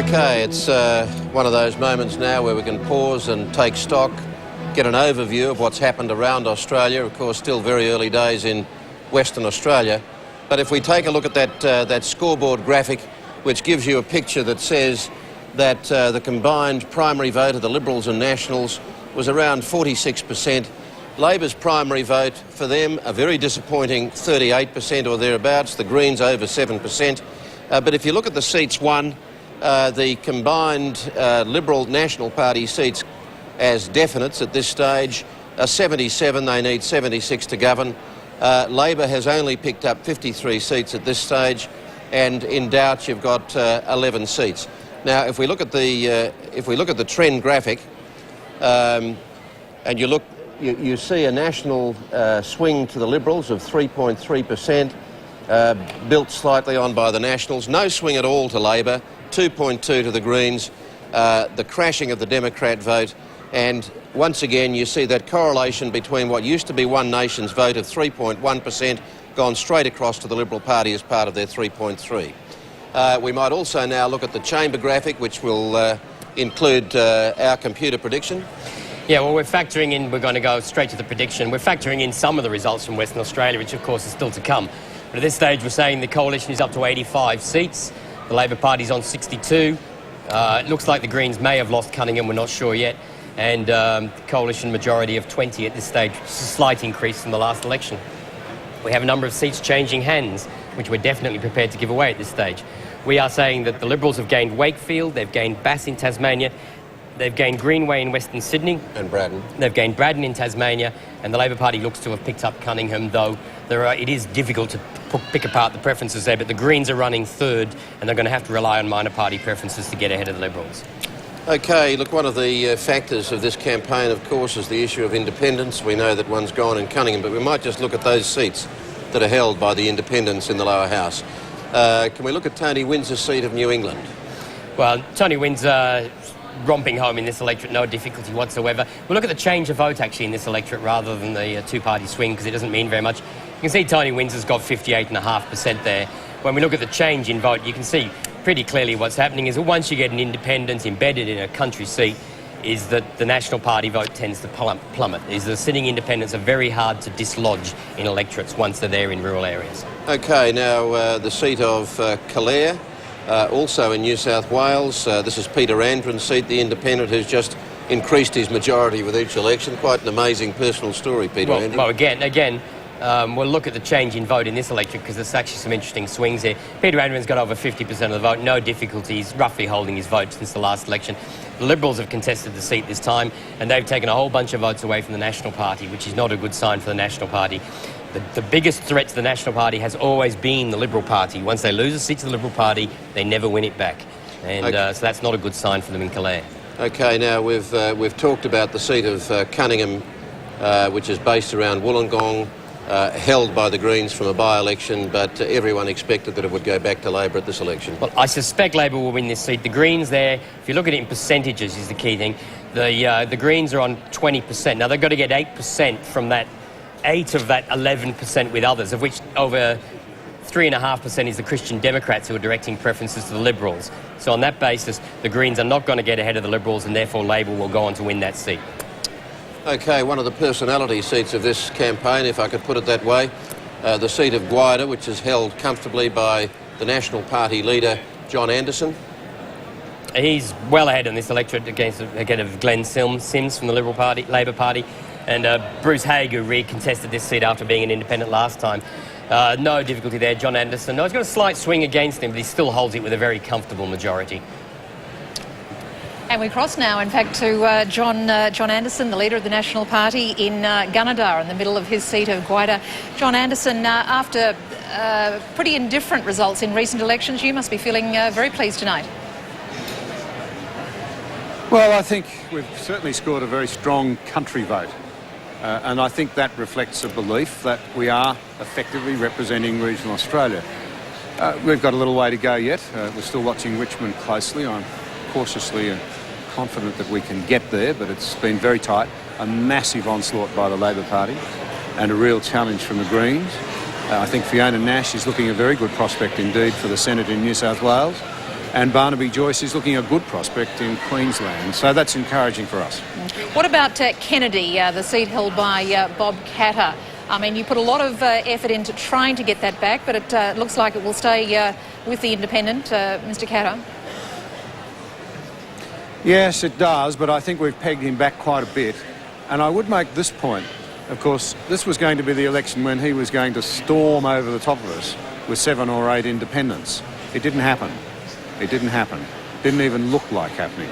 Okay, it's one of those moments now where we can pause and take stock, get an overview of what's happened around Australia. Of course, still very early days in Western Australia. But if we take a look at that scoreboard graphic, which gives you a picture that says that the combined primary vote of the Liberals and Nationals was around 46%. Labor's primary vote, for them, a very disappointing 38% or thereabouts. The Greens over 7%. But if you look at the seats won, the combined Liberal National Party seats as definites at this stage are 77. They need 76 to govern. Labor has only picked up 53 seats at this stage, and in doubt you've got 11 seats. Now, if we look at the trend graphic, and you see a national swing to the Liberals of 3.3%, built slightly on by the Nationals. No swing at all to Labor. 2.2 to the Greens, the crashing of the Democrat vote, and once again you see that correlation between what used to be One Nation's vote of 3.1% gone straight across to the Liberal Party as part of their 3.3. We might also now look at the chamber graphic, which will include our computer prediction. Yeah, well, we're going to go straight to the prediction. We're factoring in some of the results from Western Australia, which of course is still to come. But at this stage we're saying the coalition is up to 85 seats. The Labor Party's on 62. It looks like the Greens may have lost Cunningham, we're not sure yet. And coalition majority of 20 at this stage, which is a slight increase from the last election. We have a number of seats changing hands, which we're definitely prepared to give away at this stage. We are saying that the Liberals have gained Wakefield, they've gained Bass in Tasmania, they've gained Greenway in Western Sydney. And Braddon. They've gained Braddon in Tasmania, and the Labor Party looks to have picked up Cunningham, though it is difficult to pick apart the preferences there, but the Greens are running third, and they're going to have to rely on minor party preferences to get ahead of the Liberals. OK, look, one of the factors of this campaign, of course, is the issue of independence. We know that one's gone in Cunningham, but we might just look at those seats that are held by the independents in the lower house. Can we look at Tony Windsor's seat of New England? Well, Tony Windsor romping home in this electorate, no difficulty whatsoever. We'll look at the change of vote actually in this electorate rather than the two-party swing, because it doesn't mean very much. You can see Tony Windsor's got 58.5% there. When we look at the change in vote, you can see pretty clearly what's happening is that once you get an independent embedded in a country seat, is that the National Party vote tends to plummet. Is the sitting independents are very hard to dislodge in electorates once they're there in rural areas. OK, now the seat of Calare, also in New South Wales. This is Peter Andren's seat, the independent who's just increased his majority with each election. Quite an amazing personal story, Peter Andren. Well, again, we'll look at the change in vote in this electorate because there's actually some interesting swings here. Peter Andren's got over 50% of the vote, no difficulties, roughly holding his vote since the last election. The Liberals have contested the seat this time, and they've taken a whole bunch of votes away from the National Party, which is not a good sign for the National Party. The biggest threat to the National Party has always been the Liberal Party. Once they lose a seat to the Liberal Party, they never win it back. And so that's not a good sign for them in Calare. OK, now we've talked about the seat of Cunningham, which is based around Wollongong, held by the Greens from a by-election, but everyone expected that it would go back to Labor at this election. Well, I suspect Labor will win this seat. The Greens there, if you look at it in percentages, is the key thing. The Greens are on 20%. Now, they've got to get 8% from that, 8 of that 11% with others, of which over 3.5% is the Christian Democrats who are directing preferences to the Liberals. So on that basis, the Greens are not going to get ahead of the Liberals, and therefore Labor will go on to win that seat. OK, one of the personality seats of this campaign, if I could put it that way, the seat of Gwydir, which is held comfortably by the National Party leader, John Anderson. He's well ahead in this electorate ahead of Glenn Sims from the Labor Party, and Bruce Haig, who recontested this seat after being an independent last time. No difficulty there, John Anderson. No, he's got a slight swing against him, but he still holds it with a very comfortable majority. And we cross now, in fact, to John Anderson, the leader of the National Party in Gunnedah, in the middle of his seat of Gwydir. John Anderson, after pretty indifferent results in recent elections, you must be feeling very pleased tonight. Well, I think we've certainly scored a very strong country vote. And I think that reflects a belief that we are effectively representing regional Australia. We've got a little way to go yet. We're still watching Richmond closely. I'm cautiously confident that we can get there, but it's been very tight. A massive onslaught by the Labor Party and a real challenge from the Greens. I think Fiona Nash is looking a very good prospect indeed for the Senate in New South Wales. And Barnaby Joyce is looking a good prospect in Queensland. So that's encouraging for us. What about Kennedy, the seat held by Bob Katter? I mean, you put a lot of effort into trying to get that back, but it looks like it will stay with the independent, Mr Katter. Yes, it does, but I think we've pegged him back quite a bit. And I would make this point. Of course, this was going to be the election when he was going to storm over the top of us with 7 or 8 independents. It didn't happen. It didn't happen. Didn't even look like happening.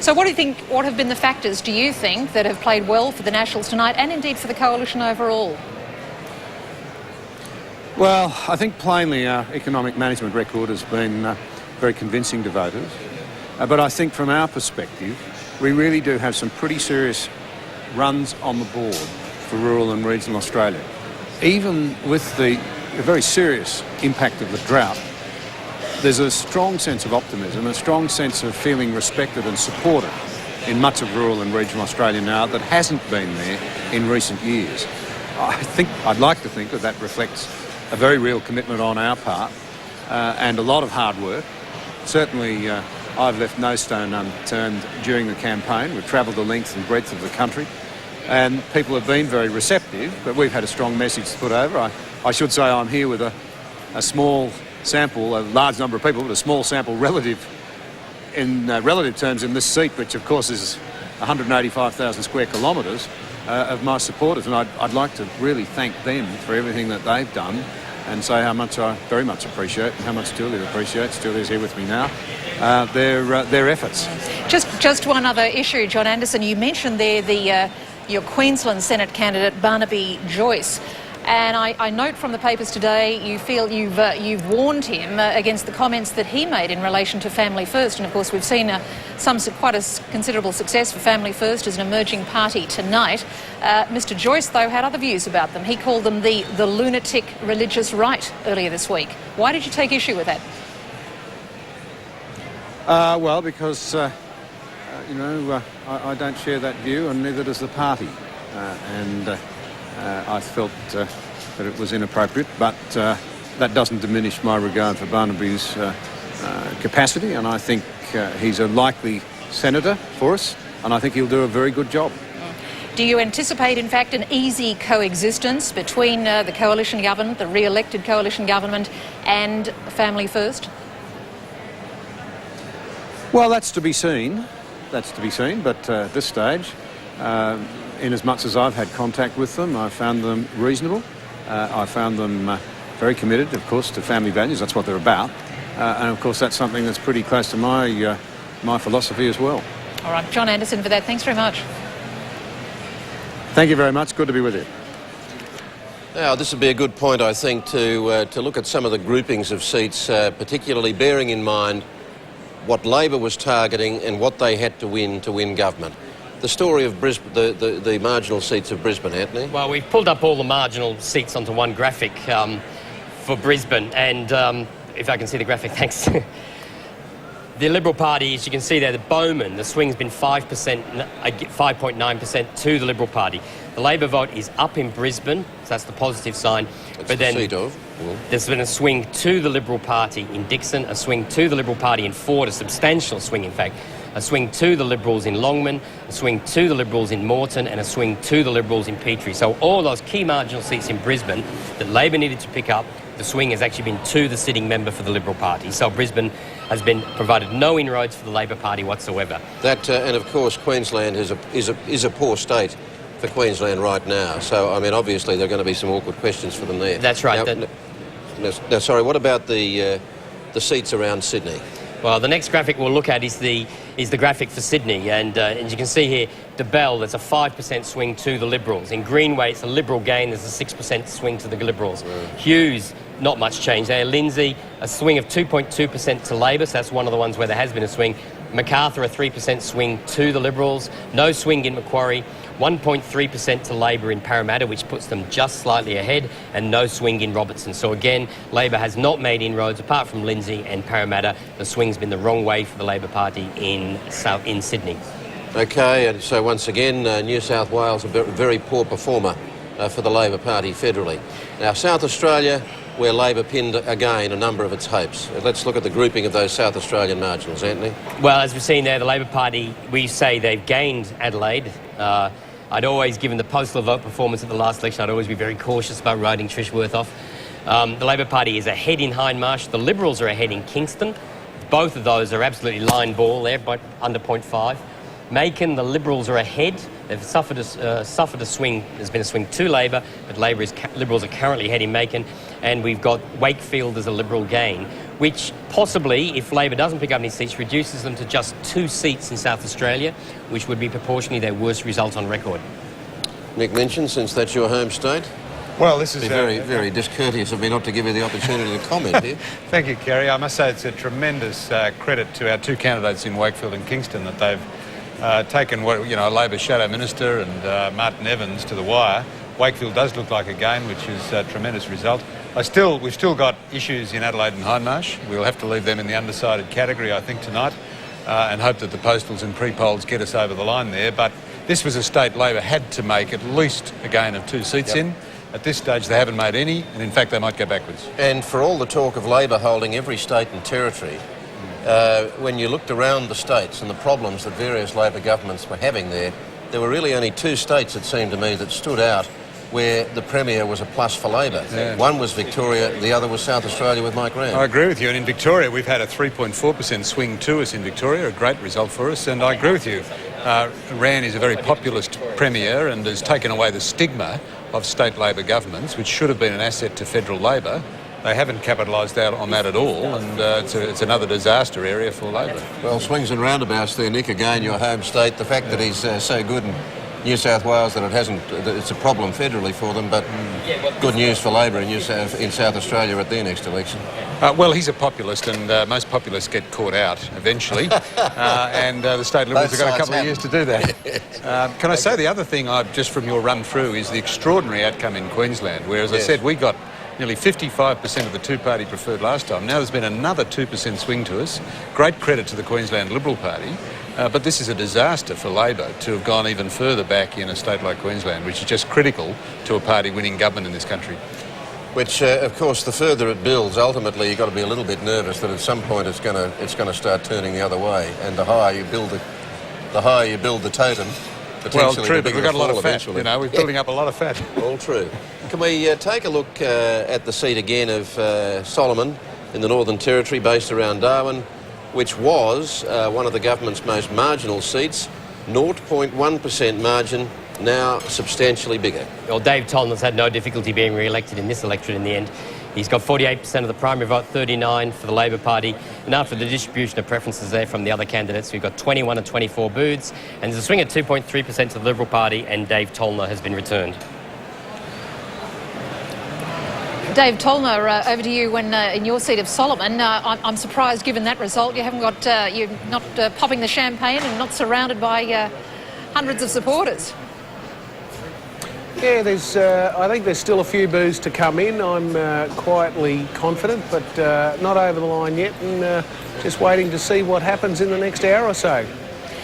So what do you think, what have been the factors, do you think, that have played well for the Nationals tonight and indeed for the Coalition overall? Well, I think plainly our economic management record has been very convincing to voters. But I think from our perspective, we really do have some pretty serious runs on the board for rural and regional Australia. Even with the very serious impact of the drought, there's a strong sense of optimism, a strong sense of feeling respected and supported in much of rural and regional Australia now that hasn't been there in recent years. I'd like to think that reflects a very real commitment on our part and a lot of hard work. Certainly, I've left no stone unturned during the campaign. We've travelled the length and breadth of the country and people have been very receptive, but we've had a strong message to put over. I should say I'm here with a small sample, a large number of people, but a small sample relative terms in this seat, which of course is 185,000 square kilometres of my supporters, and I'd like to really thank them for everything that they've done and say how much I very much appreciate and how much Julia appreciates. Julia's here with me now. Their efforts. Just one other issue, John Anderson. You mentioned there your Queensland Senate candidate Barnaby Joyce. And I note from the papers today you feel you've warned him against the comments that he made in relation to Family First. And of course we've seen quite a considerable success for Family First as an emerging party tonight. Mr Joyce, though, had other views about them. He called them the lunatic religious right earlier this week. Why did you take issue with that? Well, because, I don't share that view and neither does the party. I felt that it was inappropriate, but that doesn't diminish my regard for Barnaby's capacity, and I think he's a likely senator for us, and I think he'll do a very good job. Do you anticipate, in fact, an easy coexistence between the coalition government, the re-elected coalition government, and Family First? Well, that's to be seen. That's to be seen, but at this stage, in as much as I've had contact with them, I found them reasonable. I found them very committed, of course, to family values. That's what they're about. And of course, that's something that's pretty close to my philosophy as well. All right, John Anderson for that. Thanks very much. Thank you very much. Good to be with you. Now, this would be a good point, I think, to look at some of the groupings of seats, particularly bearing in mind what Labor was targeting and what they had to win government. The story of Brisbane, the marginal seats of Brisbane, Anthony? Well, we've pulled up all the marginal seats onto one graphic for Brisbane, and if I can see the graphic, thanks. The Liberal Party, as you can see there, the Bowman, the swing's been 5.9% to the Liberal Party. The Labor vote is up in Brisbane, so that's the positive sign. That's but then the seat of. There's been a swing to the Liberal Party in Dixon, a swing to the Liberal Party in Ford, a substantial swing, in fact. A swing to the Liberals in Longman, a swing to the Liberals in Moreton, and a swing to the Liberals in Petrie. So all those key marginal seats in Brisbane that Labor needed to pick up, the swing has actually been to the sitting member for the Liberal Party. So Brisbane has been provided no inroads for the Labor Party whatsoever. That and of course Queensland is a poor state for Queensland right now. So I mean, obviously there are going to be some awkward questions for them there. That's right. Now, sorry, what about the seats around Sydney? Well, the next graphic we'll look at is the graphic for Sydney, and as you can see here, De Bell, there's a 5% swing to the Liberals. In Greenway, it's a Liberal gain, there's a 6% swing to the Liberals. Hughes, not much change there. Lindsay, a swing of 2.2% to Labor, so that's one of the ones where there has been a swing. Macarthur, a 3% swing to the Liberals. No swing in Macquarie. 1.3% to Labor in Parramatta, which puts them just slightly ahead, and no swing in Robertson. So again, Labor has not made inroads apart from Lindsay and Parramatta. The swing's been the wrong way for the Labor Party in Sydney. Okay, and so once again, New South Wales, a very poor performer for the Labor Party federally. Now, South Australia, where Labor pinned again a number of its hopes. Let's look at the grouping of those South Australian marginals, Anthony. Well, as we've seen there, the Labor Party, we say they've gained Adelaide. I'd always, given the postal vote performance at the last election, I'd always be very cautious about writing Trish Worth off. The Labor Party is ahead in Hindmarsh. The Liberals are ahead in Kingston. Both of those are absolutely line ball there, but under 0.5. Macon, the Liberals are ahead. They've suffered a swing. There's been a swing to Labor, but Liberals are currently ahead in Macon. And we've got Wakefield as a Liberal gain, which possibly, if Labor doesn't pick up any seats, reduces them to just 2 seats in South Australia, which would be proportionally their worst result on record. Nick Minchin, since that's your home state. Well, this is very, very discourteous of me not to give you the opportunity to comment here. Thank you, Kerry. I must say it's a tremendous credit to our 2 candidates in Wakefield and Kingston that they've taken a Labor shadow minister and Martin Evans to the wire. Wakefield does look like a gain, which is a tremendous result. We've still got issues in Adelaide and Hindmarsh. We'll have to leave them in the undecided category, I think, tonight, and hope that the postals and pre-polls get us over the line there. But this was a state Labor had to make at least a gain of 2 seats in. At this stage, they haven't made any, and in fact, they might go backwards. And for all the talk of Labor holding every state and territory, when you looked around the states and the problems that various Labor governments were having there were really only 2 states, it seemed to me, that stood out where the Premier was a plus for Labor. Yeah. One was Victoria, the other was South Australia with Mike Rann. I agree with you, and in Victoria we've had a 3.4% swing to us in Victoria, a great result for us, and I agree with you. Rann is a very populist Premier and has taken away the stigma of state Labor governments, which should have been an asset to federal Labor. They haven't capitalised out on that at all, and it's another disaster area for Labor. Well, swings and roundabouts there, Nick. Again, your home state. The fact that he's so good in New South Wales that it's a problem federally for them, but good news for Labor in South Australia at their next election. Well, he's a populist, and most populists get caught out eventually, and the state Liberals have got a couple of years to do that. Can I say the other thing, just from your run through, is the extraordinary outcome in Queensland, where, as I said, we got nearly 55% of the 2-party preferred last time. Now there's been another 2% swing to us. Great credit to the Queensland Liberal Party. But this is a disaster for Labor to have gone even further back in a state like Queensland, which is just critical to a party winning government in this country. Which, of course, the further it builds, ultimately you've got to be a little bit nervous that at some point it's going to start turning the other way. And the higher you build the totem, potentially well, true, the but bigger we've got a lot of fat. Eventually. You know, we're building up a lot of fat. All true. Can we take a look at the seat again of Solomon in the Northern Territory, based around Darwin, which was one of the government's most marginal seats, 0.1% margin, now substantially bigger. Well, Dave Tollner's had no difficulty being re-elected in this electorate in the end. He's got 48% of the primary vote, 39% for the Labor Party. And after the distribution of preferences there from the other candidates, we've got 21 and 24 booths. And there's a swing at 2.3% to the Liberal Party, and Dave Tollner has been returned. Dave Tollner, over to you in your seat of Solomon. I'm surprised, given that result, you haven't got you're not popping the champagne and not surrounded by hundreds of supporters. Yeah, I think there's still a few boos to come in. I'm quietly confident, but not over the line yet, and just waiting to see what happens in the next hour or so.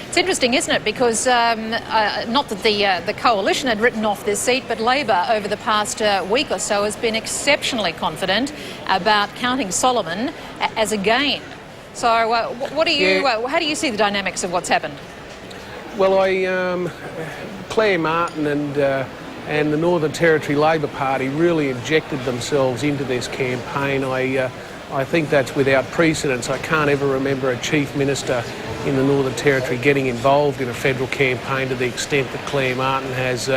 It's interesting, isn't it? Because not that the coalition had written off this seat, but Labor over the past week or so has been exceptionally confident about counting Solomon as a gain. So what do you? How do you see the dynamics of what's happened? Well, Claire Martin and the Northern Territory Labor Party really injected themselves into this campaign. I think that's without precedence. I can't ever remember a Chief Minister in the Northern Territory getting involved in a federal campaign to the extent that Claire Martin has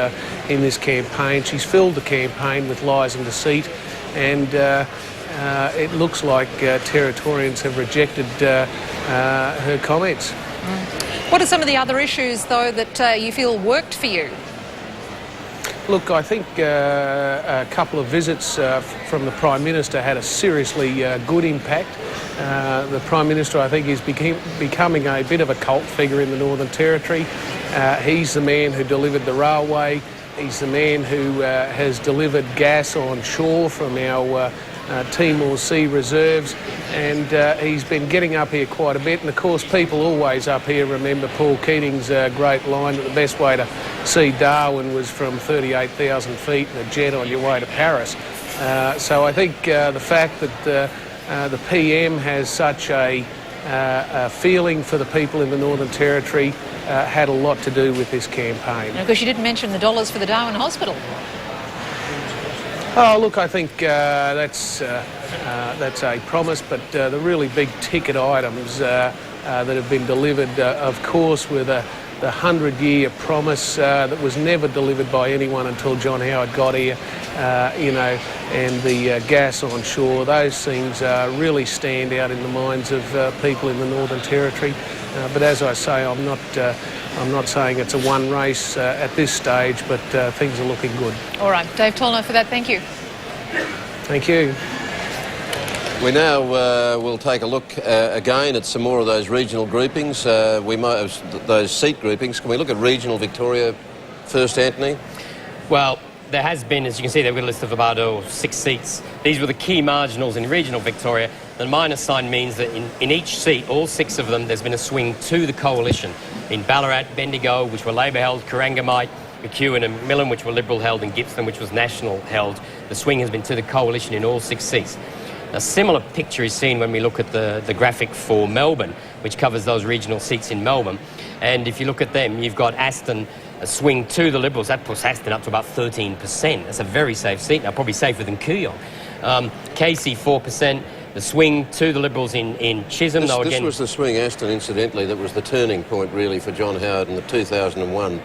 in this campaign. She's filled the campaign with lies and deceit, and it looks like Territorians have rejected her comments. What are some of the other issues, though, that you feel worked for you? Look, I think a couple of visits from the Prime Minister had a seriously good impact. The Prime Minister, I think, is becoming a bit of a cult figure in the Northern Territory. He's the man who delivered the railway. He's the man who has delivered gas on shore from our Timor Sea reserves, and he's been getting up here quite a bit. And of course, people always up here remember Paul Keating's great line that the best way to see Darwin was from 38,000 feet in a jet on your way to Paris. So I think the fact that the PM has such a feeling for the people in the Northern Territory had a lot to do with this campaign. And of course, you didn't mention the dollars for the Darwin Hospital. Oh, look, I think that's a promise, but the really big ticket items that have been delivered, of course, were the 100-year promise that was never delivered by anyone until John Howard got here, and the gas on shore. Those things really stand out in the minds of people in the Northern Territory. But as I say, I'm not saying it's a one race at this stage, but things are looking good. All right, Dave Tollner for that. Thank you. Thank you. We now will take a look again at some more of those regional groupings. We might have those seat groupings. Can we look at regional Victoria first, Anthony? Well, there has been, as you can see, there was a list of about 6 seats. These were the key marginals in regional Victoria. The minus sign means that in each seat, all 6 of them, there's been a swing to the coalition. In Ballarat, Bendigo, which were Labor held, Corangamite, McEwen and Millen, which were Liberal held, and Gippsland, which was National held. The swing has been to the coalition in all 6 seats. A similar picture is seen when we look at the graphic for Melbourne, which covers those regional seats in Melbourne. And if you look at them, you've got Aston, a swing to the Liberals. That puts Aston up to about 13%. That's a very safe seat now, probably safer than Kooyong. Casey, 4%. The swing to the Liberals in Chisholm. This was the swing, Aston, incidentally, that was the turning point, really, for John Howard in the 2001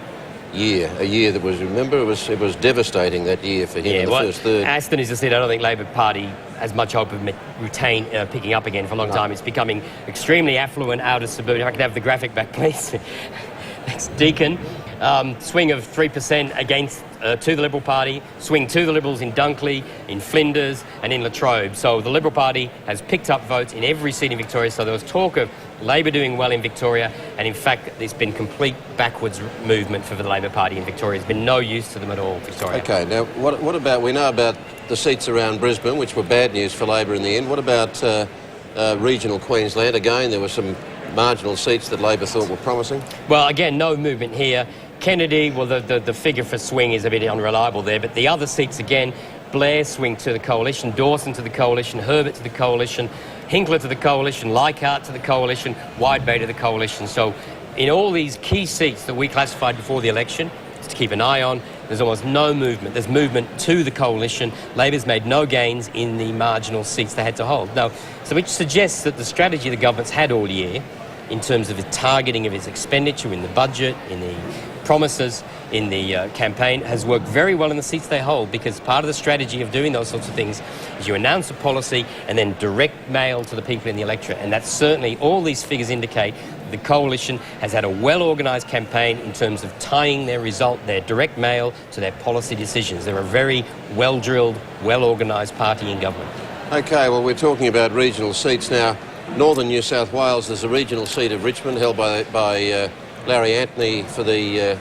year. A year that was, remember, it was devastating that year for him in the first third. Aston is a seat I don't think Labor Party has much hope of picking up again for a long time. It's becoming extremely affluent out of suburban. If I could have the graphic back, please. Thanks, Deakin. Swing of 3% against to the Liberal Party, swing to the Liberals in Dunkley, in Flinders and in Latrobe. So the Liberal Party has picked up votes in every seat in Victoria. So there was talk of Labor doing well in Victoria, and in fact there's been complete backwards movement for the Labor Party in Victoria. There's been no use to them at all, Victoria. OK, now what about, we know about the seats around Brisbane, which were bad news for Labor in the end. What about regional Queensland? Again, there were some marginal seats that Labor thought were promising. Well, again, no movement here. Kennedy, well, the figure for swing is a bit unreliable there, but the other seats, again, Blair swing to the coalition, Dawson to the coalition, Herbert to the coalition, Hinkler to the coalition, Leichhardt to the coalition, Wide Bay to the coalition. So in all these key seats that we classified before the election, to keep an eye on, there's almost no movement. There's movement to the coalition. Labor's made no gains in the marginal seats they had to hold. Now, so which suggests that the strategy the government's had all year in terms of the targeting of its expenditure in the budget, in the promises, in the campaign, has worked very well in the seats they hold, because part of the strategy of doing those sorts of things is you announce a policy and then direct mail to the people in the electorate. And that's certainly, all these figures indicate the coalition has had a well-organised campaign in terms of tying their result, their direct mail, to their policy decisions. They're a very well-drilled, well-organised party in government. OK, well, we're talking about regional seats now. Northern New South Wales, there's a regional seat of Richmond held by Larry Anthony for the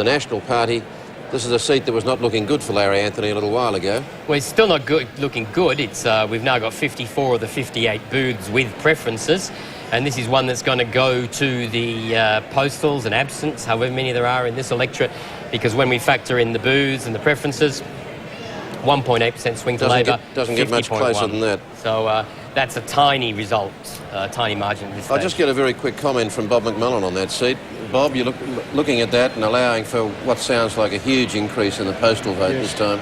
National Party. This is a seat that was not looking good for Larry Anthony a little while ago. Well, it's still not looking good. It's we've now got 54 of the 58 booths with preferences, and this is one that's going to go to the postals and absents, however many there are in this electorate, because when we factor in the booths and the preferences, 1.8% swing to Labor. Doesn't get much closer than that. So that's a tiny result, tiny margin at this stage. I'll just get a very quick comment from Bob McMullen on that seat. Bob, you're looking at that and allowing for what sounds like a huge increase in the postal vote this time.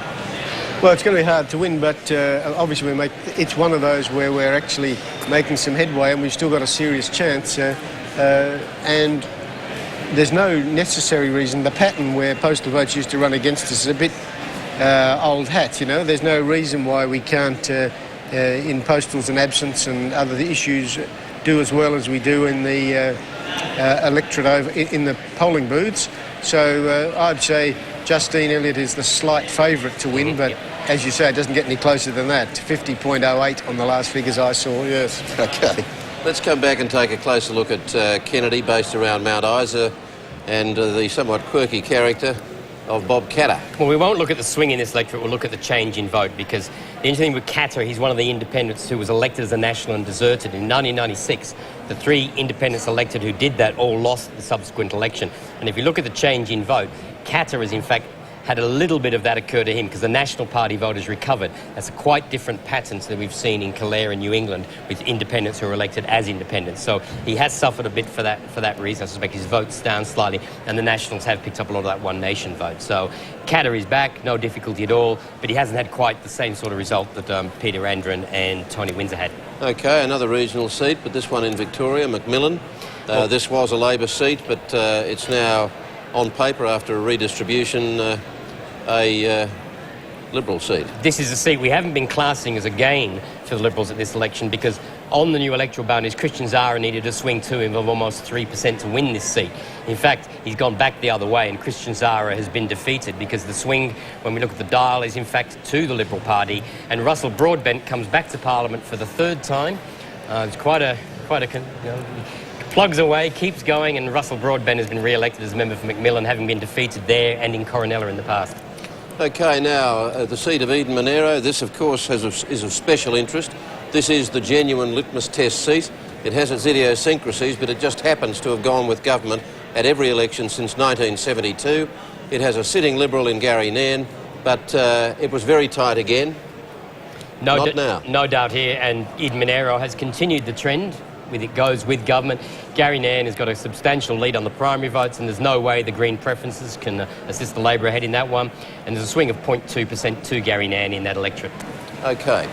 Well, it's going to be hard to win, but obviously it's one of those where we're actually making some headway and we've still got a serious chance. And there's no necessary reason. The pattern where postal votes used to run against us is a bit old hat, you know. There's no reason why we can't, in postals and absence and other issues, do as well as we do in the electorate in the polling booths. So I'd say Justine Elliott is the slight favourite to win, but as you say, it doesn't get any closer than that. 50.08 on the last figures I saw, yes. OK. Let's come back and take a closer look at Kennedy, based around Mount Isa, and the somewhat quirky character of Bob Katter. Well, we won't look at the swing in this electorate, we'll look at the change in vote, because the interesting thing with Katter, he's one of the independents who was elected as a national and deserted in 1996. The 3 independents elected who did that all lost the subsequent election. And if you look at the change in vote, Katter is in fact had a little bit of that occur to him because the National Party vote has recovered. That's a quite different pattern to that we've seen in Killare in New England with independents who are elected as independents. So he has suffered a bit for that reason. I suspect his vote's down slightly, and the Nationals have picked up a lot of that One Nation vote. So Katter is back, no difficulty at all, but he hasn't had quite the same sort of result that Peter Andren and Tony Windsor had. Okay, another regional seat, but this one in Victoria, McMillan. This was a Labor seat, but it's now on paper after a redistribution a Liberal seat. This is a seat we haven't been classing as a gain for the Liberals at this election because on the new electoral boundaries, Christian Zara needed a swing to him of almost 3% to win this seat. In fact, he's gone back the other way and Christian Zara has been defeated because the swing, when we look at the dial, is in fact to the Liberal Party, and Russell Broadbent comes back to Parliament for the third time. It's quite a plugs away, keeps going, and Russell Broadbent has been re-elected as a member for McMillan, having been defeated there and in Coronella in the past. Okay, now the seat of Eden Monaro. This, of course, is of special interest. This is the genuine litmus test seat. It has its idiosyncrasies, but it just happens to have gone with government at every election since 1972. It has a sitting Liberal in Gary Nairn, but it was very tight again. Not now. No doubt here, and Eden Monaro has continued the trend. It goes with government. Gary Nairn has got a substantial lead on the primary votes, and there's no way the Green preferences can assist the Labor ahead in that one. And there's a swing of 0.2% to Gary Nairn in that electorate. Okay.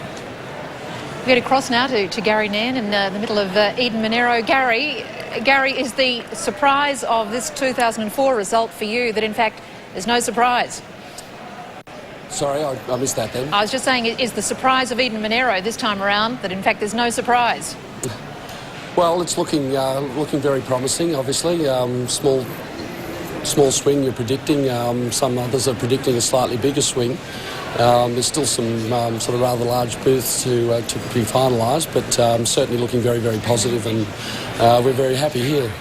We're going to cross now to Gary Nairn in the middle of Eden Monaro. Gary, is the surprise of this 2004 result for you that, in fact, there's no surprise? Sorry, I missed that then. I was just saying, is the surprise of Eden Monaro this time around that, in fact, there's no surprise? Well, it's looking very promising, obviously. Small swing you're predicting. Some others are predicting a slightly bigger swing. There's still some sort of rather large booths to be finalised, but certainly looking very, very positive, and we're very happy here.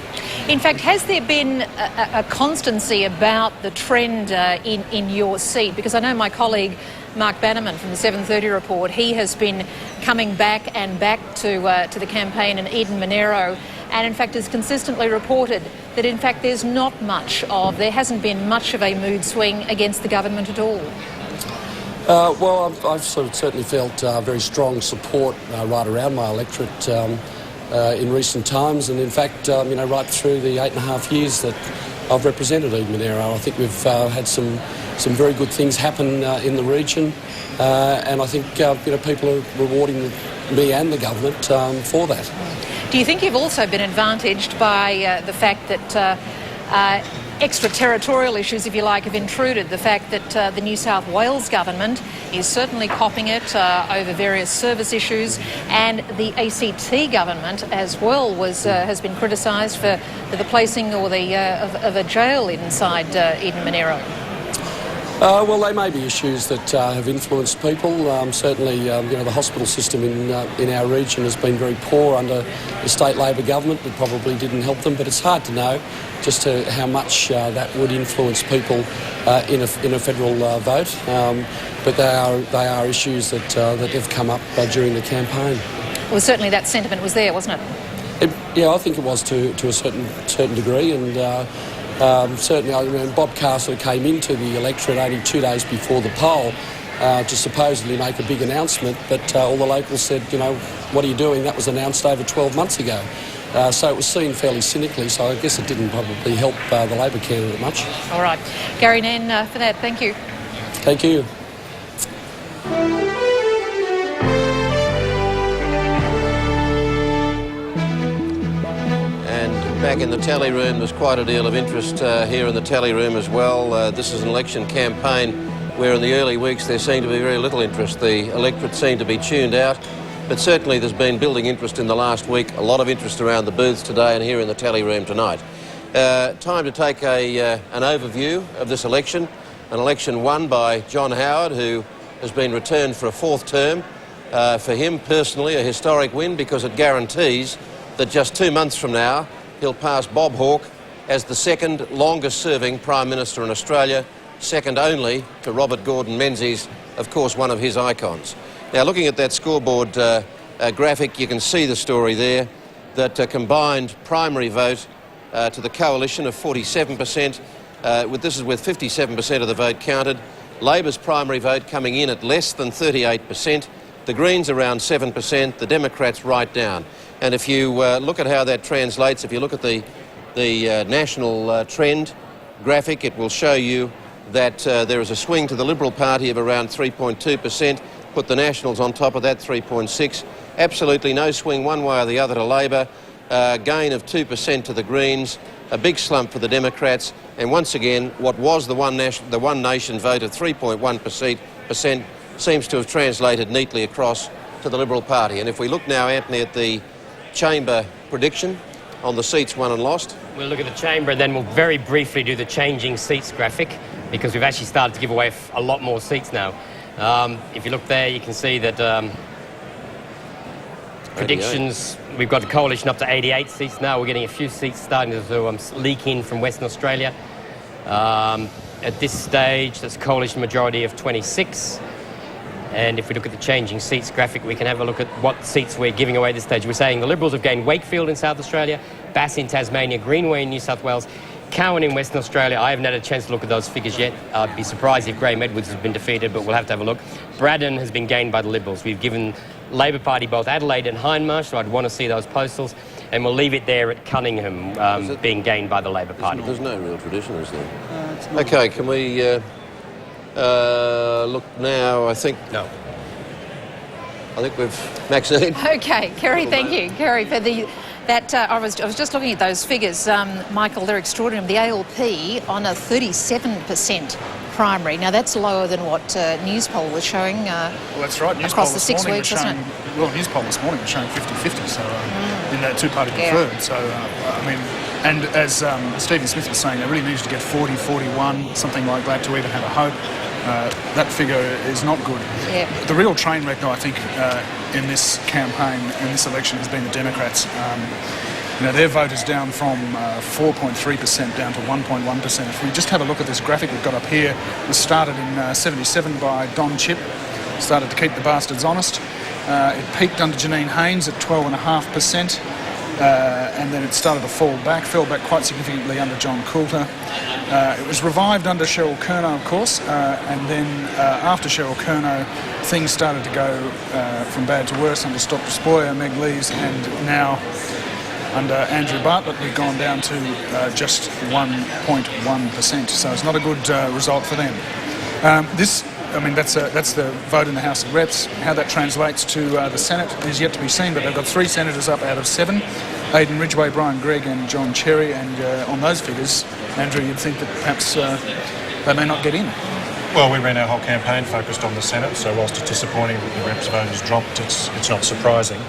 In fact, has there been a constancy about the trend in your seat? Because I know my colleague Mark Bannerman from the 7:30 report, he has been coming back to the campaign in Eden Monaro, and in fact has consistently reported that in fact there hasn't been much of a mood swing against the government at all. Well, I've sort of certainly felt very strong support right around my electorate in recent times, and in fact, right through the 8.5 years that I've represented Eden Monaro, I think we've had some very good things happen in the region, and I think people are rewarding me and the government for that. Do you think you've also been advantaged by the fact that extraterritorial issues, if you like, have intruded? The fact that the New South Wales government is certainly copping it over various service issues, and the ACT government as well has been criticised for the placing of a jail inside Eden Monaro. Well, they may be issues that have influenced people. Certainly, the hospital system in our region has been very poor under the state Labor government. It probably didn't help them, but it's hard to know just how much that would influence people in a federal vote. But they are issues that have come up during the campaign. Well, certainly that sentiment was there, wasn't it? Yeah, I think it was to a certain degree, and. Certainly, Bob Carr sort of came into the electorate only 2 days before the poll to supposedly make a big announcement, but all the locals said, what are you doing? That was announced over 12 months ago. So it was seen fairly cynically, so I guess it didn't probably help the Labor candidate much. All right. Gary Nairn for that. Thank you. Thank you. Back in the tally room, there's quite a deal of interest here in the tally room as well. This is an election campaign where in the early weeks there seemed to be very little interest. The electorate seemed to be tuned out, but certainly there's been building interest in the last week, a lot of interest around the booths today and here in the tally room tonight. Time to take an overview of this election, an election won by John Howard, who has been returned for a fourth term. For him personally, a historic win because it guarantees that just 2 months from now, he'll pass Bob Hawke as the second longest-serving Prime Minister in Australia, second only to Robert Gordon Menzies, of course, one of his icons. Now, looking at that scoreboard graphic, you can see the story there, that combined primary vote to the coalition of 47%, This is with 57% of the vote counted. Labor's primary vote coming in at less than 38%. The Greens around 7%. The Democrats right down. And if you look at how that translates, if you look at the national trend graphic, it will show you that there is a swing to the Liberal Party of around 3.2%. Put the Nationals on top of that, 3.6%. Absolutely no swing one way or the other to Labor. Gain of 2% to the Greens. A big slump for the Democrats. And once again, what was the One Nation vote of 3.1% seems to have translated neatly across to the Liberal Party. And if we look now, Anthony, at the chamber prediction on the seats won and lost. We'll look at the chamber and then we'll very briefly do the changing seats graphic, because we've actually started to give away a lot more seats now. If you look there, you can see that predictions, we've got the coalition up to 88 seats now. We're getting a few seats starting to leak in from Western Australia. At this stage, that's a coalition majority of 26. And if we look at the changing seats graphic, we can have a look at what seats we're giving away at this stage. We're saying the Liberals have gained Wakefield in South Australia, Bass in Tasmania, Greenway in New South Wales, Cowan in Western Australia. I haven't had a chance to look at those figures yet. I'd be surprised if Graham Edwards has been defeated, but we'll have to have a look. Braddon has been gained by the Liberals. We've given Labor Party both Adelaide and Hindmarsh, so I'd want to see those postals. And we'll leave it there at Cunningham being gained by the Labor Party. There's no real tradition, is there? OK, can we look now, I think... No. I think we've... Maxine? OK, Kerry, thank you. Kerry, for I was just looking at those figures. Michael, they're extraordinary. The ALP on a 37% primary. Now, that's lower than what Newspoll was showing well, that's right. across the 6 weeks, wasn't it? Well, Newspoll this morning was showing 50-50, so in that two-party preferred. So, I mean, and as Stephen Smith was saying, they really needed to get 40, 41, something like that to even have a hope. That figure is not good. Yeah. The real train wreck, though, I think, in this campaign, in this election, has been the Democrats. Their vote is down from 4.3% down to 1.1%. If we just have a look at this graphic we've got up here, it was started in 77 by Don Chipp, started to keep the bastards honest. It peaked under Janine Haynes at 12.5%. And then it started to fall back, fell back quite significantly under John Coulter. It was revived under Cheryl Kernot, of course, and then after Cheryl Kernot, things started to go from bad to worse under Dr. Spoyer, Meg Lees, and now under Andrew Bartlett, we've gone down to just 1.1%. So it's not a good result for them. That's the vote in the House of Reps. How that translates to the Senate is yet to be seen, but they've got 3 senators up out of 7. Aidan Ridgway, Brian Gregg and John Cherry, and on those figures, Andrew, you'd think that perhaps they may not get in. Well, we ran our whole campaign focused on the Senate, so whilst it's disappointing that the Reps vote has dropped, it's not surprising.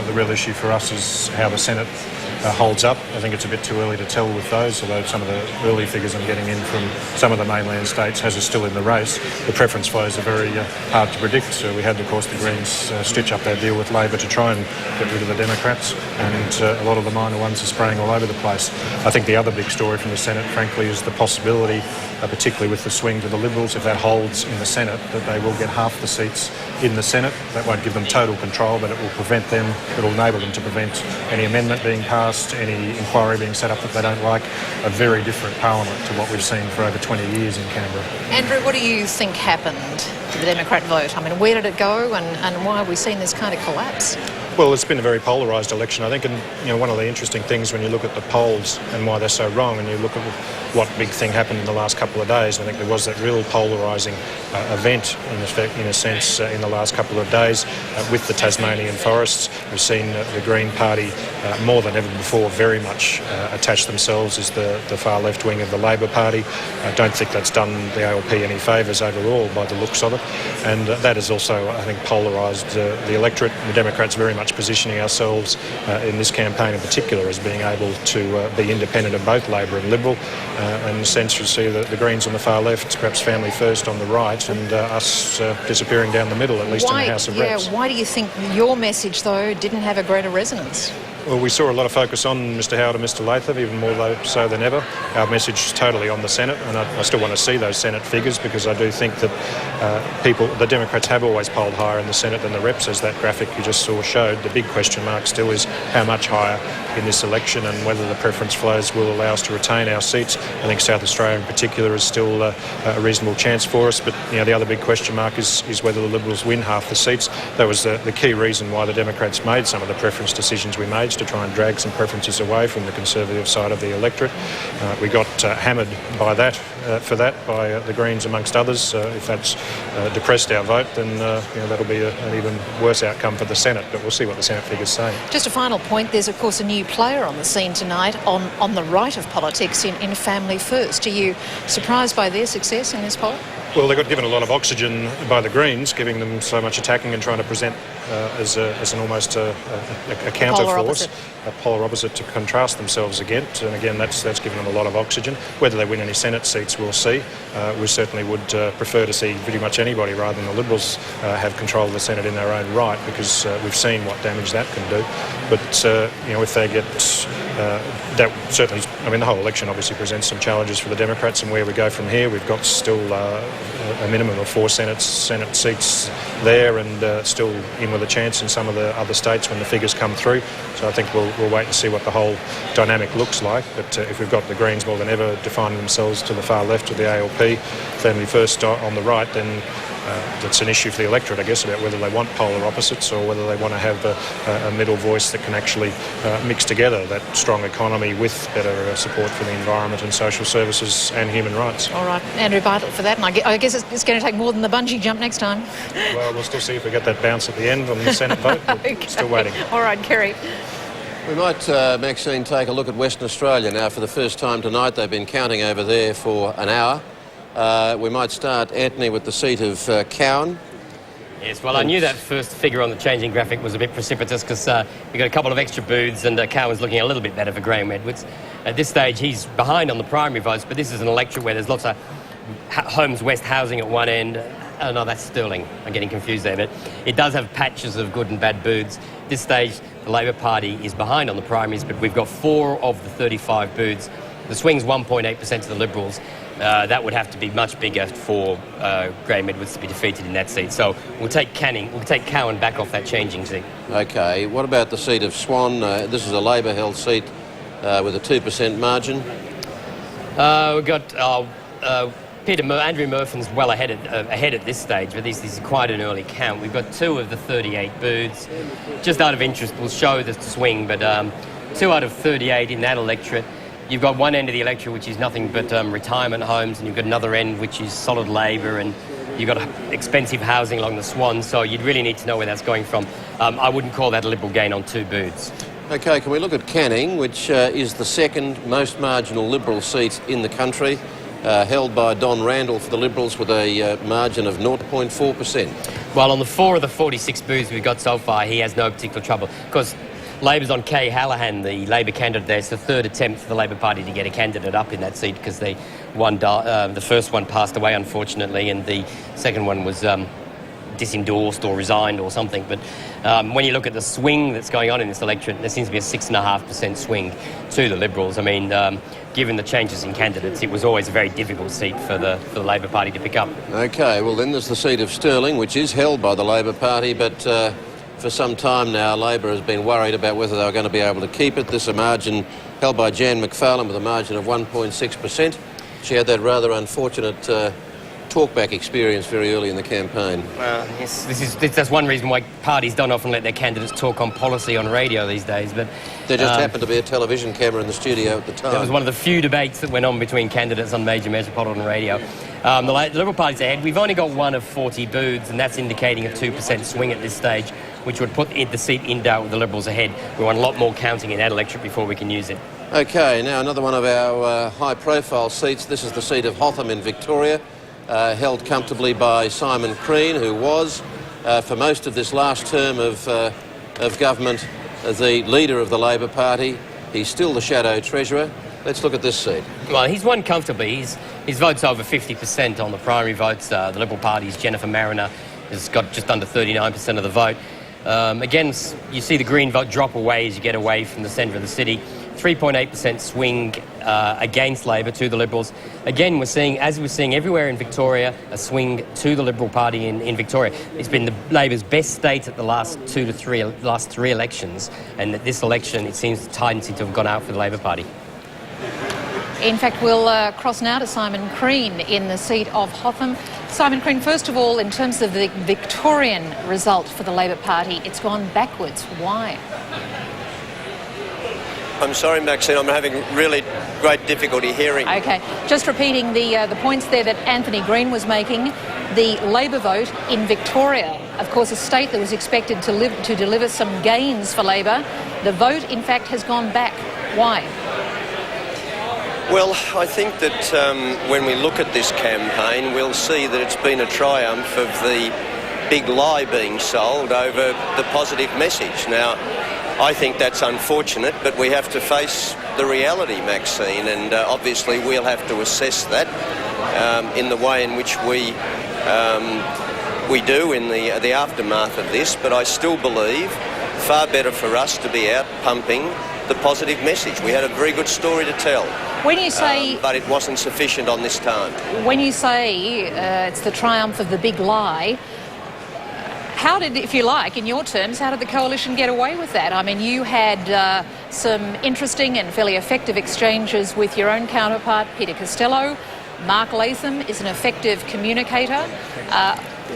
The real issue for us is how the Senate holds up. I think it's a bit too early to tell with those, although some of the early figures I'm getting in from some of the mainland states has us still in the race. The preference flows are very hard to predict. We had, of course, the Greens stitch up their deal with Labor to try and get rid of the Democrats, and a lot of the minor ones are spraying all over the place. I think the other big story from the Senate, frankly, is the possibility, particularly with the swing to the Liberals, if that holds in the Senate, that they will get half the seats in the Senate. That won't give them total control, but it will prevent them, it will enable them to prevent any amendment being passed, any inquiry being set up that they don't like. A very different parliament to what we've seen for over 20 years in Canberra. Andrew, what do you think happened to the Democrat vote? I mean, where did it go, and why have we seen this kind of collapse? Well, it's been a very polarised election, I think, and one of the interesting things when you look at the polls and why they're so wrong, and you look at what big thing happened in the last couple of days, I think there was that real polarising event, in a sense, in the last couple of days with the Tasmanian forests. We've seen the Green Party, more than ever before, very much attach themselves as the far left wing of the Labor Party. I don't think that's done the ALP any favours overall by the looks of it, and that has also, I think, polarised the electorate. The Democrats very much positioning ourselves in this campaign in particular as being able to be independent of both Labor and Liberal. In a sense, you see the Greens on the far left, perhaps Family First on the right, and us disappearing down the middle, at least in the House of Reps. Why do you think your message, though, didn't have a greater resonance? Well, we saw a lot of focus on Mr Howard and Mr Latham, even more so than ever. Our message is totally on the Senate, and I still want to see those Senate figures, because I do think that the Democrats have always polled higher in the Senate than the reps, as that graphic you just saw showed. The big question mark still is how much higher in this election, and whether the preference flows will allow us to retain our seats. I think South Australia in particular is still a reasonable chance for us, but the other big question mark is whether the Liberals win half the seats. That was the key reason why the Democrats made some of the preference decisions we made, to try and drag some preferences away from the Conservative side of the electorate. We got hammered by that, by the Greens amongst others. If that's depressed our vote, then that'll be an even worse outcome for the Senate, but we'll see what the Senate figures say. Just a final point, there's of course a new player on the scene tonight on the right of politics in Family First. Are you surprised by their success in this poll? Well, they got given a lot of oxygen by the Greens, giving them so much attacking and trying to present as an almost a counter force, a polar opposite to contrast themselves against. And again, that's given them a lot of oxygen. Whether they win any Senate seats, we'll see. We certainly would prefer to see pretty much anybody rather than the Liberals have control of the Senate in their own right, because we've seen what damage that can do. But if they get that, certainly, the whole election obviously presents some challenges for the Democrats, and where we go from here, we've got still a minimum of 4 Senate seats there, and still in with a chance in some of the other states when the figures come through. So I think we'll wait and see what the whole dynamic looks like. But if we've got the Greens more than ever defining themselves to the far left of the ALP, Family First on the right, then that's an issue for the electorate, I guess, about whether they want polar opposites or whether they want to have a middle voice that can actually mix together that strong economy with better support for the environment and social services and human rights. All right, Andrew Bartlett for that, and I guess it's going to take more than the bungee jump next time. Well, we'll still see if we get that bounce at the end on the Senate vote. Okay. Still waiting. All right, Kerry. We might, Maxine, take a look at Western Australia now for the first time tonight. They've been counting over there for an hour. We might start, Anthony, with the seat of Cowan. Yes, well, I knew that first figure on the changing graphic was a bit precipitous, because we got a couple of extra booths, and Cowan's looking a little bit better for Graham Edwards. At this stage, he's behind on the primary votes, but this is an electorate where there's lots of Holmes West housing at one end. Oh, no, that's Stirling. I'm getting confused there, but it does have patches of good and bad booths. At this stage, the Labor Party is behind on the primaries, but we've got 4 of the 35 booths. The swing's 1.8% to the Liberals. That would have to be much bigger for Graham Edwards to be defeated in that seat. So we'll take Cowan back off that changing seat. OK, what about the seat of Swan? This is a Labor-held seat with a 2% margin. We've got Andrew Murphin's well ahead at this stage, but this is quite an early count. We've got 2 of the 38 booths. Just out of interest, we'll show the swing, but 2 out of 38 in that electorate. You've got one end of the electorate which is nothing but retirement homes, and you've got another end which is solid Labor, and you've got expensive housing along the Swan, so you'd really need to know where that's going from. I wouldn't call that a Liberal gain on 2 booths. OK, can we look at Canning, which is the second most marginal Liberal seat in the country, held by Don Randall for the Liberals with a margin of 0.4%. Well, on the 4 of the 46 booths we've got so far, he has no particular trouble, because Labor's on Kay Hallahan, the Labor candidate there. It's the 3rd attempt for the Labor Party to get a candidate up in that seat, because the first one passed away, unfortunately, and the second one was disendorsed or resigned or something. But when you look at the swing that's going on in this electorate, there seems to be a 6.5% swing to the Liberals. I mean, given the changes in candidates, it was always a very difficult seat for the Labor Party to pick up. OK, well then there's the seat of Stirling, which is held by the Labor Party, but for some time now, Labor has been worried about whether they were going to be able to keep it. This is a margin held by Jan McFarlane with a margin of 1.6%. She had that rather unfortunate talkback experience very early in the campaign. Well, yes, that's one reason why parties don't often let their candidates talk on policy on radio these days. But there just happened to be a television camera in the studio at the time. That was one of the few debates that went on between candidates on major metropolitan radio. The Liberal Party's ahead. We've only got 1 of 40 booths, and that's indicating a 2% swing at this stage, which would put the seat in doubt with the Liberals ahead. We want a lot more counting in that electorate before we can use it. OK, now another one of our high-profile seats. This is the seat of Hotham in Victoria, held comfortably by Simon Crean, who was, for most of this last term of government, the leader of the Labor Party. He's still the shadow treasurer. Let's look at this seat. Well, he's won comfortably. His vote's over 50% on the primary votes. The Liberal Party's Jennifer Mariner has got just under 39% of the vote. Again, you see the Green vote drop away as you get away from the centre of the city. 3.8% swing against Labor to the Liberals. Again, as we're seeing everywhere in Victoria, a swing to the Liberal Party in Victoria. It's been Labor's best state at the last three elections, and that this election, it seems the tide seems to have gone out for the Labor Party. In fact, we'll cross now to Simon Crean in the seat of Hotham. Simon Crean, first of all, in terms of the Victorian result for the Labor Party, it's gone backwards. Why? I'm sorry, Maxine, I'm having really great difficulty hearing. OK, just repeating the points there that Anthony Green was making. The Labor vote in Victoria, of course, a state that was expected to deliver some gains for Labor. The vote, in fact, has gone back. Why? Well, I think that when we look at this campaign, we'll see that it's been a triumph of the big lie being sold over the positive message. Now, I think that's unfortunate, but we have to face the reality, Maxine, and obviously we'll have to assess that in the way in which we do in the aftermath of this. But I still believe far better for us to be out pumping the positive message. We had a very good story to tell. When you say... but it wasn't sufficient on this time. When you say it's the triumph of the big lie, how did, if you like, in your terms, how did the Coalition get away with that? I mean, you had some interesting and fairly effective exchanges with your own counterpart, Peter Costello. Mark Latham is an effective communicator.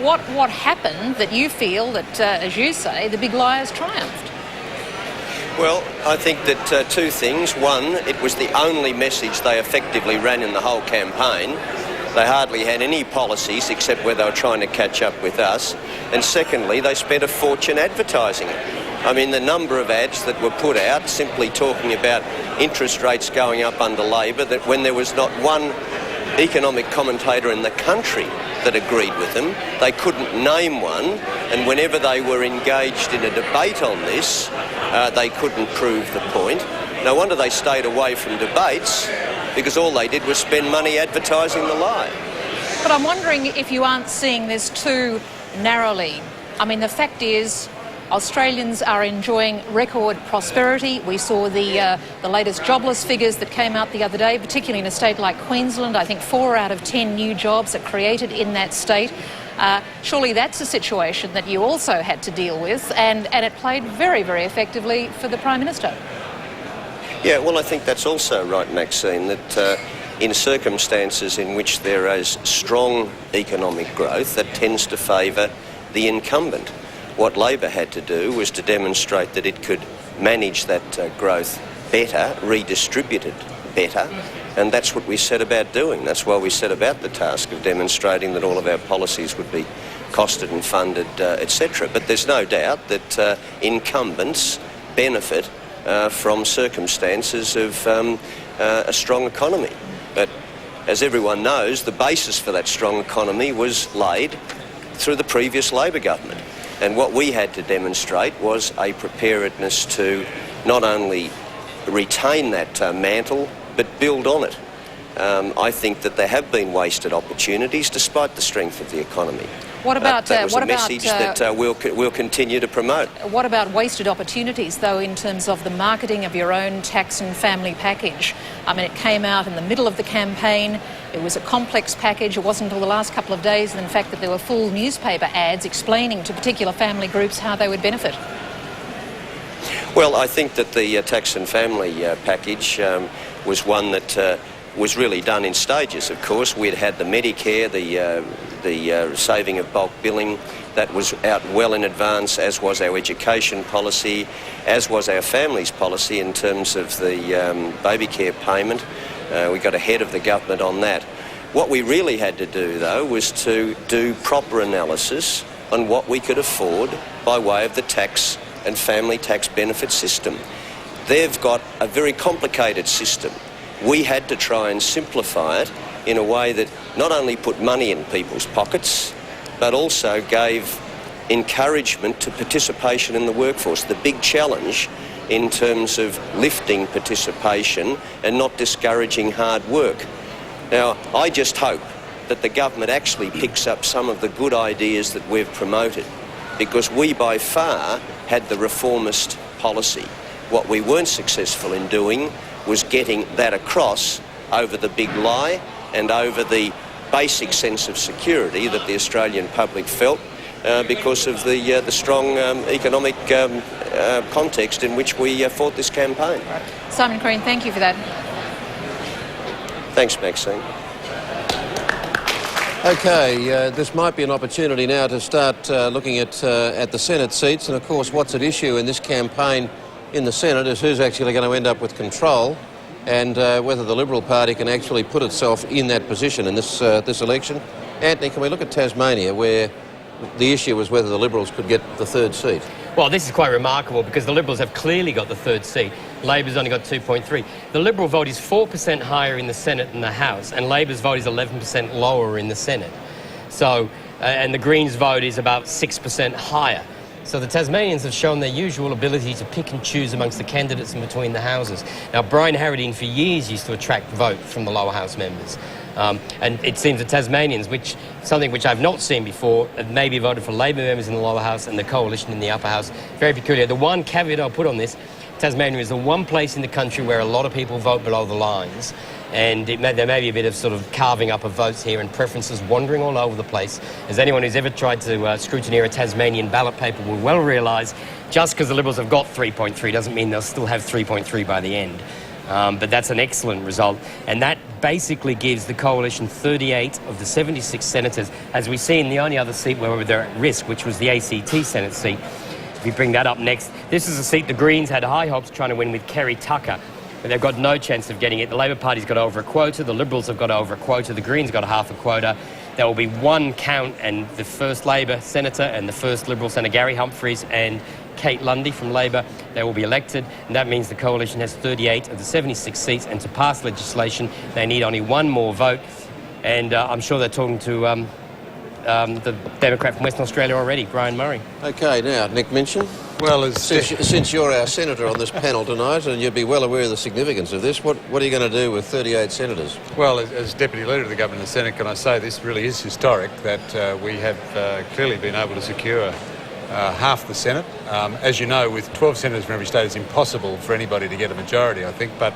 What happened that you feel that, as you say, the big lie has triumphed? Well, I think that two things. One, it was the only message they effectively ran in the whole campaign. They hardly had any policies except where they were trying to catch up with us. And secondly, they spent a fortune advertising it. I mean, the number of ads that were put out simply talking about interest rates going up under Labor, that when there was not one economic commentator in the country that agreed with them, they couldn't name one, and whenever they were engaged in a debate on this, they couldn't prove the point. No wonder they stayed away from debates, because all they did was spend money advertising the lie. But I'm wondering if you aren't seeing this too narrowly. I mean, the fact is Australians are enjoying record prosperity. We saw the latest jobless figures that came out the other day, particularly in a state like Queensland. I think 4 out of 10 new jobs are created in that state. Surely that's a situation that you also had to deal with, and it played very, very effectively for the Prime Minister. Yeah, well, I think that's also right, Maxine, that in circumstances in which there is strong economic growth, that tends to favour the incumbent. What Labor had to do was to demonstrate that it could manage that growth better, redistribute it better, and that's what we set about doing. That's why we set about the task of demonstrating that all of our policies would be costed and funded, etc. But there's no doubt that incumbents benefit from circumstances of a strong economy. But as everyone knows, the basis for that strong economy was laid through the previous Labor government. And what we had to demonstrate was a preparedness to not only retain that mantle, but build on it. I think that there have been wasted opportunities despite the strength of the economy. What about that was a message that we'll continue to promote. What about wasted opportunities, though, in terms of the marketing of your own tax and family package? I mean, it came out in the middle of the campaign. It was a complex package. It wasn't until the last couple of days, in fact, that there were full newspaper ads explaining to particular family groups how they would benefit. Well, I think that the tax and family package was one that was really done in stages. Of course, we'd had the Medicare, the saving of bulk billing, that was out well in advance, as was our education policy, as was our families policy in terms of the baby care payment. We got ahead of the government on that. What we really had to do, though, was to do proper analysis on what we could afford by way of the tax and family tax benefit system. They've got a very complicated system. We had to try and simplify it in a way that not only put money in people's pockets, but also gave encouragement to participation in the workforce. The big challenge in terms of lifting participation and not discouraging hard work. Now, I just hope that the government actually picks up some of the good ideas that we've promoted because we by far had the reformist policy. What we weren't successful in doing was getting that across over the big lie and over the basic sense of security that the Australian public felt because of the strong economic context in which we fought this campaign. Simon Crean, thank you for that. Thanks, Maxine. Okay, this might be an opportunity now to start looking at the Senate seats, and of course what's at issue in this campaign in the Senate is who's actually going to end up with control, and whether the Liberal Party can actually put itself in that position in this election. Anthony, can we look at Tasmania, where the issue was whether the Liberals could get the third seat? Well, this is quite remarkable because the Liberals have clearly got the third seat. Labor's only got 2.3. The Liberal vote is 4% higher in the Senate than the House, and Labor's vote is 11% lower in the Senate. So, and the Greens' vote is about 6% higher. So the Tasmanians have shown their usual ability to pick and choose amongst the candidates in between the houses. Now, Brian Harradine for years used to attract vote from the lower house members. And it seems the Tasmanians, something which I've not seen before, have maybe voted for Labor members in the lower house and the coalition in the upper house. Very peculiar. The one caveat I'll put on this, Tasmania is the one place in the country where a lot of people vote below the lines, and there may be a bit of sort of carving up of votes here and preferences wandering all over the place. As anyone who's ever tried to scrutineer a Tasmanian ballot paper will well realise, just because the Liberals have got 3.3 doesn't mean they'll still have 3.3 by the end. But that's an excellent result, and that basically gives the coalition 38 of the 76 senators. As we see in the only other seat where they're at risk, which was the ACT Senate seat. If we bring that up next, this is a seat the Greens had high hopes trying to win with Kerry Tucker, but they've got no chance of getting it. The Labor Party's got over a quota, the Liberals have got over a quota, the Greens got a half a quota. There will be one count, and the first Labor senator and the first Liberal senator, Gary Humphries and Kate Lundy from Labor, they will be elected, and that means the coalition has 38 of the 76 seats, and to pass legislation they need only one more vote, and I'm sure they're talking to the Democrat from Western Australia already, Brian Murray. Okay, now, Nick Minchin. Well, since you're our senator on this panel tonight, and you'd be well aware of the significance of this, what are you going to do with 38 senators? Well, as Deputy Leader of the Government and the Senate, can I say this really is historic, that we have clearly been able to secure half the Senate. As you know, with 12 senators from every state, it's impossible for anybody to get a majority, I think, but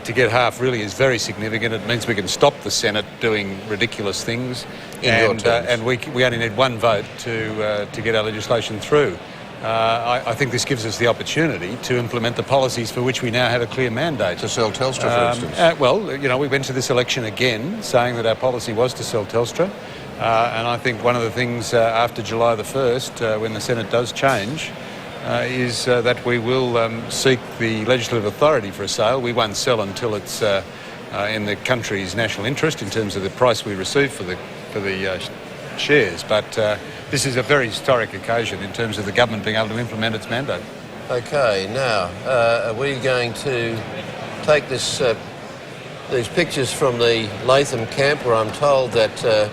to get half really is very significant. It means we can stop the Senate doing ridiculous things, and we only need one vote to get our legislation through. I think this gives us the opportunity to implement the policies for which we now have a clear mandate. To sell Telstra, for instance? Well, you know, we went to this election again saying that our policy was to sell Telstra. And I think one of the things after July the 1st, when the Senate does change, is that we will seek the legislative authority for a sale. We won't sell until it's in the country's national interest in terms of the price we receive for the shares. But this is a very historic occasion in terms of the government being able to implement its mandate. Okay, now, are we going to take these pictures from the Latham camp, where I'm told that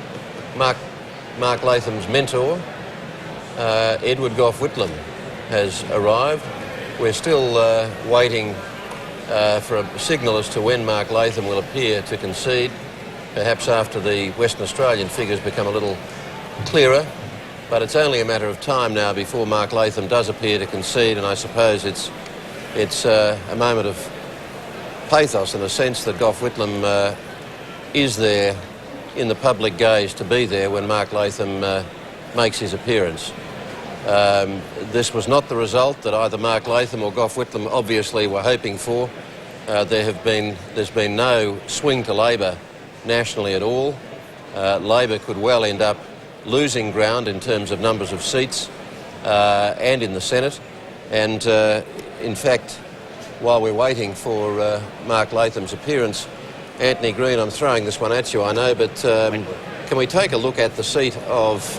Mark Latham's mentor, Edward Gough Whitlam, has arrived. We're still waiting for a signal as to when Mark Latham will appear to concede, perhaps after the Western Australian figures become a little clearer. But it's only a matter of time now before Mark Latham does appear to concede, and I suppose it's a moment of pathos in a sense that Gough Whitlam is there in the public gaze to be there when Mark Latham makes his appearance. This was not the result that either Mark Latham or Gough Whitlam obviously were hoping for. There's been no swing to Labor nationally at all. Labor could well end up losing ground in terms of numbers of seats and in the Senate. And in fact, while we're waiting for Mark Latham's appearance, Anthony Green, I'm throwing this one at you, I know, but can we take a look at the seat of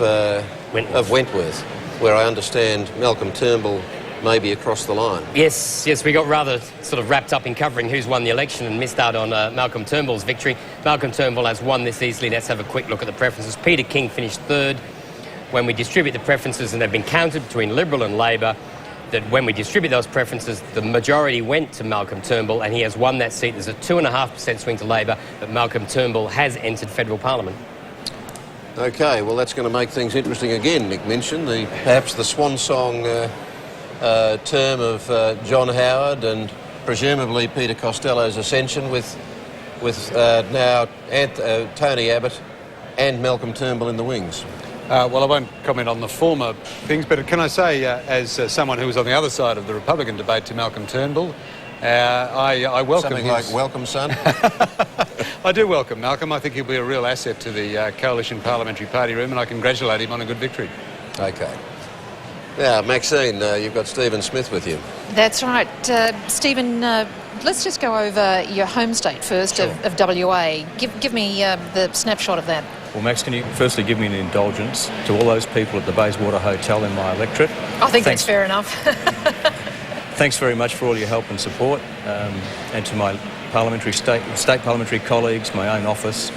Wentworth, where I understand Malcolm Turnbull may be across the line? Yes, we got rather sort of wrapped up in covering who's won the election and missed out on Malcolm Turnbull's victory. Malcolm Turnbull has won this easily. Let's have a quick look at the preferences. Peter King finished third. When we distribute the preferences, and they've been counted between Liberal and Labor, that when we distribute those preferences, the majority went to Malcolm Turnbull, and he has won that seat. There's a 2.5% swing to Labor, but Malcolm Turnbull has entered federal parliament. Okay, well, that's going to make things interesting again, Nick Minchin. Perhaps the swan song term of John Howard and presumably Peter Costello's ascension with now Tony Abbott and Malcolm Turnbull in the wings. Well, I won't comment on the former things, but can I say, as someone who was on the other side of the Republican debate to Malcolm Turnbull, I welcome something like welcome, son. I do welcome Malcolm. I think he'll be a real asset to the Coalition Parliamentary Party room, and I congratulate him on a good victory. Okay. Now, Maxine, you've got Stephen Smith with you. That's right. Stephen, let's just go over your home state first of WA. Give me the snapshot of that. Well, Max, can you firstly give me an indulgence to all those people at the Bayswater Hotel in my electorate? I think that's fair enough. Thanks very much for all your help and support, and to my state parliamentary colleagues, my own office.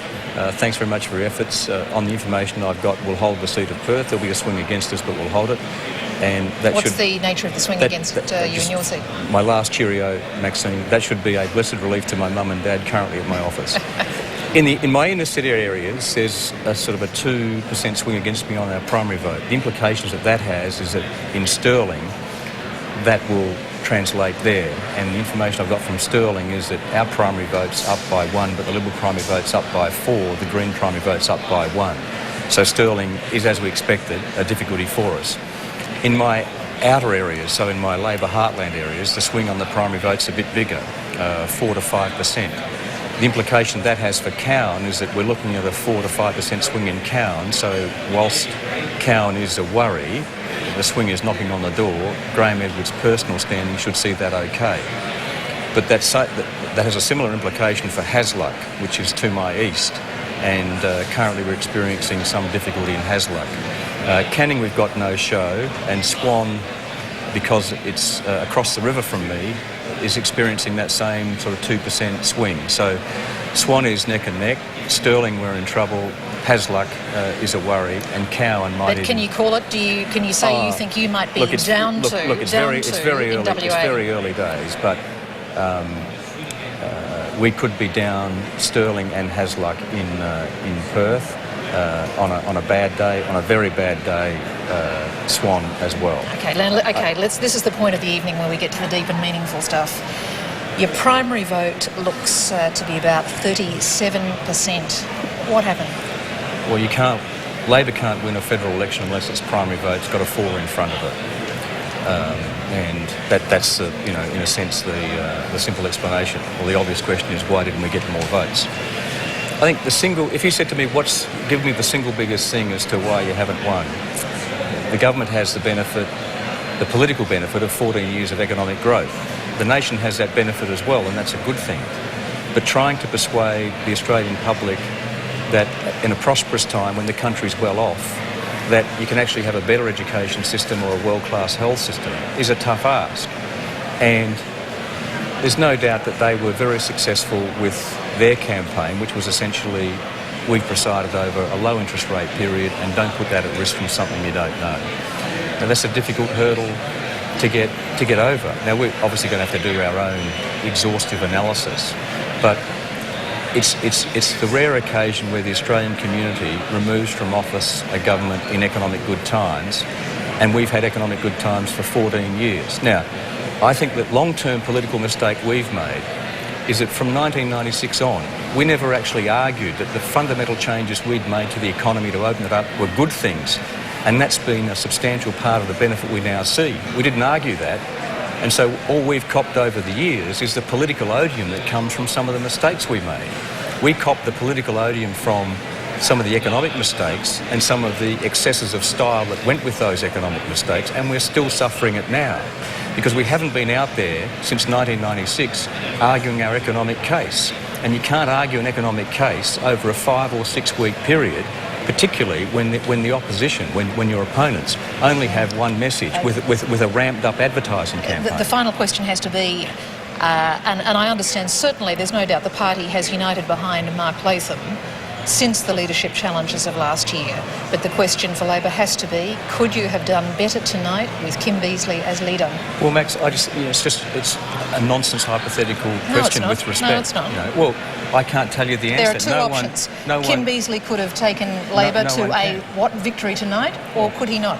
Thanks very much for your efforts. On the information I've got, we'll hold the seat of Perth. There'll be a swing against us, but we'll hold it. And What's the nature of the swing against you and your seat? My last cheerio, Maxine. That should be a blessed relief to my mum and dad currently at my office. In my inner city areas, there's a sort of a 2% swing against me on our primary vote. The implications that has is that in Stirling, that will translate there. And the information I've got from Stirling is that our primary vote's up by 1, but the Liberal primary vote's up by 4, the Green primary vote's up by 1. So Stirling is, as we expected, a difficulty for us. In my outer areas, so in my Labor heartland areas, the swing on the primary vote's a bit bigger, 4 to 5%. The implication that has for Cowan is that we're looking at a 4 to 5% swing in Cowan, so whilst Cowan is a worry, the swing is knocking on the door, Graham Edwards' personal standing should see that okay. But that has a similar implication for Hasluck, which is to my east, and currently we're experiencing some difficulty in Hasluck. Canning we've got no show, and Swan, because it's across the river from me, is experiencing that same sort of 2% swing. So Swan is neck and neck, Stirling we're in trouble, Hasluck is a worry, and Cowan might. But can you call it? Can you say you think you might be it's very early days, but we could be down Stirling and Hasluck in Perth on a bad day, on a very bad day. Swan as well. Okay. This is the point of the evening where we get to the deep and meaningful stuff. Your primary vote looks to be about 37%. What happened? Well, Labor can't win a federal election unless its primary vote's got a 4 in front of it, and that's in a sense the simple explanation. Well, the obvious question is why didn't we get more votes? I think if you said to me, give me the single biggest thing as to why you haven't won, the government has the political benefit of 14 years of economic growth. The nation has that benefit as well, and that's a good thing. But trying to persuade the Australian public that in a prosperous time when the country's well off, that you can actually have a better education system or a world-class health system is a tough ask. And there's no doubt that they were very successful with their campaign, which was essentially, we've presided over a low interest rate period and don't put that at risk from something you don't know. Now that's a difficult hurdle to get over. Now we're obviously going to have to do our own exhaustive analysis, but it's the rare occasion where the Australian community removes from office a government in economic good times, and we've had economic good times for 14 years. Now, I think that long-term political mistake we've made is that from 1996 on, we never actually argued that the fundamental changes we'd made to the economy to open it up were good things. And that's been a substantial part of the benefit we now see. We didn't argue that. And so all we've copped over the years is the political odium that comes from some of the mistakes we made. We copped the political odium from some of the economic mistakes and some of the excesses of style that went with those economic mistakes, and we're still suffering it now because we haven't been out there since 1996 arguing our economic case. And you can't argue an economic case over a 5 or 6 week period, particularly when the opposition, when your opponents only have one message with a ramped up advertising campaign. The final question has to be, and I understand certainly there's no doubt the party has united behind Mark Latham. since the leadership challenges of last year. But the question for Labor has to be, could you have done better tonight with Kim Beazley as leader? Well, Max, it's a nonsense hypothetical question with respect. No, it's not. You know, well, I can't tell you the answer. There are two options. Kim Beazley could have taken Labor to a what victory tonight, or could he not?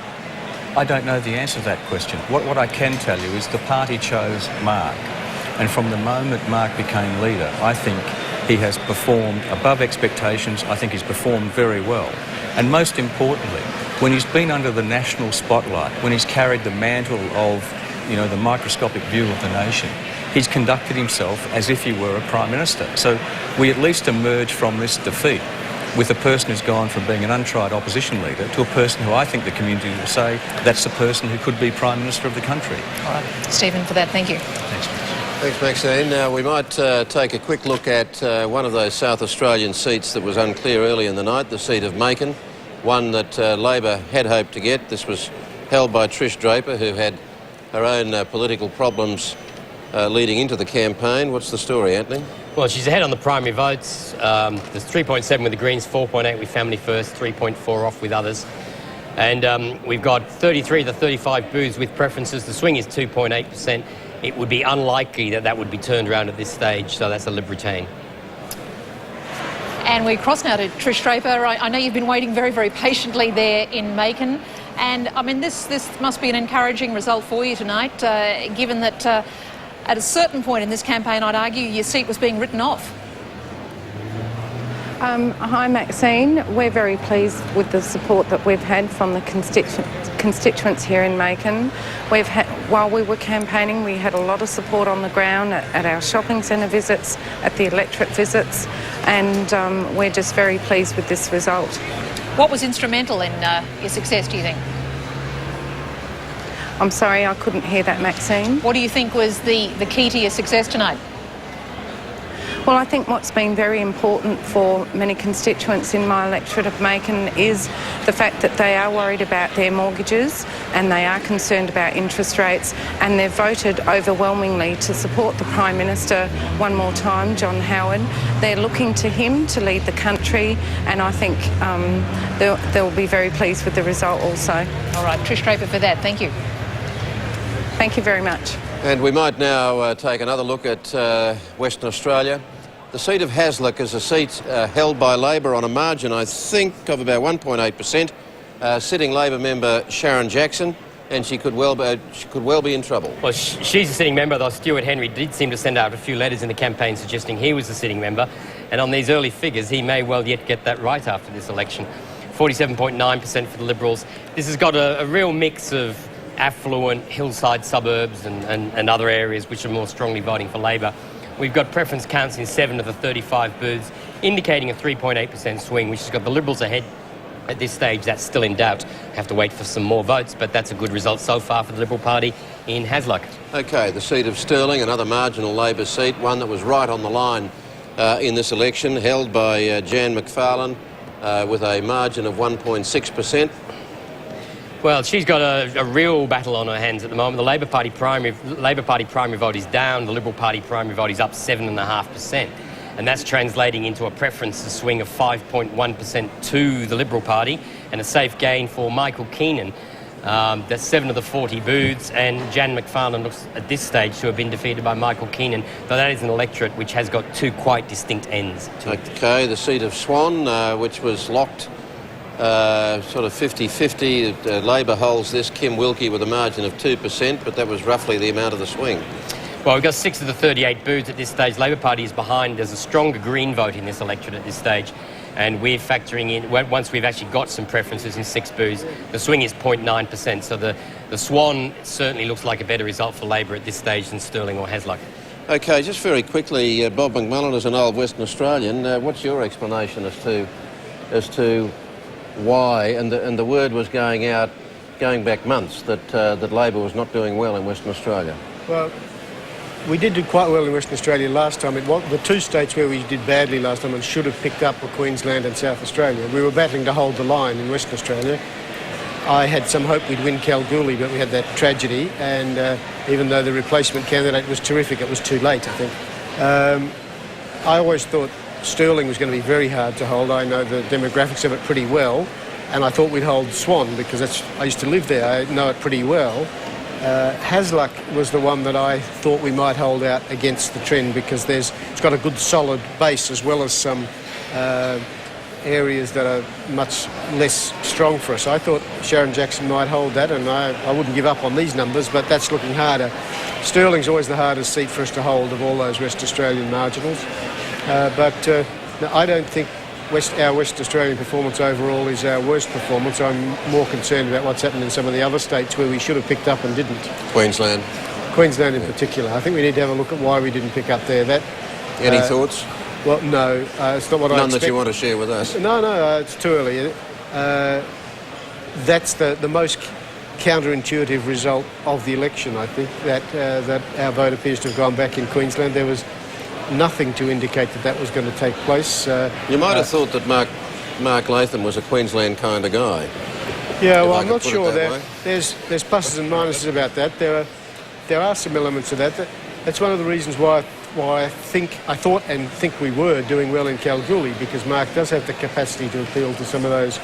I don't know the answer to that question. What I can tell you is the party chose Mark. And from the moment Mark became leader, I think he has performed above expectations. I think he's performed very well. And most importantly, when he's been under the national spotlight, when he's carried the mantle of, you know, the microscopic view of the nation, he's conducted himself as if he were a Prime Minister. So we at least emerge from this defeat with a person who's gone from being an untried opposition leader to a person who I think the community will say that's the person who could be Prime Minister of the country. All right, Stephen, for that, thank you. Thanks, Max. Thanks, Maxine. Now, we might take a quick look at one of those South Australian seats that was unclear early in the night, the seat of Macon, one that Labor had hoped to get. This was held by Trish Draper, who had her own political problems leading into the campaign. What's the story, Anthony? Well, she's ahead on the primary votes. There's 3.7 with the Greens, 4.8 with Family First, 3.4 off with others. And we've got 33 of the 35 booths with preferences. The swing is 2.8%. It would be unlikely that that would be turned around at this stage, so that's a Lib retain. And we cross now to Trish Draper. I know you've been waiting very, very patiently there in Macon. And, I mean, this must be an encouraging result for you tonight, given that at a certain point in this campaign, I'd argue, your seat was being written off. Hi, Maxine. We're very pleased with the support that we've had from the constituents here in Macon. While we were campaigning, we had a lot of support on the ground at our shopping centre visits, at the electorate visits, and we're just very pleased with this result. What was instrumental in your success, do you think? I'm sorry, I couldn't hear that, Maxine. What do you think was the key to your success tonight? Well, I think what's been very important for many constituents in my electorate of Macon is the fact that they are worried about their mortgages and they are concerned about interest rates, and they've voted overwhelmingly to support the Prime Minister one more time, John Howard. They're looking to him to lead the country, and I think they'll be very pleased with the result also. All right, Trish Draper for that. Thank you. Thank you very much. And we might now take another look at Western Australia. The seat of Hasluck is a seat held by Labor on a margin, I think, of about 1.8%. Sitting Labor member Sharon Jackson, and she could well be in trouble. Well, she's a sitting member, though Stuart Henry did seem to send out a few letters in the campaign suggesting he was a sitting member. And on these early figures, he may well yet get that right after this election. 47.9% for the Liberals. This has got a real mix of affluent hillside suburbs and other areas which are more strongly voting for Labor. We've got preference counts in 7 of the 35 booths, indicating a 3.8% swing, which has got the Liberals ahead. At this stage, that's still in doubt. Have to wait for some more votes, but that's a good result so far for the Liberal Party in Hasluck. OK, the seat of Stirling, another marginal Labor seat, one that was right on the line in this election, held by Jan McFarlane with a margin of 1.6%. Well, she's got a real battle on her hands at the moment. The Labor Party primary vote is down. The Liberal Party primary vote is up 7.5%. And that's translating into a preference swing of 5.1% to the Liberal Party and a safe gain for Michael Keenan. That's 7 of the 40 booths, and Jan McFarlane looks at this stage to have been defeated by Michael Keenan, though that is an electorate which has got two quite distinct ends to it. OK, the seat of Swan, which was locked sort of 50-50. Labor holds this, Kim Wilkie, with a margin of 2%, but that was roughly the amount of the swing. Well, we've got 6 of the 38 booths at this stage. Labor Party is behind. There's a stronger Green vote in this electorate at this stage. And we're factoring in, once we've actually got some preferences in 6 booths, the swing is 0.9%. So the Swan certainly looks like a better result for Labor at this stage than Stirling or Hasluck. OK, just very quickly, Bob McMullen is an old Western Australian. What's your explanation as to why, and the word was going out, going back months, that Labor was not doing well in Western Australia? Well, we did do quite well in Western Australia last time. It was the 2 states where we did badly last time and should have picked up were Queensland and South Australia. We were battling to hold the line in Western Australia. I had some hope we'd win Kalgoorlie, but we had that tragedy, and even though the replacement candidate was terrific, it was too late, I think. I always thought Stirling was going to be very hard to hold. I know the demographics of it pretty well, and I thought we'd hold Swan because I used to live there. I know it pretty well. Hasluck was the one that I thought we might hold out against the trend because it's got a good solid base as well as some areas that are much less strong for us. I thought Sharon Jackson might hold that, and I wouldn't give up on these numbers, but that's looking harder. Stirling's always the hardest seat for us to hold of all those West Australian marginals. No, I don't think our West Australian performance overall is our worst performance. I'm more concerned about what's happened in some of the other states where we should have picked up and didn't. Queensland in particular. I think we need to have a look at why we didn't pick up there. Any thoughts? Well, no, it's not what I expect. None that you want to share with us? No, it's too early. That's the most counterintuitive result of the election, I think, that our vote appears to have gone back in Queensland. There was nothing to indicate that was going to take place. You might have thought that Mark Latham was a Queensland kind of guy. Yeah, well, I'm not sure. There's pluses and minuses about that. There are some elements of that. That's one of the reasons why I thought we were doing well in Kalgoorlie, because Mark does have the capacity to appeal to some of those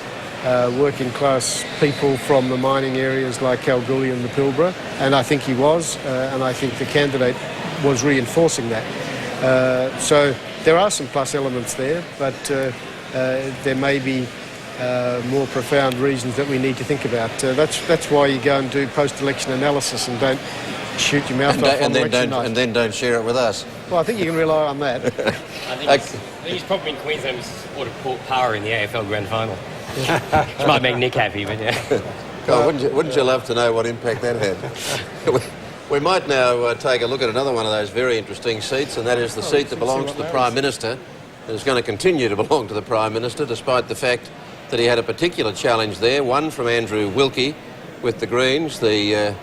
working class people from the mining areas like Kalgoorlie and the Pilbara, and I think he was, and I think the candidate was reinforcing that. So there are some plus elements there, but there may be more profound reasons that we need to think about. That's why you go and do post-election analysis and don't shoot your mouth off on election night. And then don't share it with us. Well, I think you can rely on that. I think his problem in Queensland was support of Port Power in the AFL Grand Final. Which might make Nick happy, but yeah. God, wouldn't you love to know what impact that had? We might now take a look at another one of those very interesting seats, and that is the seat that belongs to the Prime Minister, and is going to continue to belong to the Prime Minister, despite the fact that he had a particular challenge there, one from Andrew Wilkie with the Greens, the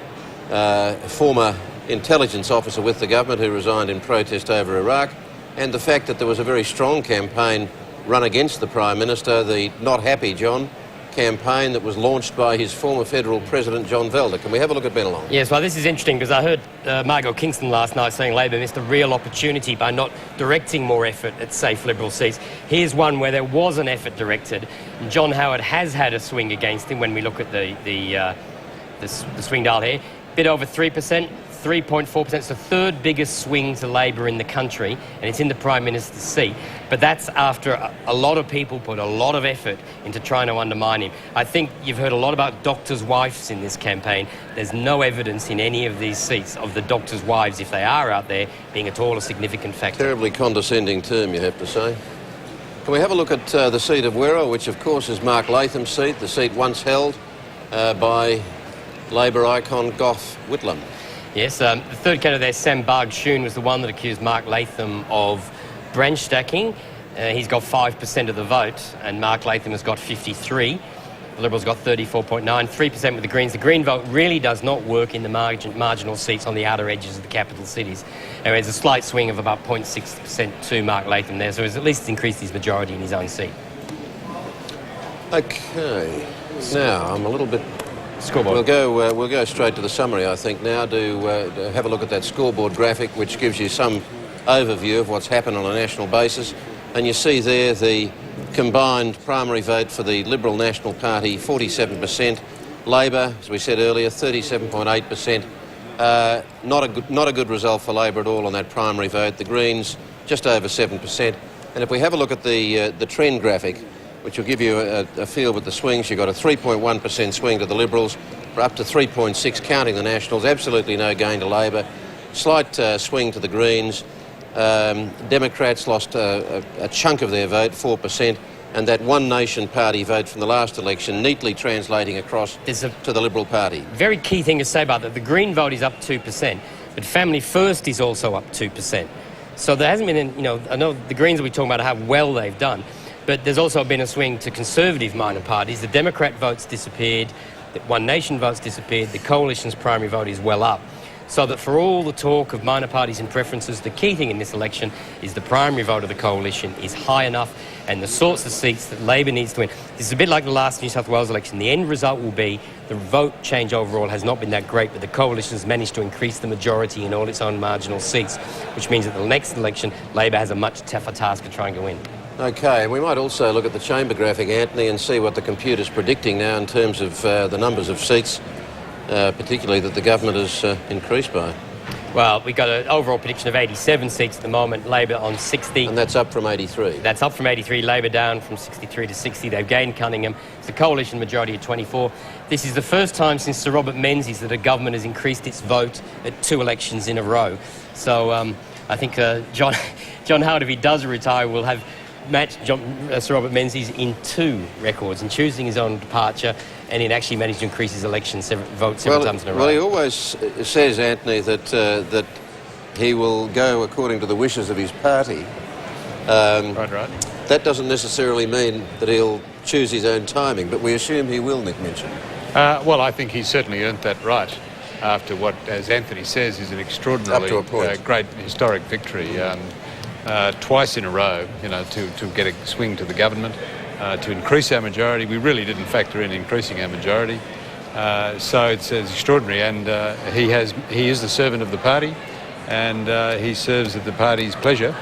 former intelligence officer with the government who resigned in protest over Iraq, and the fact that there was a very strong campaign run against the Prime Minister, the Not Happy John campaign that was launched by his former federal president, John Velda. Can we have a look at Bennelong? Yes, well, this is interesting because I heard Margot Kingston last night saying Labor missed a real opportunity by not directing more effort at safe Liberal seats. Here's one where there was an effort directed. And John Howard has had a swing against him when we look at the swing dial here. Bit over 3%. 3.4%. It's the third biggest swing to Labor in the country, and it's in the Prime Minister's seat. But that's after a lot of people put a lot of effort into trying to undermine him. I think you've heard a lot about doctors' wives in this campaign. There's no evidence in any of these seats of the doctors' wives, if they are out there, being at all a significant factor. Terribly condescending term, you have to say. Can we have a look at the seat of Werra, which of course is Mark Latham's seat, the seat once held by Labor icon Gough Whitlam? Yes, the third candidate there, Sam Barg-Shoon, was the one that accused Mark Latham of branch stacking. He's got 5% of the vote, and Mark Latham has got 53. The Liberals got 34.9, 3% with the Greens. The Green vote really does not work in the marginal seats on the outer edges of the capital cities. There's a slight swing of about 0.6% to Mark Latham there, so he's at least increased his majority in his own seat. OK. Now, I'm a little bit... Scoreboard. We'll go straight to the summary, I think, now, to have a look at that scoreboard graphic, which gives you some overview of what's happened on a national basis. And you see there the combined primary vote for the Liberal National Party, 47%. Labor, as we said earlier, 37.8%. Not a good result for Labor at all on that primary vote. The Greens, just over 7%. And if we have a look at the trend graphic, which will give you a feel with the swings. You've got a 3.1% swing to the Liberals, for up to 3.6 counting the Nationals. Absolutely no gain to Labor. Slight swing to the Greens. Democrats lost a chunk of their vote, 4%, and that One Nation Party vote from the last election neatly translating across to the Liberal Party. Very key thing to say about that. The Green vote is up 2%, but Family First is also up 2%. So there hasn't been, I know the Greens will be talking about how well they've done, but there's also been a swing to conservative minor parties. The Democrat votes disappeared, the One Nation votes disappeared, the Coalition's primary vote is well up. So that for all the talk of minor parties and preferences, the key thing in this election is the primary vote of the coalition is high enough, and the sorts of seats that Labor needs to win. This is a bit like the last New South Wales election. The end result will be the vote change overall has not been that great, but the coalition has managed to increase the majority in all its own marginal seats, which means that the next election, Labor has a much tougher task of trying to win. OK, we might also look at the chamber graphic, Anthony, and see what the computer's predicting now in terms of the numbers of seats, particularly that the government has increased by. Well, we've got an overall prediction of 87 seats at the moment, Labor on 60. And that's up from 83. That's up from 83, Labor down from 63 to 60. They've gained Cunningham. It's a coalition majority of 24. This is the first time since Sir Robert Menzies that a government has increased its vote at 2 elections in a row. So I think John Howard, if he does retire, will have matched Sir Robert Menzies in 2 records, in choosing his own departure and in actually managed to increase his election vote several times in a row. Well, he always says, Anthony, that he will go according to the wishes of his party. Right. That doesn't necessarily mean that he'll choose his own timing, but we assume he will, Nick Minchin. Well, I think he's certainly earned that right after what, as Anthony says, is an extraordinarily great historic victory. Twice in a row, to get a swing to the government, to increase our majority. We really didn't factor in increasing our majority. So it's extraordinary, and he is the servant of the party, and he serves at the party's pleasure.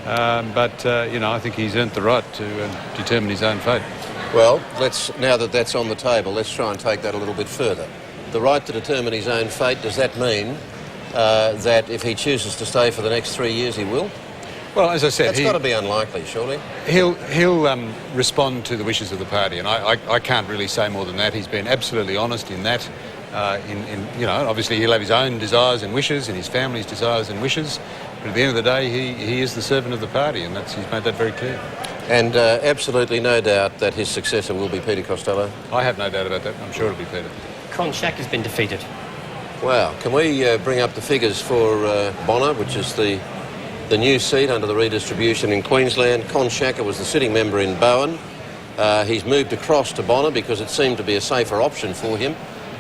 But I think he's earned the right to determine his own fate. Well, now that that's on the table, let's try and take that a little bit further. The right to determine his own fate, does that mean that if he chooses to stay for the next 3 years, he will? Well, as I said, that's got to be unlikely, surely. He'll respond to the wishes of the party, and I can't really say more than that. He's been absolutely honest in that. Obviously he'll have his own desires and wishes, and his family's desires and wishes. But at the end of the day, he is the servant of the party, and he's made that very clear. And absolutely no doubt that his successor will be Peter Costello. I have no doubt about that. I'm sure it'll be Peter. Con Shack has been defeated. Wow. Can we bring up the figures for Bonner, which is the new seat under the redistribution in Queensland? Con Shacker was the sitting member in Bowen. He's moved across to Bonner because it seemed to be a safer option for him.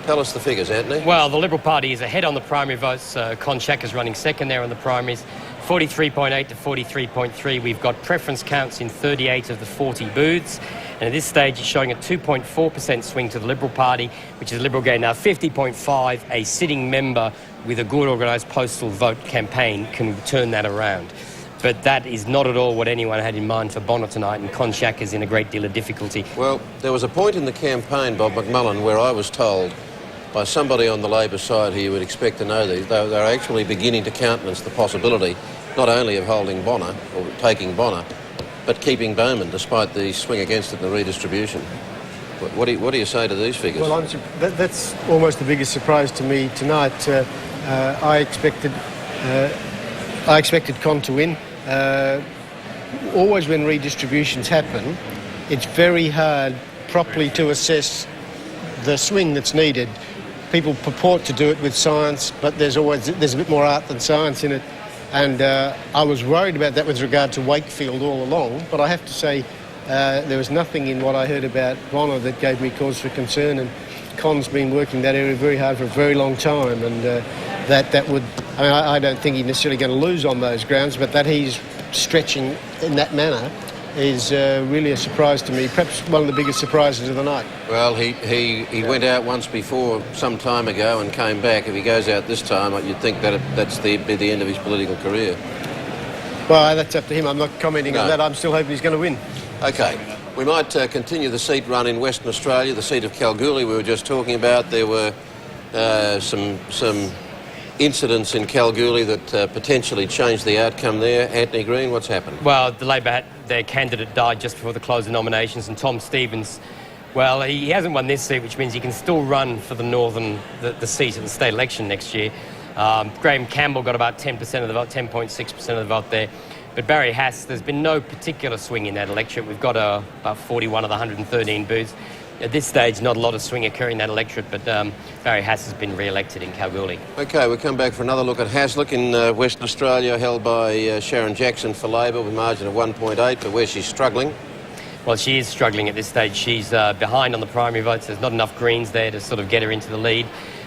Tell us the figures, Anthony. Well, the Liberal Party is ahead on the primary votes. Con Shacker's running second there on the primaries. 43.8 to 43.3. We've got preference counts in 38 of the 40 booths. And at this stage, it's showing a 2.4% swing to the Liberal Party, which is a Liberal gain now. 50.5, a sitting member with a good organised postal vote campaign can turn that around. But that is not at all what anyone had in mind for Bonner tonight, and Con Shacker's in a great deal of difficulty. Well, there was a point in the campaign, Bob McMullen, where I was told by somebody on the Labor side who you would expect to know these, they were actually beginning to countenance the possibility not only of holding Bonner, or taking Bonner, but keeping Bowman, despite the swing against it in the redistribution. What do you say to these figures? Well, that's almost the biggest surprise to me tonight. I expected Con to win. Always when redistributions happen, it's very hard properly to assess the swing that's needed. People purport to do it with science, but there's a bit more art than science in it. And I was worried about that with regard to Wakefield all along, but I have to say there was nothing in what I heard about Bonner that gave me cause for concern, and Con's been working that area very hard for a very long time, and I don't think he's necessarily going to lose on those grounds, but that he's stretching in that manner is really a surprise to me, perhaps one of the biggest surprises of the night. Well, he went out once before some time ago and came back. If he goes out this time, you'd think that'd be the end of his political career. Well, that's up to him. I'm not commenting on that. I'm still hoping he's going to win. OK. We might continue the seat run in Western Australia, the seat of Kalgoorlie we were just talking about. There were some incidents in Kalgoorlie that potentially changed the outcome there. Anthony Green, what's happened? Well, the Labor their candidate died just before the close of nominations, and Tom Stevens, well, he hasn't won this seat, which means he can still run for the seat at the state election next year. Graham Campbell got about 10% of the vote, 10.6% of the vote there. But Barry Hass, there's been no particular swing in that electorate. We've got about 41 of the 113 booths. At this stage, not a lot of swing occurring in that electorate, but Barry Hass has been re-elected in Kalgoorlie. OK, we'll come back for another look at Hasluck in Western Australia, held by Sharon Jackson for Labor with a margin of 1.8, but where she's struggling. Well, she is struggling at this stage. She's behind on the primary votes. There's not enough Greens there to sort of get her into the lead.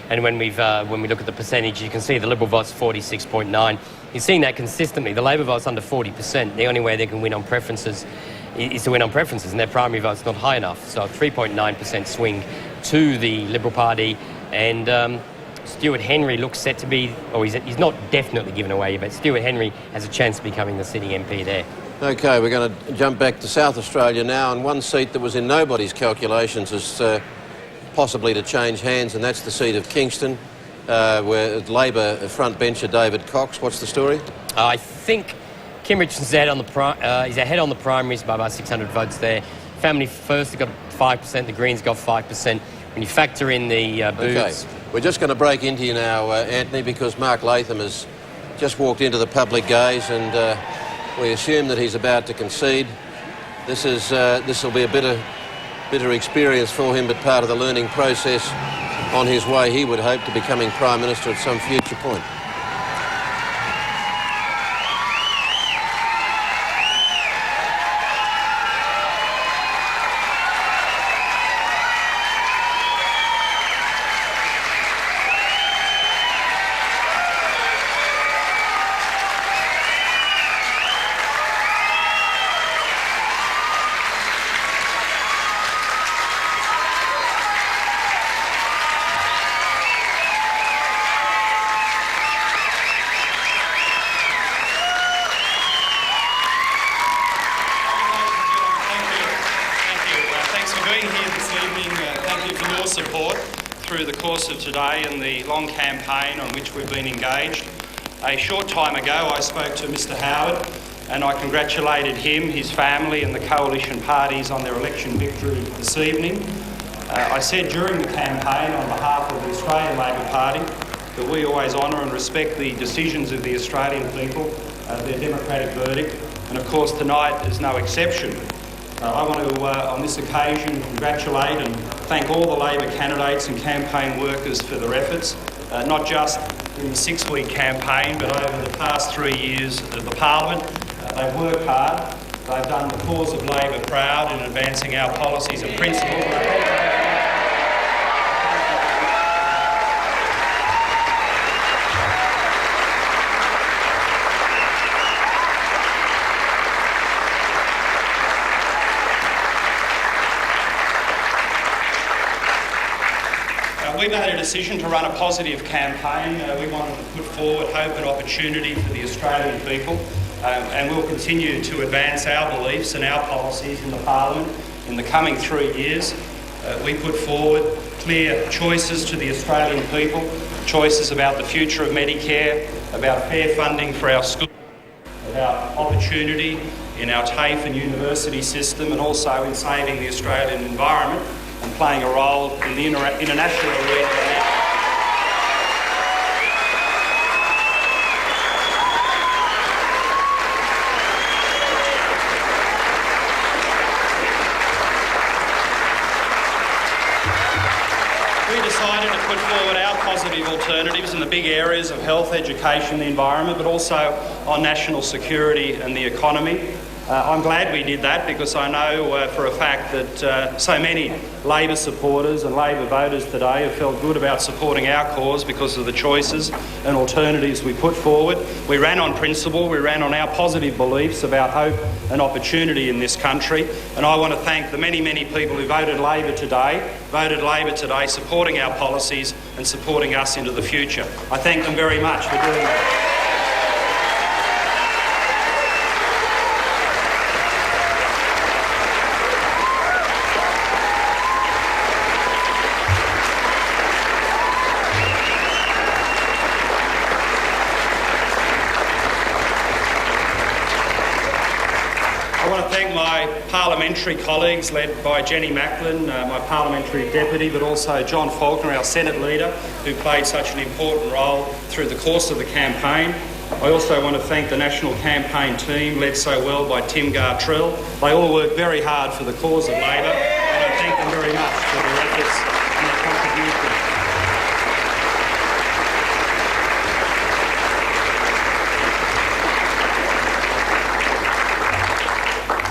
And when we look at the percentage, you can see the Liberal vote's 46.9. You're seeing that consistently. The Labor vote's under 40%. The only way they can win on preferences is to win on preferences, and their primary vote's not high enough. So a 3.9% swing to the Liberal Party, and Stuart Henry looks set to be, he's not definitely given away, but Stuart Henry has a chance of becoming the sitting MP there. OK, we're going to jump back to South Australia now, and one seat that was in nobody's calculations is possibly to change hands, and that's the seat of Kingston, where Labor frontbencher David Cox. What's the story? I think Kim Richardson's ahead on the primaries by about 600 votes there. Family First have got 5%, the Greens got 5%. When you factor in the booths... OK, we're just going to break into you now, Anthony, because Mark Latham has just walked into the public gaze, and we assume that he's about to concede. This will be a bitter experience for him, but part of the learning process on his way, he would hope, to becoming Prime Minister at some future point. Today and the long campaign on which we've been engaged. A short time ago I spoke to Mr Howard and I congratulated him, his family and the coalition parties on their election victory this evening. I said during the campaign on behalf of the Australian Labor Party that we always honour and respect the decisions of the Australian people, their democratic verdict, and of course tonight is no exception. I want to, on this occasion, congratulate and thank all the Labor candidates and campaign workers for their efforts, not just in the 6-week campaign, but over the past 3 years of the Parliament. They've worked hard. They've done the cause of Labor proud in advancing our policies and principles. We made a decision to run a positive campaign. We wanted to put forward hope and opportunity for the Australian people, and we'll continue to advance our beliefs and our policies in the Parliament in the coming 3 years. We put forward clear choices to the Australian people, choices about the future of Medicare, about fair funding for our schools, about opportunity in our TAFE and university system, and also in saving the Australian environment and playing a role in the international arena. We decided to put forward our positive alternatives in the big areas of health, education, the environment, but also on national security and the economy. I'm glad we did that because I know for a fact that so many Labor supporters and Labor voters today have felt good about supporting our cause because of the choices and alternatives we put forward. We ran on principle, we ran on our positive beliefs about hope and opportunity in this country, and I want to thank the many, many people who voted Labor today, supporting our policies and supporting us into the future. I thank them very much for doing that. Parliamentary colleagues led by Jenny Macklin, my parliamentary deputy, but also John Faulkner, our Senate leader, who played such an important role through the course of the campaign. I also want to thank the national campaign team, led so well by Tim Gartrell. They all worked very hard for the cause of Labor, and I thank them very much for their efforts and their contribution.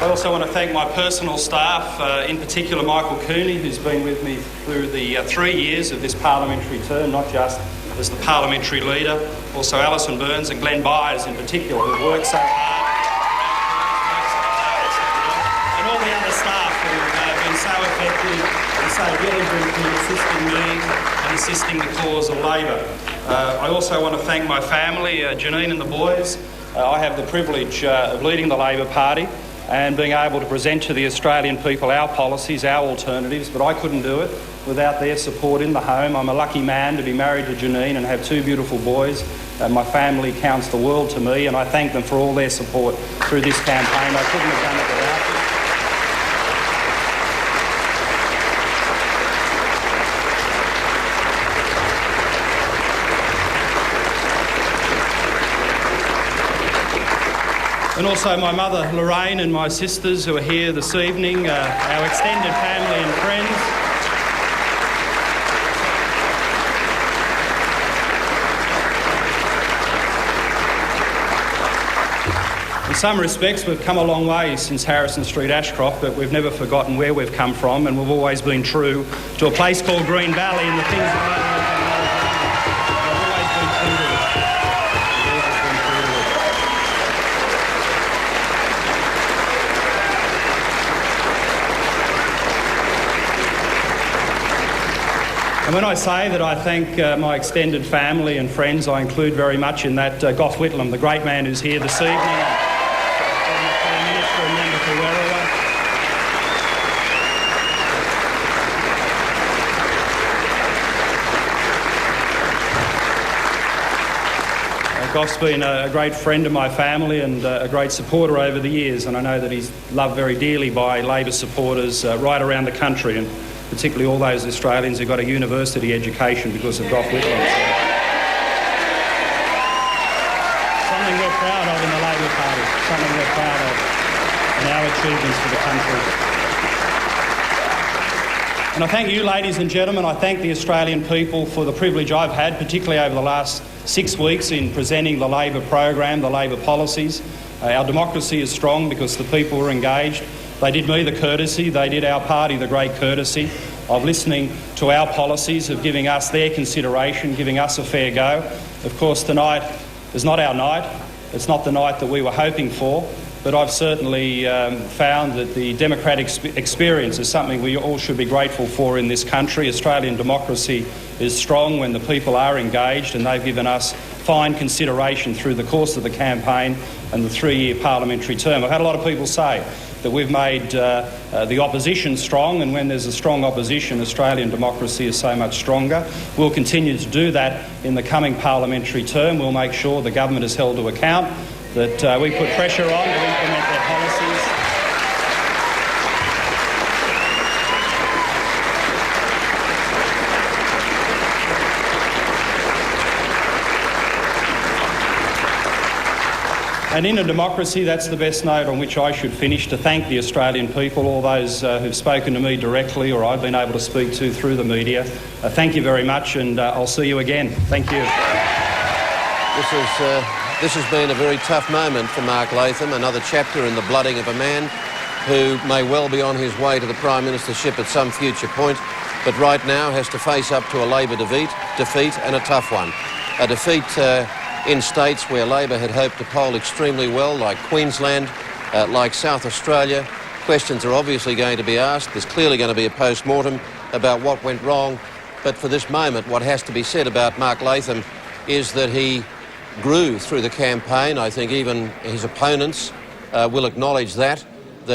I also want to thank my personal staff, in particular Michael Cooney, who's been with me through the 3 years of this parliamentary term, not just as the parliamentary leader, also Alison Burns and Glenn Byers in particular, who've worked so hard, and all the other staff who've been so effective and so diligent in assisting me and assisting the cause of Labor. I also want to thank my family, Janine and the boys. I have the privilege of leading the Labor Party and being able to present to the Australian people our policies, our alternatives, but I couldn't do it without their support in the home. I'm a lucky man to be married to Janine and have 2 beautiful boys. My family counts the world to me, and I thank them for all their support through this campaign. I couldn't have done it without them. And also my mother Lorraine and my sisters who are here this evening, our extended family and friends. In some respects we've come a long way since Harrison Street, Ashcroft, but we've never forgotten where we've come from, and we've always been true to a place called Green Valley and the things that we've always been true to it. And when I say that I thank my extended family and friends, I include very much in that Gough Whitlam, the great man who's here this evening, former Prime Minister and member for Werriwa. Gough's been a great friend of my family and a great supporter over the years, and I know that he's loved very dearly by Labor supporters right around the country, and particularly all those Australians who got a university education because of Gough Whitlam. Something we're proud of in the Labor Party, something we're proud of in our achievements for the country. And I thank you, ladies and gentlemen. I thank the Australian people for the privilege I've had, particularly over the last 6 weeks, in presenting the Labor program, the Labor policies. Our democracy is strong because the people were engaged. They did me the courtesy, they did our party the great courtesy of listening to our policies, of giving us their consideration, giving us a fair go. Of course, tonight is not our night. It's not the night that we were hoping for, but I've certainly found that the democratic experience is something we all should be grateful for in this country. Australian democracy is strong when the people are engaged, and they've given us fine consideration through the course of the campaign and the 3-year parliamentary term. I've had a lot of people say that we've made the opposition strong, and when there's a strong opposition, Australian democracy is so much stronger. We'll continue to do that in the coming parliamentary term. We'll make sure the government is held to account, that we put pressure on to implement their policies. And in a democracy, that's the best note on which I should finish, to thank the Australian people, all those who've spoken to me directly or I've been able to speak to through the media. Thank you very much, and I'll see you again. Thank you. This has been a very tough moment for Mark Latham, another chapter in the blooding of a man who may well be on his way to the Prime Ministership at some future point, but right now has to face up to a Labor defeat, and a tough one. A defeat in states where Labor had hoped to poll extremely well, like Queensland, like South Australia. Questions are obviously going to be asked. There's clearly going to be a post-mortem about what went wrong. But for this moment, what has to be said about Mark Latham is that he grew through the campaign. I think even his opponents will acknowledge that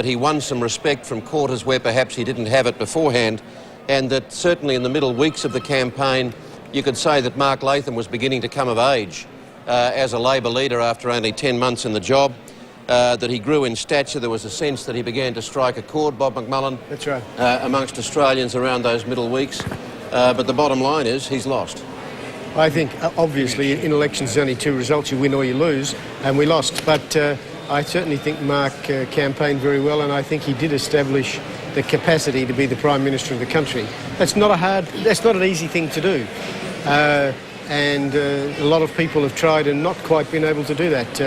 he won some respect from quarters where perhaps he didn't have it beforehand, and that certainly in the middle weeks of the campaign, you could say that Mark Latham was beginning to come of age as a Labor leader after only 10 months in the job, that he grew in stature. There was a sense that he began to strike a chord, Bob McMullen, that's right, amongst Australians around those middle weeks. But the bottom line is he's lost. I think, obviously, in elections there's only 2 results, you win or you lose, and we lost. But I certainly think Mark campaigned very well, and I think he did establish the capacity to be the Prime Minister of the country. That's not an easy thing to do. And a lot of people have tried and not quite been able to do that.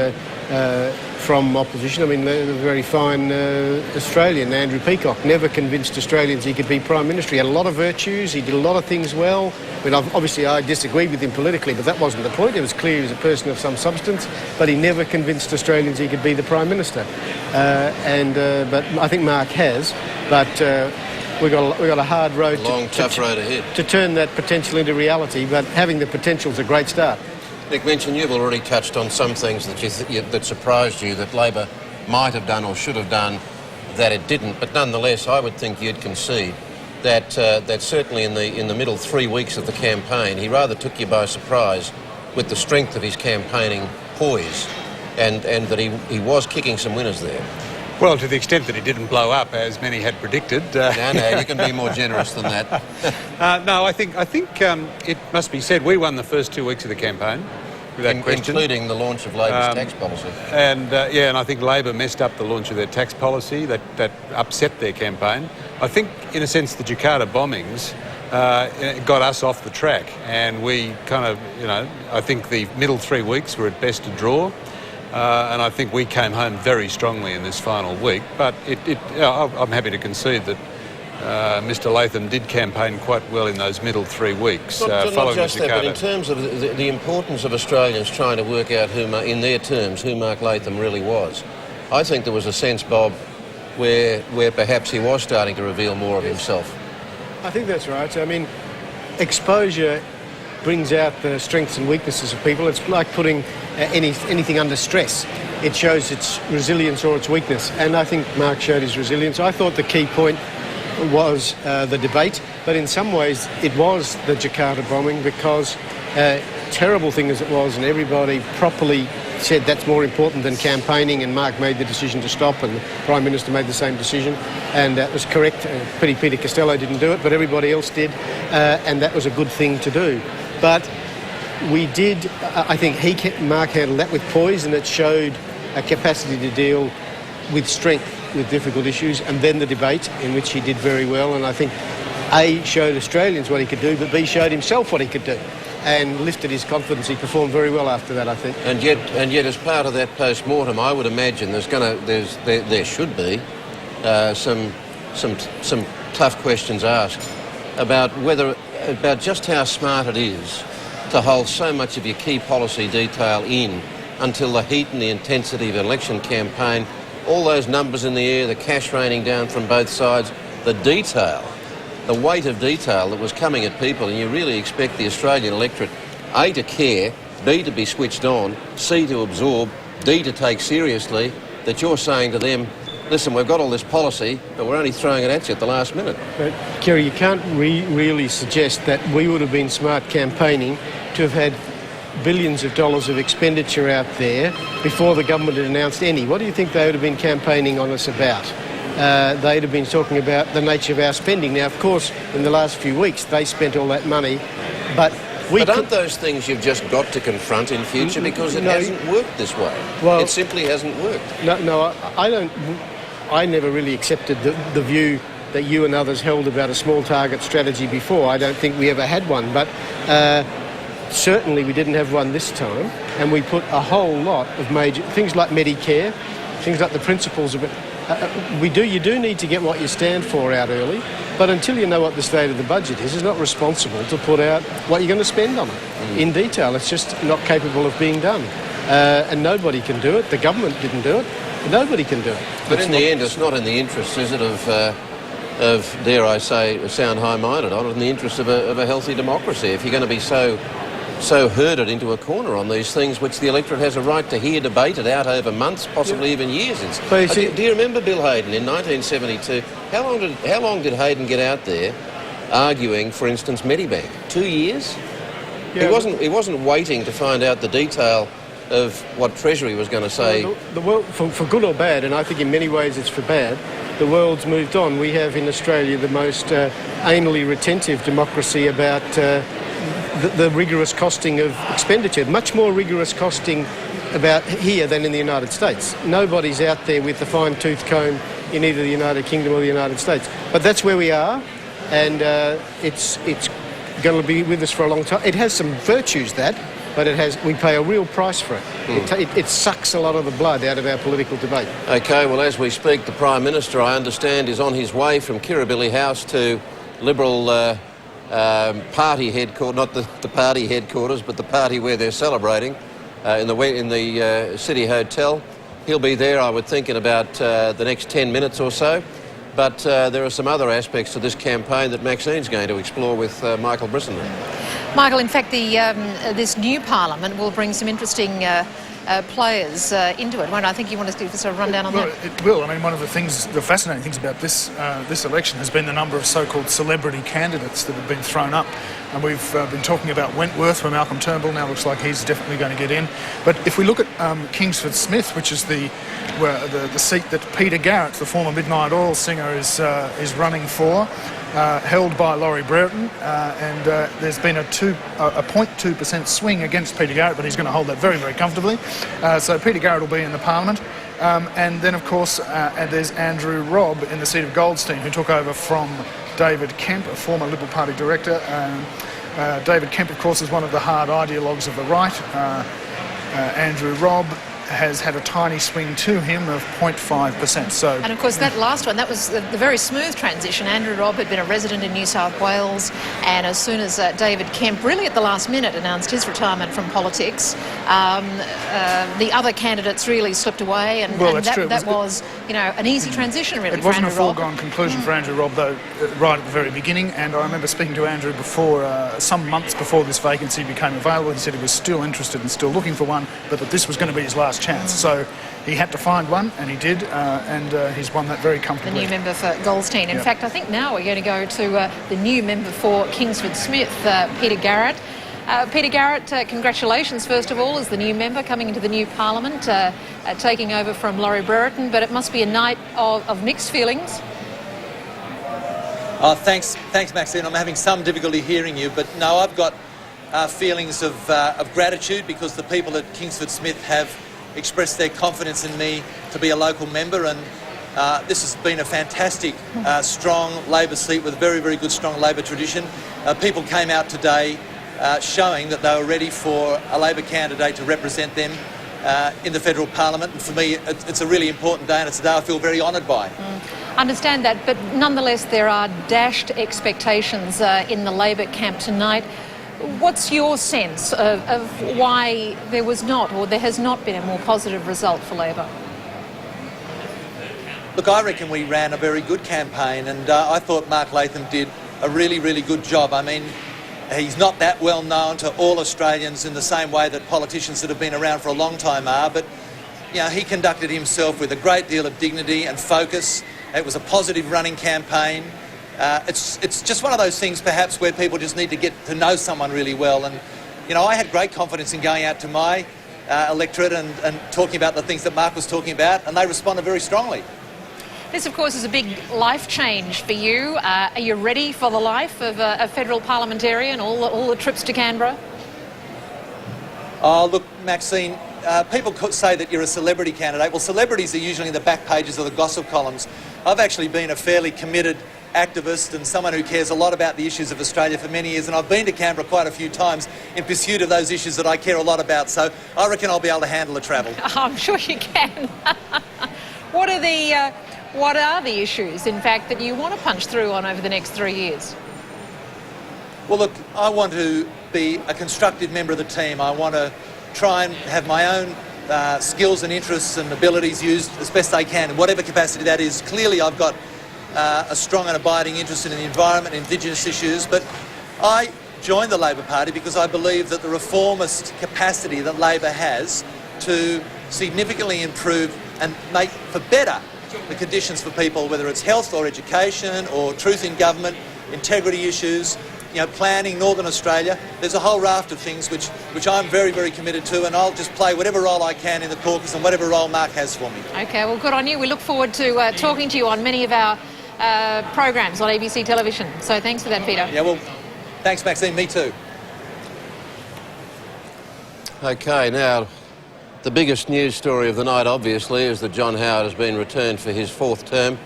from opposition. I mean, the very fine Australian, Andrew Peacock, never convinced Australians he could be Prime Minister. He had a lot of virtues, he did a lot of things well. I mean, obviously I disagreed with him politically, but that wasn't the point. It was clear he was a person of some substance, but he never convinced Australians he could be the Prime Minister. But I think Mark has, but we've got a hard road, tough road ahead to turn that potential into reality, but having the potential is a great start. Nick Minchin, you've already touched on some things that that surprised you that Labor might have done or should have done that it didn't, but nonetheless I would think you'd concede that that certainly in the middle 3 weeks of the campaign he rather took you by surprise with the strength of his campaigning poise and that he was kicking some winners there. Well, to the extent that he didn't blow up, as many had predicted. No, you can be more generous than that. No, I think it must be said we won the first 2 weeks of the campaign, without question. Including the launch of Labor's tax policy. And I think Labor messed up the launch of their tax policy. That upset their campaign. I think, in a sense, the Jakarta bombings got us off the track, and we kind of, I think the middle 3 weeks were at best a draw. And I think we came home very strongly in this final week. But I'm happy to concede that Mr Latham did campaign quite well in those middle 3 weeks. Not following just Jakarta. that, but in terms of the importance of Australians trying to work out in their terms, who Mark Latham really was, I think there was a sense, Bob, where perhaps he was starting to reveal more of himself. I think that's right. I mean, exposure brings out the strengths and weaknesses of people. It's like putting anything under stress. It shows its resilience or its weakness, and I think Mark showed his resilience. I thought the key point was the debate, but in some ways it was the Jakarta bombing, because terrible thing as it was, and everybody properly said that's more important than campaigning, and Mark made the decision to stop, and the Prime Minister made the same decision, and that was correct. Peter Costello didn't do it, but everybody else did, and that was a good thing to do. But we did, I think Mark handled that with poise, and it showed a capacity to deal with strength with difficult issues, and then the debate, in which he did very well, and I think A, showed Australians what he could do, but B, showed himself what he could do, and lifted his confidence. He performed very well after that, I think. And yet, as part of that post-mortem, I would imagine there should be some tough questions asked about just how smart it is to hold so much of your key policy detail in until the heat and the intensity of an election campaign, all those numbers in the air, the cash raining down from both sides, the detail, the weight of detail that was coming at people, and you really expect the Australian electorate, A, to care, B, to be switched on, C, to absorb, D, to take seriously that you're saying to them, listen, we've got all this policy, but we're only throwing it at you at the last minute. But, Kerry, you can't really suggest that we would have been smart campaigning to have had billions of dollars of expenditure out there before the government had announced any. What do you think they would have been campaigning on us about? They'd have been talking about the nature of our spending. Now, of course, in the last few weeks, they spent all that money, but aren't those things you've just got to confront in future, because it hasn't worked this way? Well, it simply hasn't worked. No, I never really accepted the view that you and others held about a small target strategy before. I don't think we ever had one, but certainly we didn't have one this time, and we put a whole lot of major things like Medicare, things like the principles of it. You do need to get what you stand for out early, but until you know what the state of the budget is, it's not responsible to put out what you're going to spend on it in detail. It's just not capable of being done, and nobody can do it. The government didn't do it. Nobody can do it. But in the end, it's not in the interest, is it, of dare I say, sound high-minded, not in the interest of a healthy democracy. If you're going to be so herded into a corner on these things, which the electorate has a right to hear debated out over months, possibly even years. Do you remember Bill Hayden in 1972? How long did Hayden get out there arguing, for instance, Medibank? 2 years? Yeah, he wasn't waiting to find out the detail of what Treasury was going to say. The world, for good or bad, and I think in many ways it's for bad, the world's moved on. We have in Australia the most anally retentive democracy about the rigorous costing of expenditure, much more rigorous costing about here than in the United States. Nobody's out there with the fine-tooth comb in either the United Kingdom or the United States. But that's where we are, and it's going to be with us for a long time. It has some virtues, that, but we pay a real price for it. It sucks a lot of the blood out of our political debate. OK, well, as we speak, the Prime Minister, I understand, is on his way from Kirribilli House to Liberal party headquarters, not the party headquarters, but the party where they're celebrating in the City Hotel. He'll be there, I would think, in about the next 10 minutes or so. But there are some other aspects to this campaign that Maxine's going to explore with Michael Brissenden. Michael, in fact, this new parliament will bring some interesting players into it. I think you want to give us a rundown on that. It will. I mean, one of the fascinating things about this election has been the number of so-called celebrity candidates that have been thrown up. And we've been talking about Wentworth, where Malcolm Turnbull now looks like he's definitely going to get in. But if we look at Kingsford Smith, which is the seat that Peter Garrett, the former Midnight Oil singer, is running for, held by Laurie Brereton, and there's been a 0.2% swing against Peter Garrett, but he's going to hold that very, very comfortably. So Peter Garrett will be in the parliament. And then, of course, there's Andrew Robb in the seat of Goldstein, who took over from David Kemp, a former Liberal Party director. David Kemp, of course, is one of the hard ideologues of the right. Andrew Robb has had a tiny swing to him of 0.5%. And of course that last one, that was the very smooth transition. Andrew Robb had been a resident in New South Wales, and as soon as David Kemp, really at the last minute, announced his retirement from politics, the other candidates really slipped away, and that was an easy transition really. It wasn't a foregone conclusion for Andrew Robb, though, right at the very beginning. And I remember speaking to Andrew before, some months before this vacancy became available. He said he was still interested and still looking for one, but that this was going to be his last chance. So he had to find one, and he did, and he's won that very comfortably. The new member for Goldstein. In fact, I think now we're going to go to the new member for Kingsford Smith, Peter Garrett. Peter Garrett, congratulations first of all as the new member coming into the new parliament, taking over from Laurie Brereton, but it must be a night of mixed feelings. Oh, thanks Maxine. I'm having some difficulty hearing you, but no, I've got feelings of gratitude because the people at Kingsford Smith have expressed their confidence in me to be a local member, and this has been a fantastic, strong Labor seat with a very, very good, strong Labor tradition. People came out today showing that they were ready for a Labor candidate to represent them in the federal parliament, and for me it's a really important day, and it's a day I feel very honoured by. Understand that, but nonetheless there are dashed expectations in the Labor camp tonight. What's your sense of why there was not, or there has not been, a more positive result for Labor? Look, I reckon we ran a very good campaign, and I thought Mark Latham did a really, really good job. I mean, he's not that well known to all Australians in the same way that politicians that have been around for a long time are, but he conducted himself with a great deal of dignity and focus. It was a positive running campaign. It's just one of those things perhaps where people just need to get to know someone really well, and I had great confidence in going out to my electorate and talking about the things that Mark was talking about, and they responded very strongly. This, of course, is a big life change for you. Are you ready for the life of a federal parliamentarian, all the trips to Canberra? Oh, look, Maxine, people could say that you're a celebrity candidate. Well, celebrities are usually in the back pages of the gossip columns. I've actually been a fairly committed activist and someone who cares a lot about the issues of Australia for many years, and I've been to Canberra quite a few times in pursuit of those issues that I care a lot about, so I reckon I'll be able to handle the travel. I'm sure you can. What are the issues, in fact, that you want to punch through on over the next 3 years? Well, look, I want to be a constructive member of the team. I want to try and have my own skills and interests and abilities used as best I can, in whatever capacity that is. Clearly, I've got a strong and abiding interest in the environment, Indigenous issues, but I joined the Labor Party because I believe that the reformist capacity that Labor has to significantly improve and make for better the conditions for people, whether it's health or education or truth in government, integrity issues, planning, Northern Australia. There's a whole raft of things which I'm very, very committed to, and I'll just play whatever role I can in the caucus and whatever role Mark has for me. Okay, well, good on you. We look forward to talking to you on many of our programs on ABC television. So thanks for that, Peter. Yeah, well, thanks, Maxine. Me too. Okay, now, the biggest news story of the night, obviously, is that John Howard has been returned for his 4th term.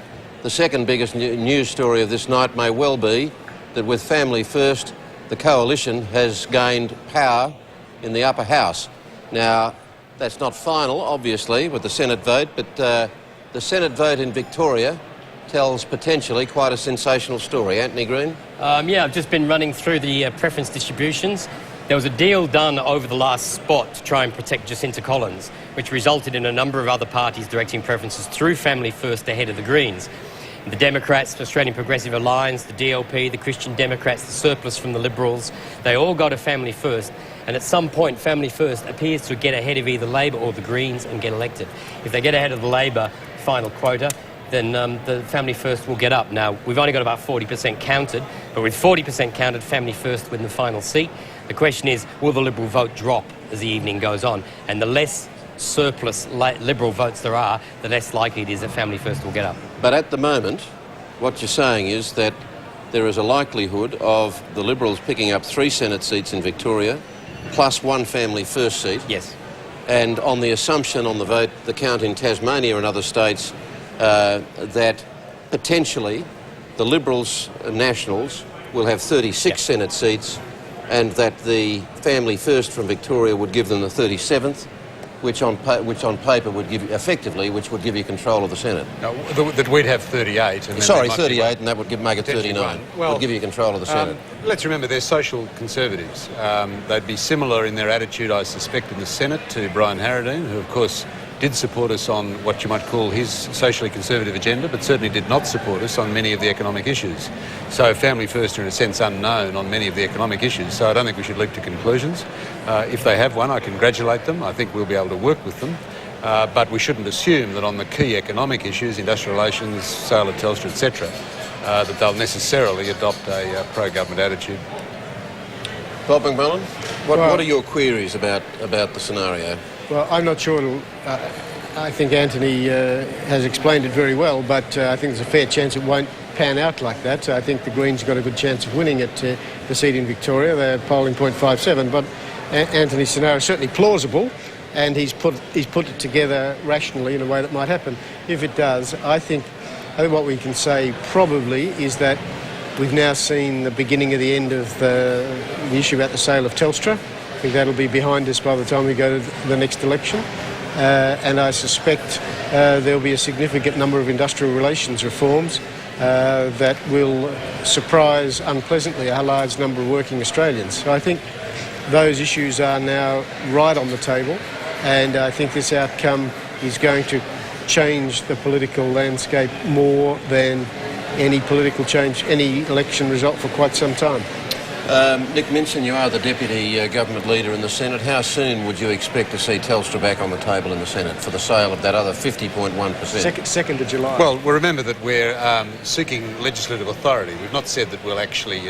The second biggest news story of this night may well be that with Family First, the coalition has gained power in the upper house. Now, that's not final, obviously, with the Senate vote, but the Senate vote in Victoria tells potentially quite a sensational story. Anthony Green? Yeah, I've just been running through the preference distributions. There was a deal done over the last spot to try and protect Jacinta Collins, which resulted in a number of other parties directing preferences through Family First ahead of the Greens. The Democrats, the Australian Progressive Alliance, the DLP, the Christian Democrats, the surplus from the Liberals, they all go to Family First. And at some point, Family First appears to get ahead of either Labor or the Greens and get elected. If they get ahead of the Labor final quota, then the Family First will get up. Now, we've only got about 40% counted, but with 40% counted, Family First win the final seat. The question is, will the Liberal vote drop as the evening goes on? And the less surplus Liberal votes there are, the less likely it is that Family First will get up. But at the moment, what you're saying is that there is a likelihood of the Liberals picking up 3 Senate seats in Victoria, plus 1 Family First seat. Yes. And on the assumption on the vote, the count in Tasmania and other states, that potentially the Liberals and Nationals will have 36 Senate seats, and that the Family First from Victoria would give them the 37th, which on paper would give you, effectively, which would give you control of the Senate. No, that we'd have 38. And Sorry, 38, and that would make it 39. Well, would give you control of the Senate. Let's remember, they're social conservatives. They'd be similar in their attitude, I suspect, in the Senate to Brian Harradine, who, of course, did support us on what you might call his socially conservative agenda, but certainly did not support us on many of the economic issues. So Family First are in a sense unknown on many of the economic issues, so I don't think we should leap to conclusions. If they have one, I congratulate them. I think we'll be able to work with them. But we shouldn't assume that on the key economic issues, industrial relations, sale of Telstra, etc., that they'll necessarily adopt a pro-government attitude. Bob McMullen, what are your queries about the scenario? Well, I'm not sure. I think Anthony has explained it very well, but I think there's a fair chance it won't pan out like that. So I think the Greens got a good chance of winning at the seat in Victoria. They're polling 0.57, but Anthony's scenario is certainly plausible, and he's put it together rationally in a way that might happen. If it does, I think what we can say probably is that we've now seen the beginning of the end of the issue about the sale of Telstra. I think that'll be behind us by the time we go to the next election. And I suspect there'll be a significant number of industrial relations reforms that will surprise unpleasantly a large number of working Australians. So I think those issues are now right on the table, and I think this outcome is going to change the political landscape more than any political change, any election result for quite some time. Nick Minson, you are the Deputy Government Leader in the Senate. How soon would you expect to see Telstra back on the table in the Senate for the sale of that other 50.1%? 2nd of July. Well, remember that we're seeking legislative authority. We've not said that we'll actually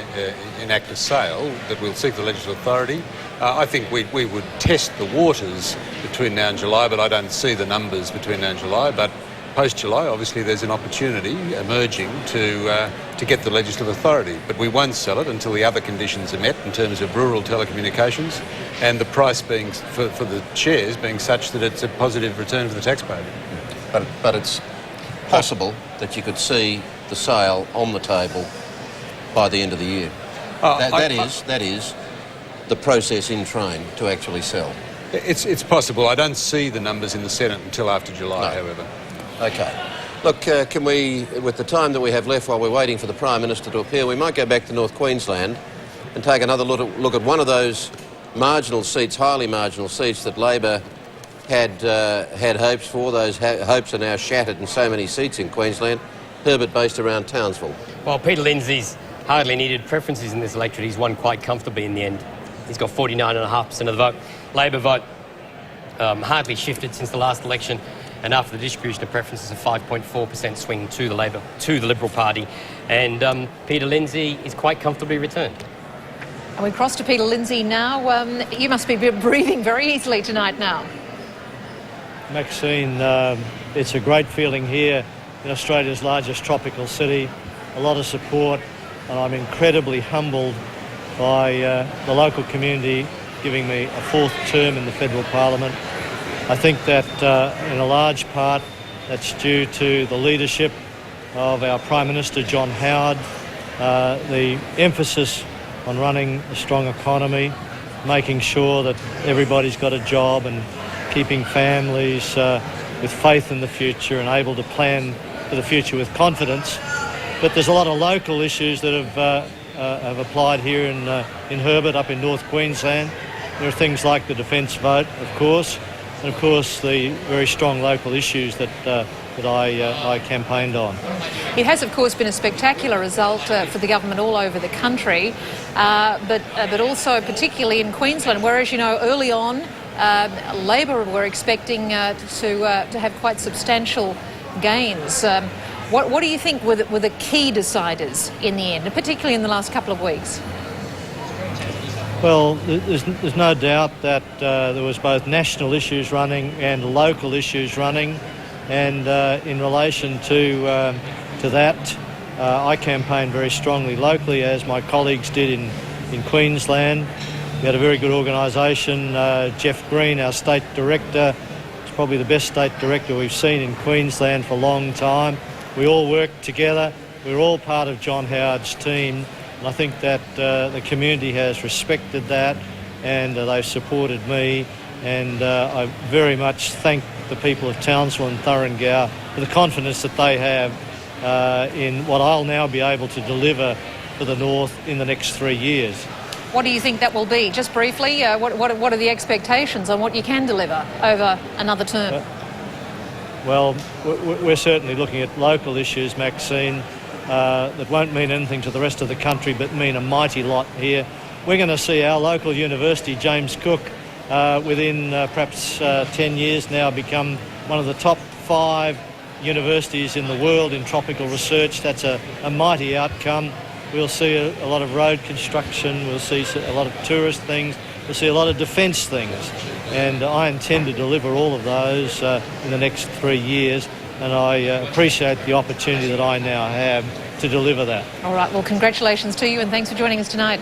enact a sale, that we'll seek the legislative authority. I think we would test the waters between now and July, but I don't see the numbers between now and July. But post-July, obviously, there's an opportunity emerging to get the legislative authority. But we won't sell it until the other conditions are met in terms of rural telecommunications and the price being for the shares being such that it's a positive return for the taxpayer. But it's possible that you could see the sale on the table by the end of the year. That is the process in train to actually sell. It's possible. I don't see the numbers in the Senate until after July, however. Okay. Look, can we, with the time that we have left while we're waiting for the Prime Minister to appear, we might go back to North Queensland and take another look at one of those marginal seats, highly marginal seats that Labor had hopes for. Those hopes are now shattered in so many seats in Queensland. Herbert, based around Townsville. Well, Peter Lindsay's hardly needed preferences in this electorate. He's won quite comfortably in the end. He's got 49.5% of the vote. Labor vote hardly shifted since the last election. And after the distribution of preferences, a 5.4% swing to the Liberal Party. And Peter Lindsay is quite comfortably returned. And we cross to Peter Lindsay now. You must be breathing very easily tonight now. Maxine, it's a great feeling here in Australia's largest tropical city. A lot of support, and I'm incredibly humbled by the local community giving me a 4th term in the federal parliament. I think that in a large part that's due to the leadership of our Prime Minister John Howard, the emphasis on running a strong economy, making sure that everybody's got a job and keeping families with faith in the future and able to plan for the future with confidence. But there's a lot of local issues that have applied here in Herbert, up in North Queensland. There are things like the defence vote, of course, and of course the very strong local issues that I campaigned on. It has, of course, been a spectacular result for the government all over the country, but also particularly in Queensland, whereas, you know, early on, Labor were expecting to have quite substantial gains. What do you think were the key deciders in the end, particularly in the last couple of weeks? Well, there's no doubt that there was both national issues running and local issues running, and in relation to that, I campaigned very strongly locally, as my colleagues did in Queensland. We had a very good organisation. Jeff Green, our state director, is probably the best state director we've seen in Queensland for a long time. We all worked together. We're all part of John Howard's team. And I think that the community has respected that, and they've supported me. And I very much thank the people of Townsville and Thuringowa for the confidence that they have in what I'll now be able to deliver for the North in the next 3 years. What do you think that will be? Just briefly, what are the expectations on what you can deliver over another term? Well, we're certainly looking at local issues, Maxine, that won't mean anything to the rest of the country but mean a mighty lot here. We're going to see our local university, James Cook, within perhaps 10 years now become one of the top 5 universities in the world in tropical research. That's a mighty outcome. We'll see a lot of road construction, we'll see a lot of tourist things, we'll see a lot of defence things. And I intend to deliver all of those in the next 3 years, and I appreciate the opportunity that I now have to deliver that. All right, well, congratulations to you, and thanks for joining us tonight.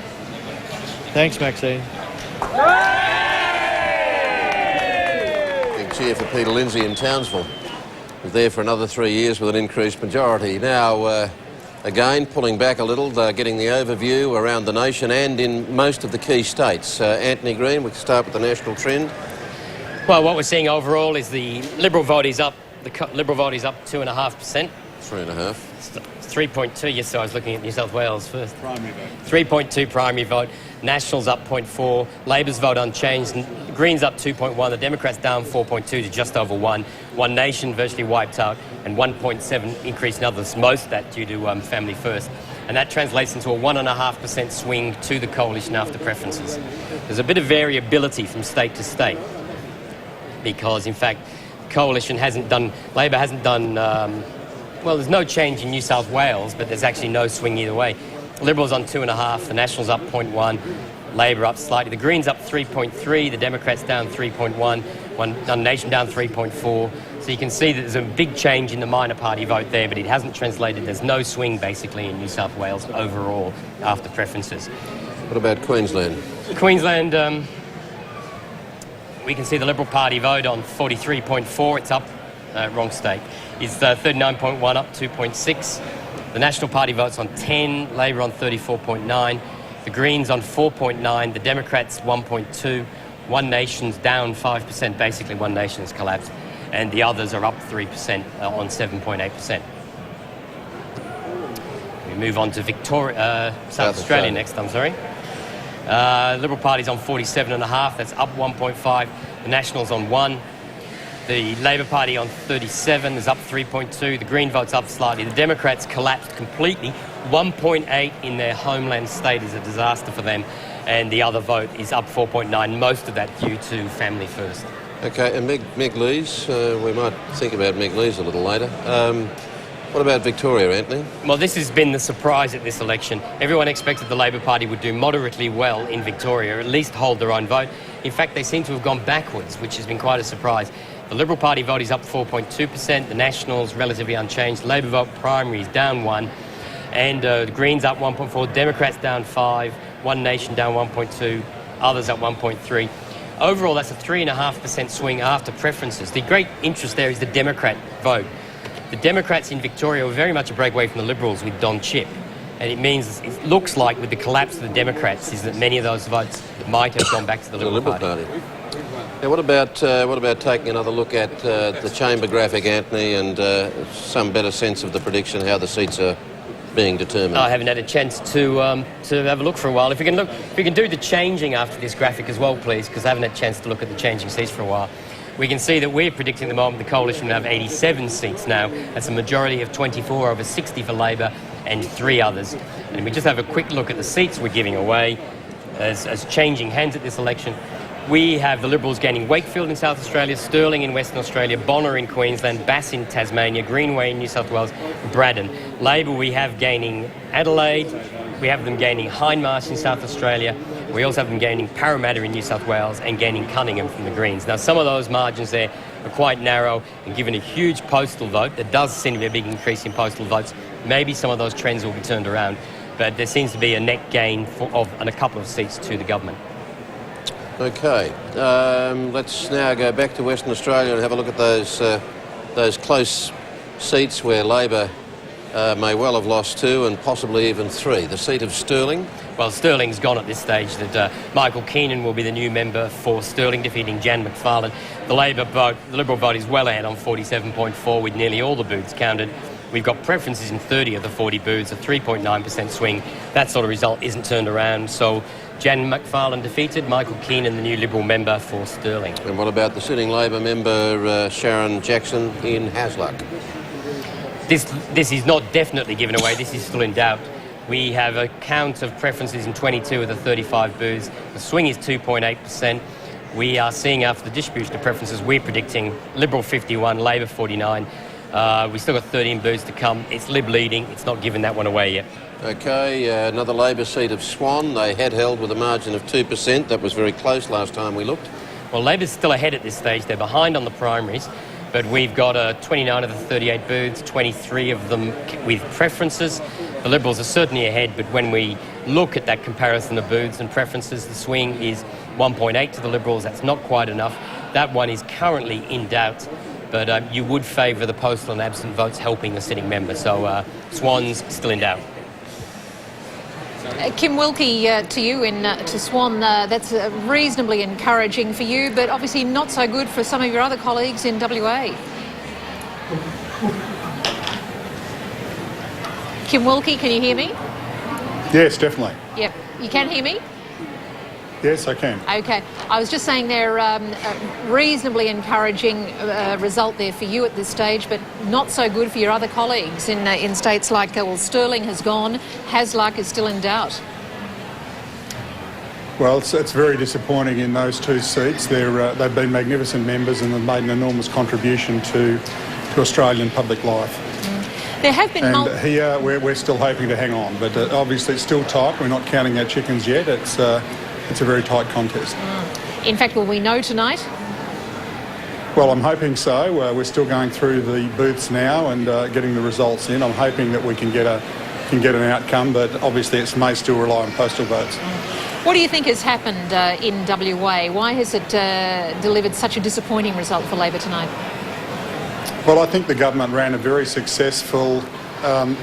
Thanks, Maxine. Big cheer for Peter Lindsay in Townsville. He's there for another 3 years with an increased majority. Now, again, pulling back a little, getting the overview around the nation and in most of the key states. Anthony Green, we can start with the national trend. Well, what we're seeing overall is the Liberal vote is up. The Liberal vote is up 2.5%. 3.5. 3.2. Yes, so I was looking at New South Wales first. Primary vote. 3.2 primary vote. Nationals up 0.4. Labor's vote unchanged. Greens up 2.1. The Democrats down 4.2 to just over 1. One Nation virtually wiped out, and 1.7 increase in others. Most of that due to Family First. And that translates into a 1.5% swing to the coalition after preferences. There's a bit of variability from state to state because, in fact, coalition hasn't done, Labor hasn't done, well, there's no change in New South Wales, but there's actually no swing either way. Liberals on 2.5, the Nationals up 0.1, Labor up slightly. The Greens up 3.3, the Democrats down 3.1, One Nation down 3.4. So you can see that there's a big change in the minor party vote there, but it hasn't translated. There's no swing basically in New South Wales overall after preferences. What about Queensland? Queensland, we can see the Liberal Party vote on 43.4. It's up, wrong state. It's 39.1 up 2.6. The National Party votes on 10, Labor on 34.9. The Greens on 4.9, the Democrats 1.2, One Nation's down 5%, basically One Nation has collapsed, and the others are up 3% on 7.8%. We move on to Victoria, South Australia next, I'm sorry. Liberal Party's on 47.5, that's up 1.5. The Nationals on 1. The Labor Party on 37 is up 3.2. The Green vote's up slightly. The Democrats collapsed completely. 1.8 in their homeland state is a disaster for them. And the other vote is up 4.9, most of that due to Family First. Okay, and Meg Lees, we might think about Meg Lees a little later. What about Victoria, Anthony? Well, this has been the surprise at this election. Everyone expected the Labor Party would do moderately well in Victoria, or at least hold their own vote. In fact, they seem to have gone backwards, which has been quite a surprise. The Liberal Party vote is up 4.2%, the Nationals relatively unchanged, Labor vote primary is down 1, and the Greens up 1.4, Democrats down 5, One Nation down 1.2, others up 1.3. Overall, that's a 3.5% swing after preferences. The great interest there is the Democrat vote. The Democrats in Victoria were very much a breakaway from the Liberals with Don Chipp. And it means, it looks like with the collapse of the Democrats, is that many of those votes that might have gone back to the Liberal Party. Now, what about taking another look at the chamber graphic, Anthony, and some better sense of the prediction, how the seats are being determined? I haven't had a chance to have a look for a while. If we can do the changing after this graphic as well, please, because I haven't had a chance to look at the changing seats for a while. We can see that we're predicting at the moment the coalition will have 87 seats now. That's a majority of 24 over 60 for Labor and 3 others. And we just have a quick look at the seats we're giving away as changing hands at this election. We have the Liberals gaining Wakefield in South Australia, Stirling in Western Australia, Bonner in Queensland, Bass in Tasmania, Greenway in New South Wales, Braddon. Labor we have gaining Adelaide, we have them gaining Hindmarsh in South Australia, we also have them gaining Parramatta in New South Wales and gaining Cunningham from the Greens. Now some of those margins there are quite narrow, and given a huge postal vote, there does seem to be a big increase in postal votes, maybe some of those trends will be turned around, but there seems to be a net gain of a couple of seats to the government. Okay, let's now go back to Western Australia and have a look at those close seats where Labor may well have lost 2 and possibly even 3. The seat of Stirling. Well, Stirling's gone at this stage. That Michael Keenan will be the new member for Stirling, defeating Jan McFarlane. The Liberal vote is well ahead on 47.4 with nearly all the booths counted. We've got preferences in 30 of the 40 booths, a 3.9% swing. That sort of result isn't turned around. So Jan McFarlane defeated, Michael Keenan, the new Liberal member for Stirling. And what about the sitting Labor member, Sharon Jackson, in Hasluck? This is not definitely given away. This is still in doubt. We have a count of preferences in 22 of the 35 booths. The swing is 2.8%. We are seeing, after the distribution of preferences, we're predicting Liberal 51, Labor 49. We've still got 13 booths to come. It's Lib leading. It's not giving that one away yet. Okay, another Labor seat of Swan. They had held with a margin of 2%. That was very close last time we looked. Well, Labor's still ahead at this stage. They're behind on the primaries, but we've got 29 of the 38 booths, 23 of them with preferences. The Liberals are certainly ahead, but when we look at that comparison of booths and preferences, the swing is 1.8 to the Liberals. That's not quite enough. That one is currently in doubt, but you would favour the postal and absent votes helping the sitting member. So Swan's still in doubt. Kim Wilkie, to you to Swan, that's reasonably encouraging for you, but obviously not so good for some of your other colleagues in WA. Kim Wilkie, can you hear me? Yes, definitely. Yep. You can hear me? Yes, I can. Okay. I was just saying they're a reasonably encouraging result there for you at this stage, but not so good for your other colleagues in states like, Stirling has gone, Hasluck is still in doubt. Well, it's very disappointing in those 2 seats. They've been magnificent members and have made an enormous contribution to Australian public life. There have been... And here we're still hoping to hang on, but obviously it's still tight. We're not counting our chickens yet. It's a very tight contest. In fact, will we know tonight? Well, I'm hoping so. We're still going through the booths now and getting the results in. I'm hoping that we can get an outcome, but obviously it may still rely on postal votes. What do you think has happened in WA? Why has it delivered such a disappointing result for Labor tonight? Well, I think the government ran a very successful,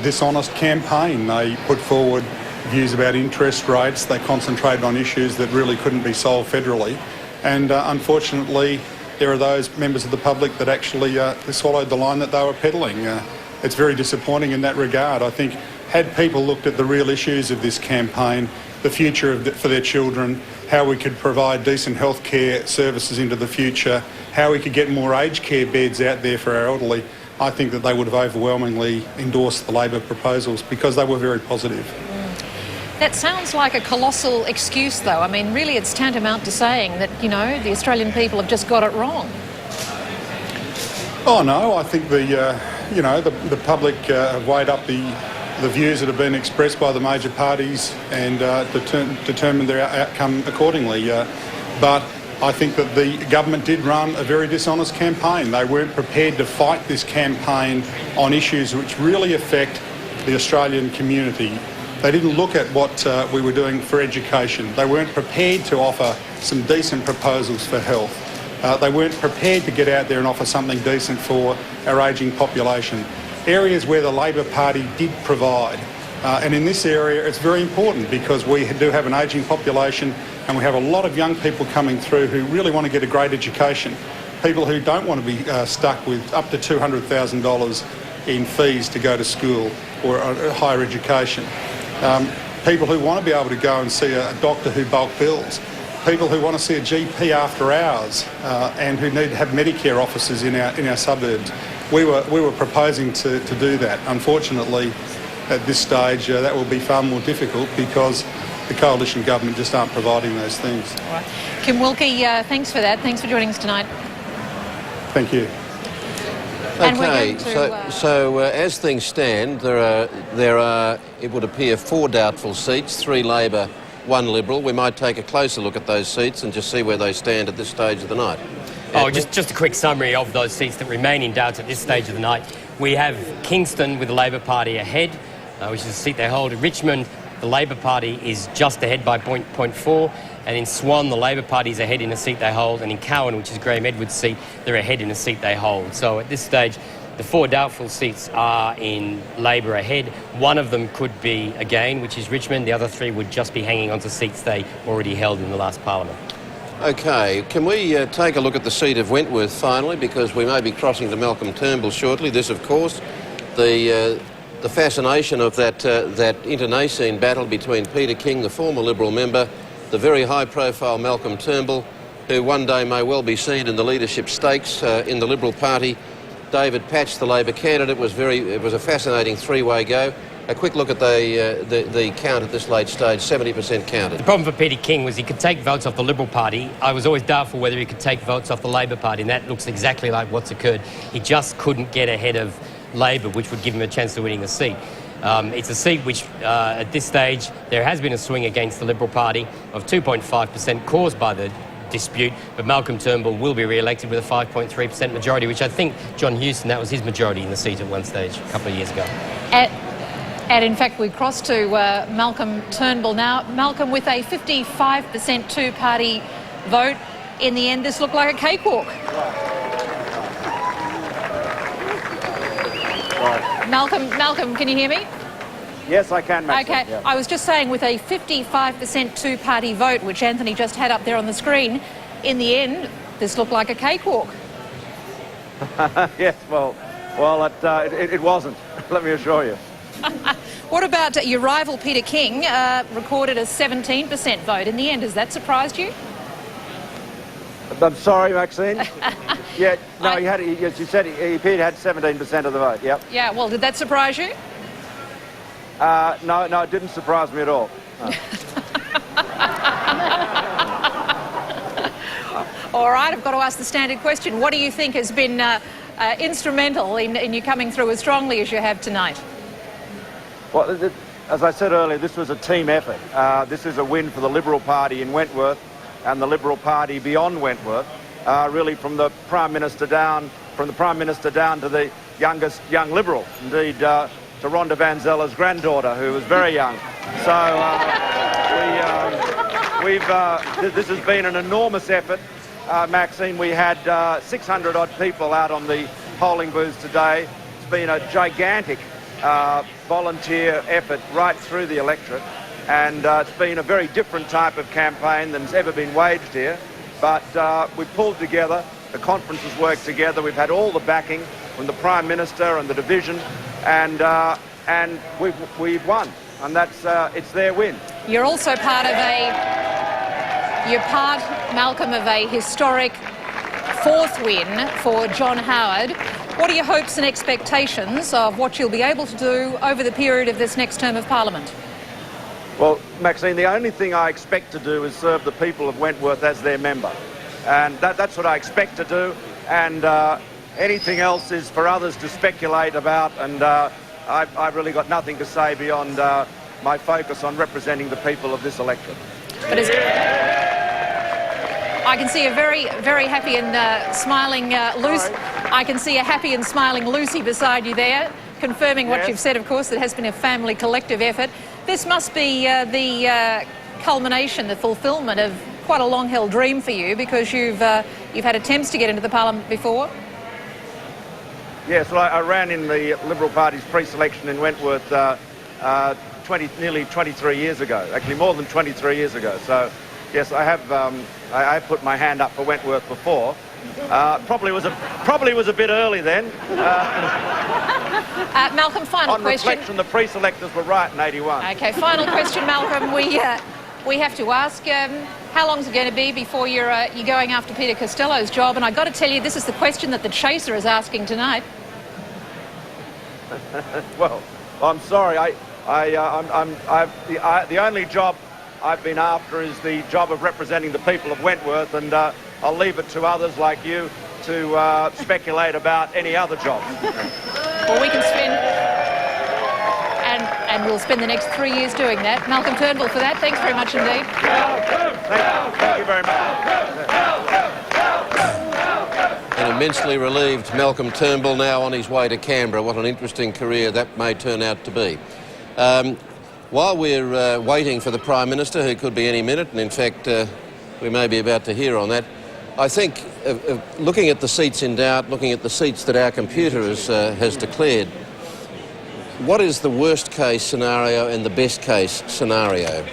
dishonest campaign. They put forward views about interest rates. They concentrated on issues that really couldn't be solved federally. And unfortunately, there are those members of the public that actually swallowed the line that they were peddling. It's very disappointing in that regard. I think had people looked at the real issues of this campaign, the future for their children, how we could provide decent health care services into the future, how we could get more aged care beds out there for our elderly, I think that they would have overwhelmingly endorsed the Labor proposals because they were very positive. That sounds like a colossal excuse, though. I mean, really, it's tantamount to saying that, the Australian people have just got it wrong. Oh, no, I think the public have weighed up the views that have been expressed by the major parties and determined their outcome accordingly. But I think that the government did run a very dishonest campaign. They weren't prepared to fight this campaign on issues which really affect the Australian community. They didn't look at what we were doing for education. They weren't prepared to offer some decent proposals for health. They weren't prepared to get out there and offer something decent for our ageing population. Areas where the Labor Party did provide And in this area, it's very important because we do have an ageing population and we have a lot of young people coming through who really want to get a great education. People who don't want to be stuck with up to $200,000 in fees to go to school or higher education. People who want to be able to go and see a doctor who bulk bills. People who want to see a GP after hours and who need to have Medicare offices in our suburbs. We were proposing to do that. Unfortunately, at this stage, that will be far more difficult because the coalition government just aren't providing those things. All right. Kim Wilkie, thanks for that. Thanks for joining us tonight. Thank you. And we're Okay, going to, so as things stand, there are, it would appear, 4 doubtful seats, 3 Labor, 1 Liberal. We might take a closer look at those seats and just see where they stand at this stage of the night. Oh, just a quick summary of those seats that remain in doubt at this stage of the night. We have Kingston with the Labor Party ahead, which is a seat they hold. In Richmond, the Labor Party is just ahead by 0.4, and in Swan, the Labor Party is ahead in a seat they hold, and in Cowan, which is Graham Edwards' seat, they're ahead in a seat they hold. So at this stage, the 4 doubtful seats are in Labor ahead. 1 of them could be again, which is Richmond. The other 3 would just be hanging on to seats they already held in the last Parliament. Okay, can we take a look at the seat of Wentworth finally, because we may be crossing to Malcolm Turnbull shortly. This, of course, the fascination of that internecine battle between Peter King, the former Liberal member, the very high-profile Malcolm Turnbull, who one day may well be seen in the leadership stakes in the Liberal Party. David Patch, the Labor candidate, it was a fascinating 3-way go. A quick look at the count at this late stage, 70% counted. The problem for Peter King was he could take votes off the Liberal Party. I was always doubtful whether he could take votes off the Labor Party, and that looks exactly like what's occurred. He just couldn't get ahead of Labor, which would give him a chance of winning the seat. It's a seat which, at this stage, there has been a swing against the Liberal Party of 2.5% caused by the dispute, but Malcolm Turnbull will be re-elected with a 5.3% majority, which I think John Hewson, that was his majority in the seat at one stage a couple of years ago. And in fact, we cross to Malcolm Turnbull now. Malcolm, with a 55% two-party vote, in the end, this looked like a cakewalk. Malcolm, can you hear me? Yes, I can, Maxine. Okay, yeah. I was just saying, with a 55% two-party vote, which Anthony just had up there on the screen, in the end, this looked like a cakewalk. Yes, well, it wasn't, let me assure you. What about your rival, Peter King, recorded a 17% vote in the end? Has that surprised you? I'm sorry, Maxine. Yeah, no, you said Peter had 17% of the vote, yep. Yeah, well, did that surprise you? No, it didn't surprise me at all. No. All right, I've got to ask the standard question. What do you think has been instrumental in you coming through as strongly as you have tonight? Well, as I said earlier, this was a team effort. This is a win for the Liberal Party in Wentworth and the Liberal Party beyond Wentworth, really from the Prime Minister down to the youngest young Liberal, indeed to Rhonda Van Zeller's granddaughter, who was very young. So this has been an enormous effort, Maxine. We had 600 odd people out on the polling booths today. It's been a gigantic volunteer effort right through the electorate, and it's been a very different type of campaign than's ever been waged here, but we've pulled together, the conference has worked together, we've had all the backing from the Prime Minister and the division, and we've won, and that's it's their win. You're also Malcolm, of a historic 4th win for John Howard. What are your hopes and expectations of what you'll be able to do over the period of this next term of Parliament? Well, Maxine, the only thing I expect to do is serve the people of Wentworth as their member. And that's what I expect to do. And anything else is for others to speculate about. And I've really got nothing to say beyond my focus on representing the people of this electorate. But I can see a very, very happy and smiling Lucy. I can see a happy and smiling Lucy beside you there, confirming what you've said, of course, that has been a family collective effort. This must be the culmination, the fulfilment of quite a long-held dream for you, because you've had attempts to get into the Parliament before. Yes, well, I ran in the Liberal Party's pre-selection in Wentworth nearly 23 years ago, actually more than 23 years ago. So, yes, I have I put my hand up for Wentworth before. Probably was a bit early then. Malcolm, final on question. reflection, the pre-selectors were right in 81. Okay, final question, Malcolm. We have to ask, how long is it going to be before you're going after Peter Costello's job? And I've got to tell you, this is the question that the Chaser is asking tonight. Well, I'm sorry. The only job I've been after is the job of representing the people of Wentworth, and I'll leave it to others like you to speculate about any other job. Well, we can spend, and we'll spend the next 3 years doing that. Malcolm Turnbull for that. Thanks very much indeed. Thank you very much. An immensely relieved Malcolm Turnbull now on his way to Canberra. What an interesting career that may turn out to be. While we're waiting for the Prime Minister, who could be any minute, and in fact we may be about to hear on that, I think looking at the seats in doubt, looking at the seats that our computer has declared, what is the worst case scenario and the best case scenario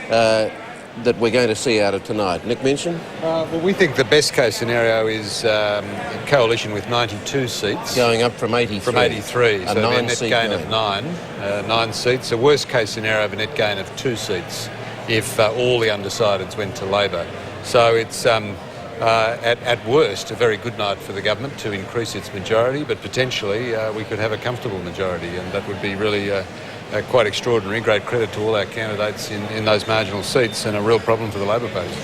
that we're going to see out of tonight? Nick Minchin? Well, we think the best case scenario is a coalition with 92 seats. Going up from 83. From 83, so a net gain of 9 seats. The worst case scenario of a net gain of 2 seats if all the undecideds went to Labor. So it's, at worst, a very good night for the government to increase its majority, but potentially we could have a comfortable majority, and that would be really quite extraordinary. Great credit to all our candidates in those marginal seats, and a real problem for the Labor Party.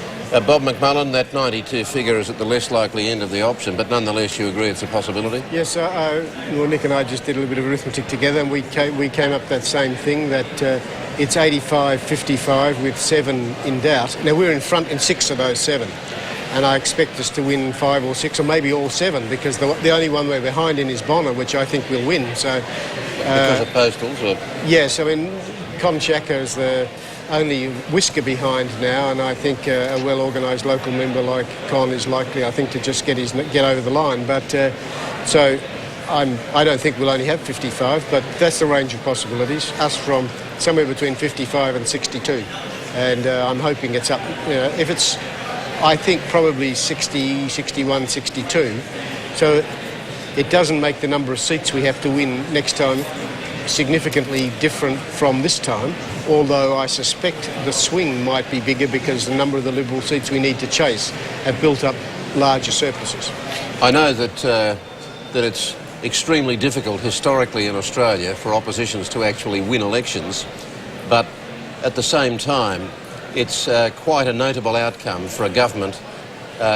Bob McMullen, that 92 figure is at the less likely end of the option, but nonetheless you agree it's a possibility? Yes, well, Nick and I just did a little bit of arithmetic together, and we came up with that same thing, that it's 85-55 with 7 in doubt. Now, we're in front in 6 of those 7, and I expect us to win 5 or 6, or maybe all 7, because the only one we're behind in is Bonner, which I think will win. So, because of postals? Or? Yes, I mean, Con Chaka is the only whisker behind now, and I think a well-organised local member like Con is likely, I think, to just get over the line. But so I don't think we'll only have 55, but that's the range of possibilities. Us from somewhere between 55 and 62, and I'm hoping it's up. If it's, I think probably 60, 61, 62. So it doesn't make the number of seats we have to win next time significantly different from this time, although I suspect the swing might be bigger because the number of the Liberal seats we need to chase have built up larger surpluses. I know that it's extremely difficult historically in Australia for oppositions to actually win elections, but at the same time it's quite a notable outcome for a government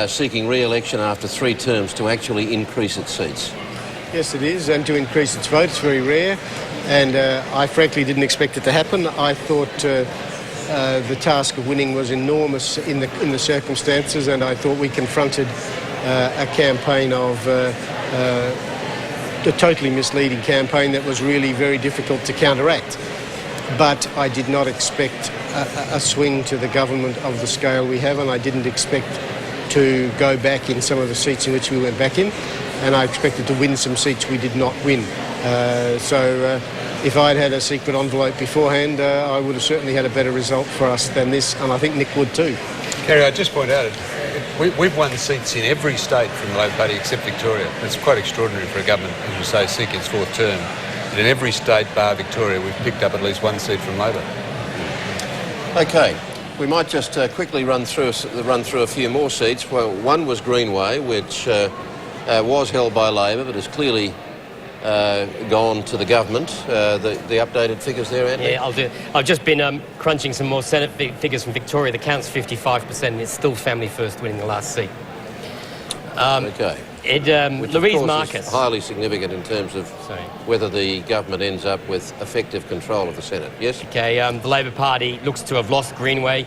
seeking re-election after 3 terms to actually increase its seats. Yes, it is, and to increase its vote. It's very rare, and I frankly didn't expect it to happen. I thought the task of winning was enormous in the circumstances, and I thought we confronted a campaign of a totally misleading campaign that was really very difficult to counteract. But I did not expect a swing to the government of the scale we have, and I didn't expect to go back in some of the seats in which we went back in, and I expected to win some seats we did not win. So if I'd had a secret envelope beforehand, I would have certainly had a better result for us than this, and I think Nick would too. Kerry, I'd just point out, we've won seats in every state from the Labor Party except Victoria. It's quite extraordinary for a government, as you say, seek its 4th term. But in every state bar Victoria, we've picked up at least 1 seat from Labor. Okay, we might just quickly run through a few more seats. Well, one was Greenway, which was held by Labor, but has clearly gone to the government. The updated figures there, Anthony? Yeah, I'll do it. I've just been crunching some more Senate figures from Victoria. The count's 55%, and it's still Family First winning the last seat. Okay. Which Louise Marcus is highly significant in terms of whether the government ends up with effective control of the Senate. Yes? Okay, the Labor Party looks to have lost Greenway.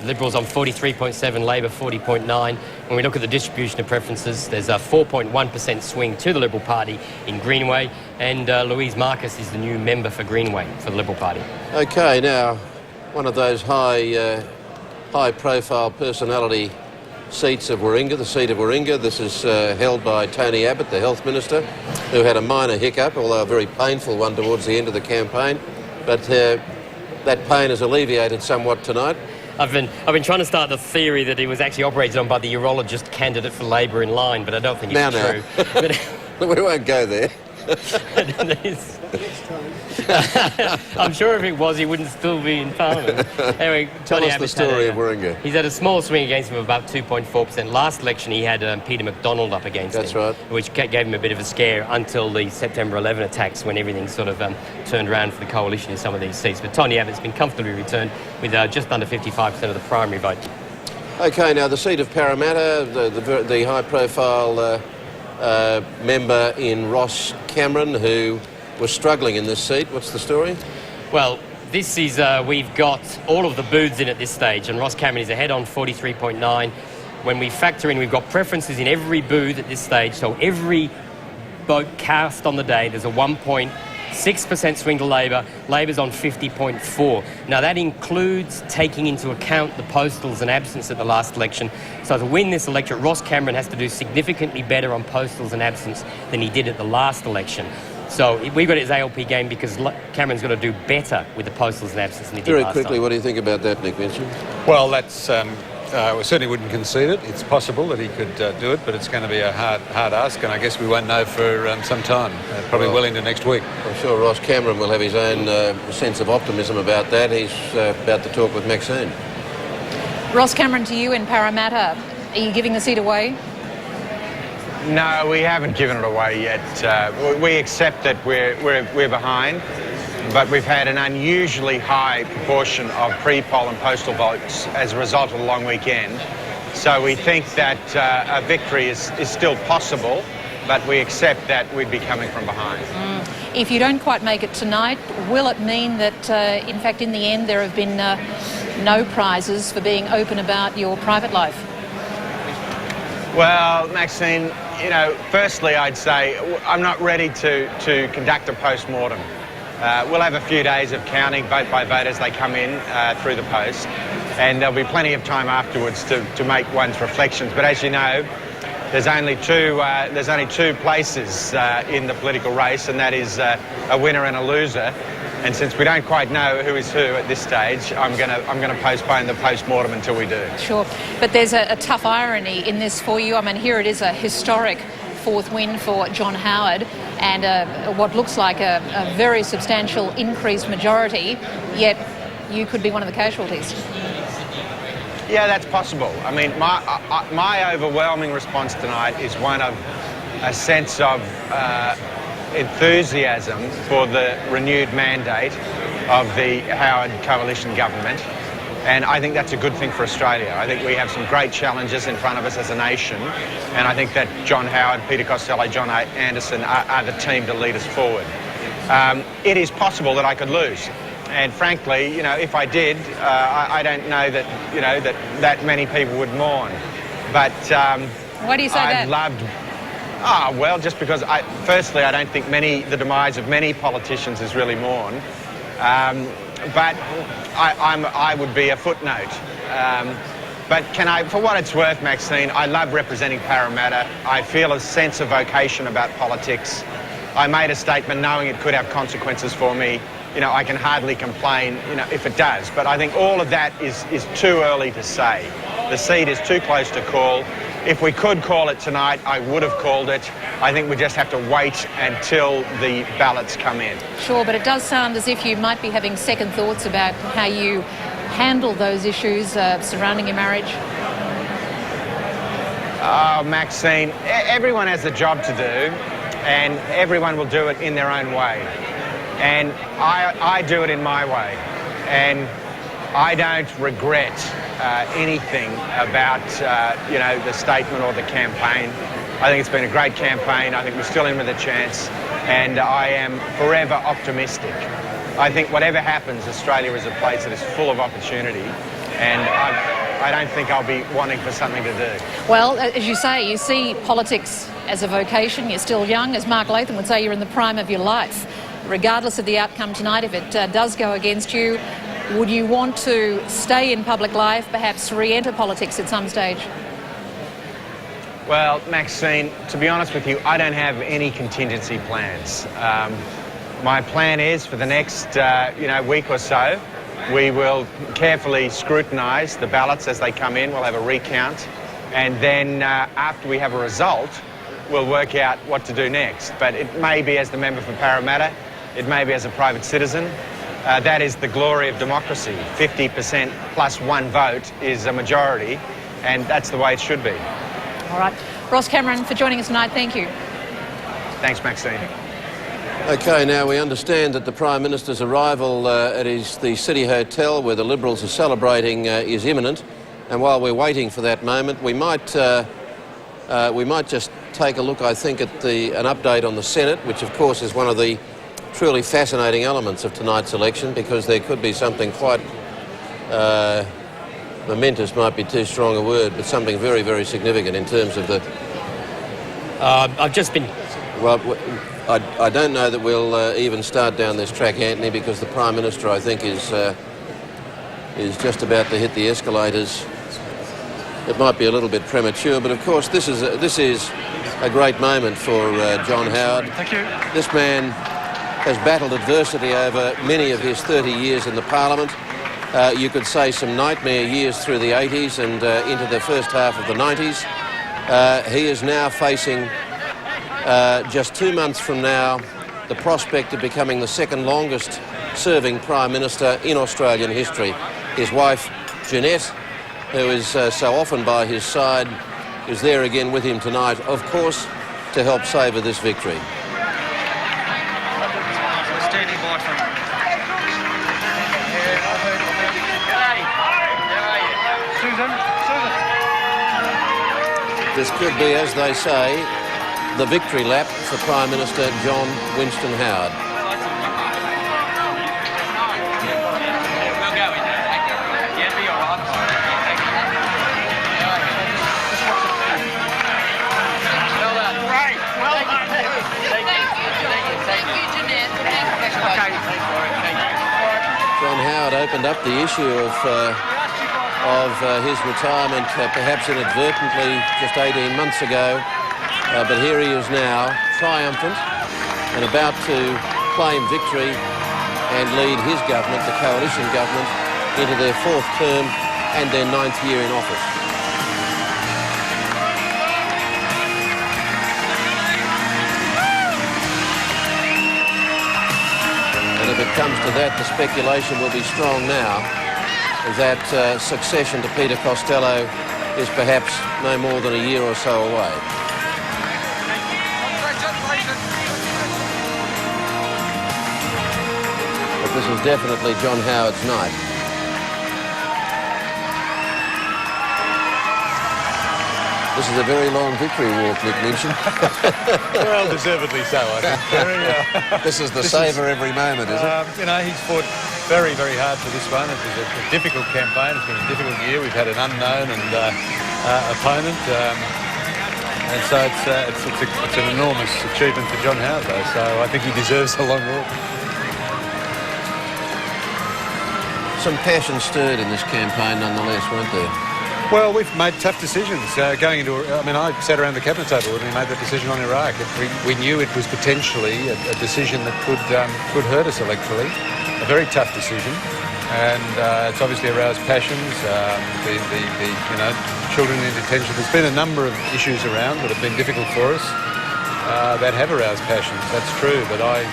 Liberals on 43.7, Labor 40.9. When we look at the distribution of preferences, there's a 4.1% swing to the Liberal Party in Greenway, and Louise Marcus is the new member for Greenway for the Liberal Party. Okay, now, one of those high-profile personality seats of Warringah, the seat of Warringah. This is held by Tony Abbott, the Health Minister, who had a minor hiccup, although a very painful one towards the end of the campaign. but that pain is alleviated somewhat tonight. I've been trying to start the theory that he was actually operated on by the urologist candidate for Labor in line, but I don't think it's true. We won't go there. I'm sure if it was, he wouldn't still be in Parliament. Anyway, Tell Tony us the Abbott's story of Warringah. He's had a small swing against him of about 2.4%. Last election, he had Peter McDonald up against him. That's right. Which gave him a bit of a scare until the September 11 attacks, when everything sort of turned around for the coalition in some of these seats. But Tony Abbott's been comfortably returned with just under 55% of the primary vote. OK, now the seat of Parramatta, the high-profile member in Ross Cameron, who was struggling in this seat. What's the story? Well, this is, we've got all of the booths in at this stage, and Ross Cameron is ahead on 43.9. When we factor in, we've got preferences in every booth at this stage, so every vote cast on the day, there's a 1.6% swing to Labor. Labor's on 50.4. Now, that includes taking into account the postals and absence at the last election. So to win this electorate, Ross Cameron has to do significantly better on postals and absence than he did at the last election. So we've got his ALP game because Cameron's got to do better with the postals and absence than he did last time. Very quickly, what do you think about that, Nick Vincent? Well, that's we certainly wouldn't concede it. It's possible that he could do it, but it's going to be a hard ask, and I guess we won't know for some time, probably well into next week. I'm sure Ross Cameron will have his own sense of optimism about that. He's about to talk with Maxine. Ross Cameron, to you in Parramatta, are you giving the seat away? No, we haven't given it away yet. We accept that we're behind, but we've had an unusually high proportion of pre-poll and postal votes as a result of the long weekend. So we think that a victory is still possible, but we accept that we'd be coming from behind. If you don't quite make it tonight, will it mean that, in fact, in the end, there have been no prizes for being open about your private life? Well, Maxine, you know, firstly, I'd say I'm not ready to conduct a post-mortem. We'll have a few days of counting vote by vote as they come in through the post, and there'll be plenty of time afterwards to make one's reflections. But as you know, there's only two places in the political race, and that is a winner and a loser. And since we don't quite know who is who at this stage, I'm going to postpone the post-mortem until we do. Sure, but there's a tough irony in this for you. I mean, here it is, a historic fourth win for John Howard, and what looks like a very substantial increased majority, yet you could be one of the casualties. Yeah, that's possible. I mean, my overwhelming response tonight is one of a sense of enthusiasm for the renewed mandate of the Howard coalition government, and I think that's a good thing for Australia. I think we have some great challenges in front of us as a nation, and I think that John Howard, Peter Costello, John Anderson are the team to lead us forward. It is possible that I could lose, and frankly, you know, if I did, I don't know that, you know, that many people would mourn. But why do you say that? Well, just because, firstly, I don't think the demise of many politicians is really mourned. But I would be a footnote. But for what it's worth, Maxine, I love representing Parramatta. I feel a sense of vocation about politics. I made a statement knowing it could have consequences for me. You know, I can hardly complain, you know, if it does. But I think all of that is too early to say. The seat is too close to call. If we could call it tonight, I would have called it. I think we just have to wait until the ballots come in. Sure, but it does sound as if you might be having second thoughts about how you handle those issues surrounding your marriage. Oh, Maxine, everyone has a job to do, and everyone will do it in their own way. And I do it in my way. And I don't regret anything about, you know, the statement or the campaign. I think it's been a great campaign. I think we're still in with a chance, and I am forever optimistic. I think whatever happens, Australia is a place that is full of opportunity, and I don't think I'll be wanting for something to do. Well, as you say, you see politics as a vocation. You're still young. As Mark Latham would say, you're in the prime of your life. Regardless of the outcome tonight, if it does go against you, would you want to stay in public life, perhaps re-enter politics at some stage? Well, Maxine, to be honest with you, I don't have any contingency plans. My plan is for the next week or so, we will carefully scrutinise the ballots as they come in. We'll have a recount, and then after we have a result, we'll work out what to do next. But it may be as the member for Parramatta, it may be as a private citizen. That is the glory of democracy. 50% plus one vote is a majority, and that's the way it should be. All right. Ross Cameron, for joining us tonight, thank you. Thanks, Maxine. Okay, now we understand that the Prime Minister's arrival at the City Hotel, where the Liberals are celebrating, is imminent. And while we're waiting for that moment, we might just take a look, I think, at an update on the Senate, which of course is one of the truly fascinating elements of tonight's election, because there could be something quite momentous, might be too strong a word, but something very, very significant in terms of the... I've just been... Well, I don't know that we'll even start down this track, Anthony, because the Prime Minister, I think, is just about to hit the escalators. It might be a little bit premature, but of course this is a great moment for John Howard. Thank you. This man has battled adversity over many of his 30 years in the Parliament. You could say some nightmare years through the 80s and into the first half of the 90s. He is now facing, just 2 months from now, the prospect of becoming the second longest serving Prime Minister in Australian history. His wife, Jeanette, who is so often by his side, is there again with him tonight, of course, to help savour this victory. This could be, as they say, the victory lap for Prime Minister John Winston Howard. John Howard opened up the issue of his retirement perhaps inadvertently just 18 months ago, but here he is now, triumphant and about to claim victory and lead his government, the coalition government, into their 4th term and their 9th year in office. And if it comes to that, the speculation will be strong now that succession to Peter Costello is perhaps no more than a year or so away. But this is definitely John Howard's night. This is a very long victory walk, Nick Minchin. Well, deservedly so, I think. This is the savour every moment, is it? You know, he's fought very, very hard for this one. It was a difficult campaign. It's been a difficult year. We've had an unknown and opponent, and so it's an enormous achievement for John Howard, though. So I think he deserves a long walk. Some passion stirred in this campaign, nonetheless, weren't there? Well, we've made tough decisions going into... I mean, I sat around the cabinet table when we made that decision on Iraq. We knew it was potentially a decision that could hurt us electorally. A very tough decision, and it's obviously aroused passions. The children in detention. There's been a number of issues around that have been difficult for us that have aroused passions. That's true, but I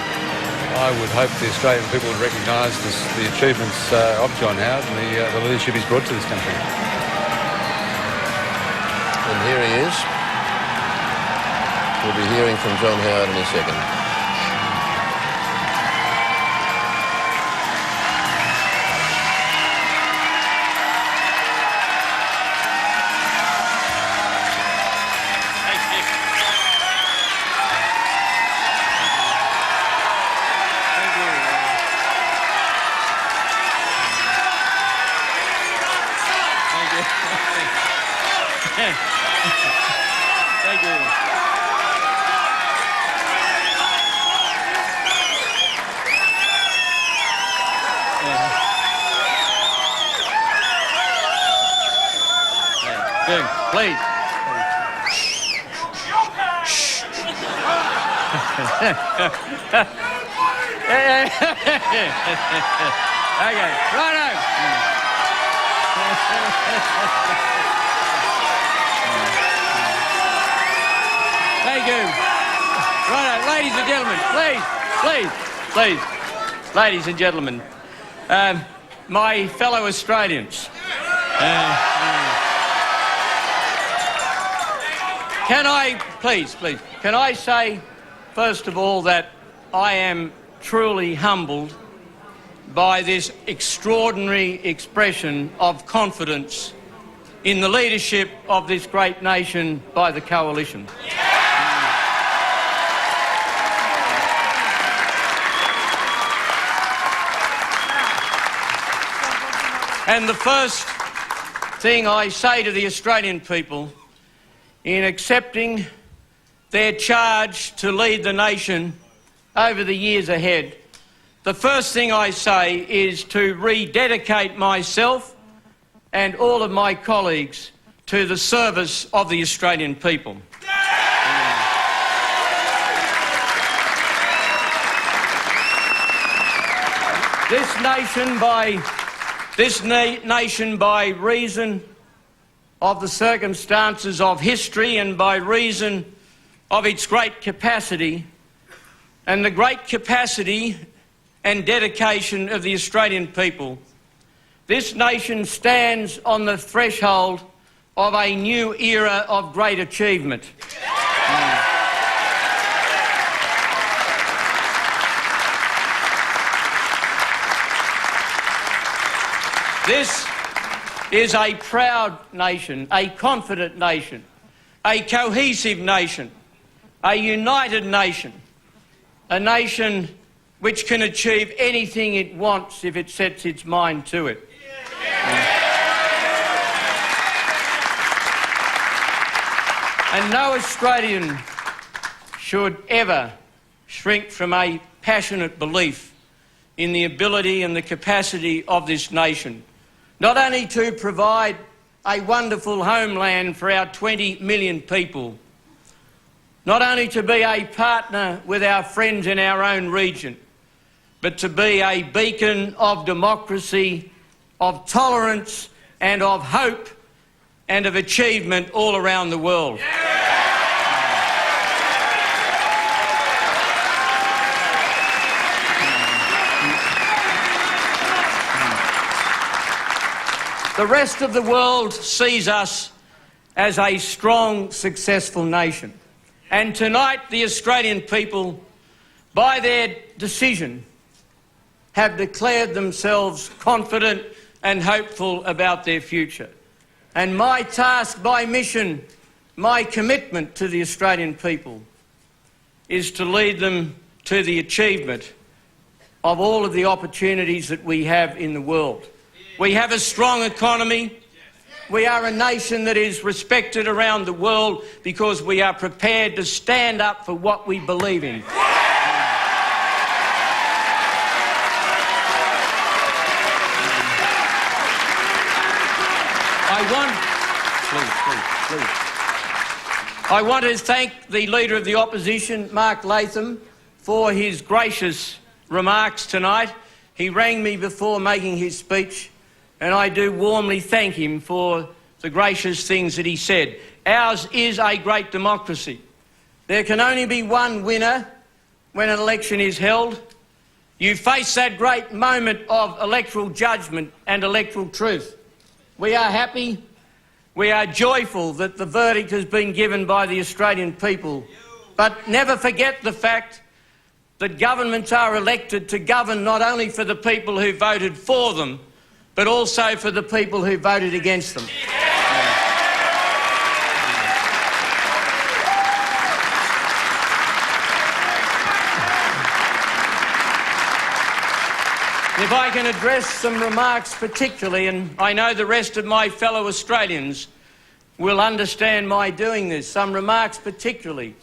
would hope the Australian people would recognise the achievements of John Howard and the leadership he's brought to this country. And here he is. We'll be hearing from John Howard in a second. Thank you. Good, please. Okay, righto. Thank you. Righto, ladies and gentlemen, please. Ladies and gentlemen, my fellow Australians. Can I say, first of all, that I am truly humbled by this extraordinary expression of confidence in the leadership of this great nation by the Coalition. And the first thing I say to the Australian people in accepting their charge to lead the nation over the years ahead, the first thing I say is to rededicate myself and all of my colleagues to the service of the Australian people. This nation, by reason of the circumstances of history and by reason of its great capacity, and the great capacity and dedication of the Australian people, this nation stands on the threshold of a new era of great achievement. This is a proud nation, a confident nation, a cohesive nation, a united nation, a nation which can achieve anything it wants if it sets its mind to it. And no Australian should ever shrink from a passionate belief in the ability and the capacity of this nation, not only to provide a wonderful homeland for our 20 million people, not only to be a partner with our friends in our own region, but to be a beacon of democracy, of tolerance and of hope and of achievement all around the world. The rest of the world sees us as a strong, successful nation. And tonight, the Australian people, by their decision, have declared themselves confident and hopeful about their future. And my task, my mission, my commitment to the Australian people is to lead them to the achievement of all of the opportunities that we have in the world. We have a strong economy. We are a nation that is respected around the world because we are prepared to stand up for what we believe in. I want to thank the Leader of the Opposition, Mark Latham, for his gracious remarks tonight. He rang me before making his speech, and I do warmly thank him for the gracious things that he said. Ours is a great democracy. There can only be one winner when an election is held. You face that great moment of electoral judgment and electoral truth. We are happy, we are joyful that the verdict has been given by the Australian people. But never forget the fact that governments are elected to govern not only for the people who voted for them, but also for the people who voted against them. If I can address some remarks particularly, and I know the rest of my fellow Australians will understand my doing this, some remarks particularly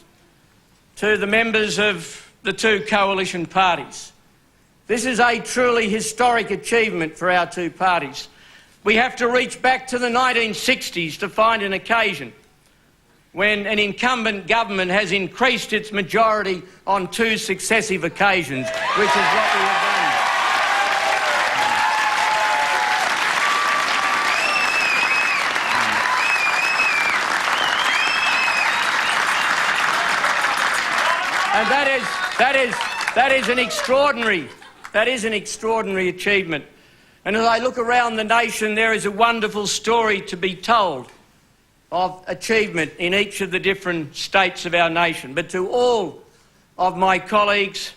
to the members of the two coalition parties. This is a truly historic achievement for our two parties. We have to reach back to the 1960s to find an occasion when an incumbent government has increased its majority on 2 successive occasions, which is what we have done. And that is an extraordinary achievement. And as I look around the nation, there is a wonderful story to be told of achievement in each of the different states of our nation. But to all of my colleagues,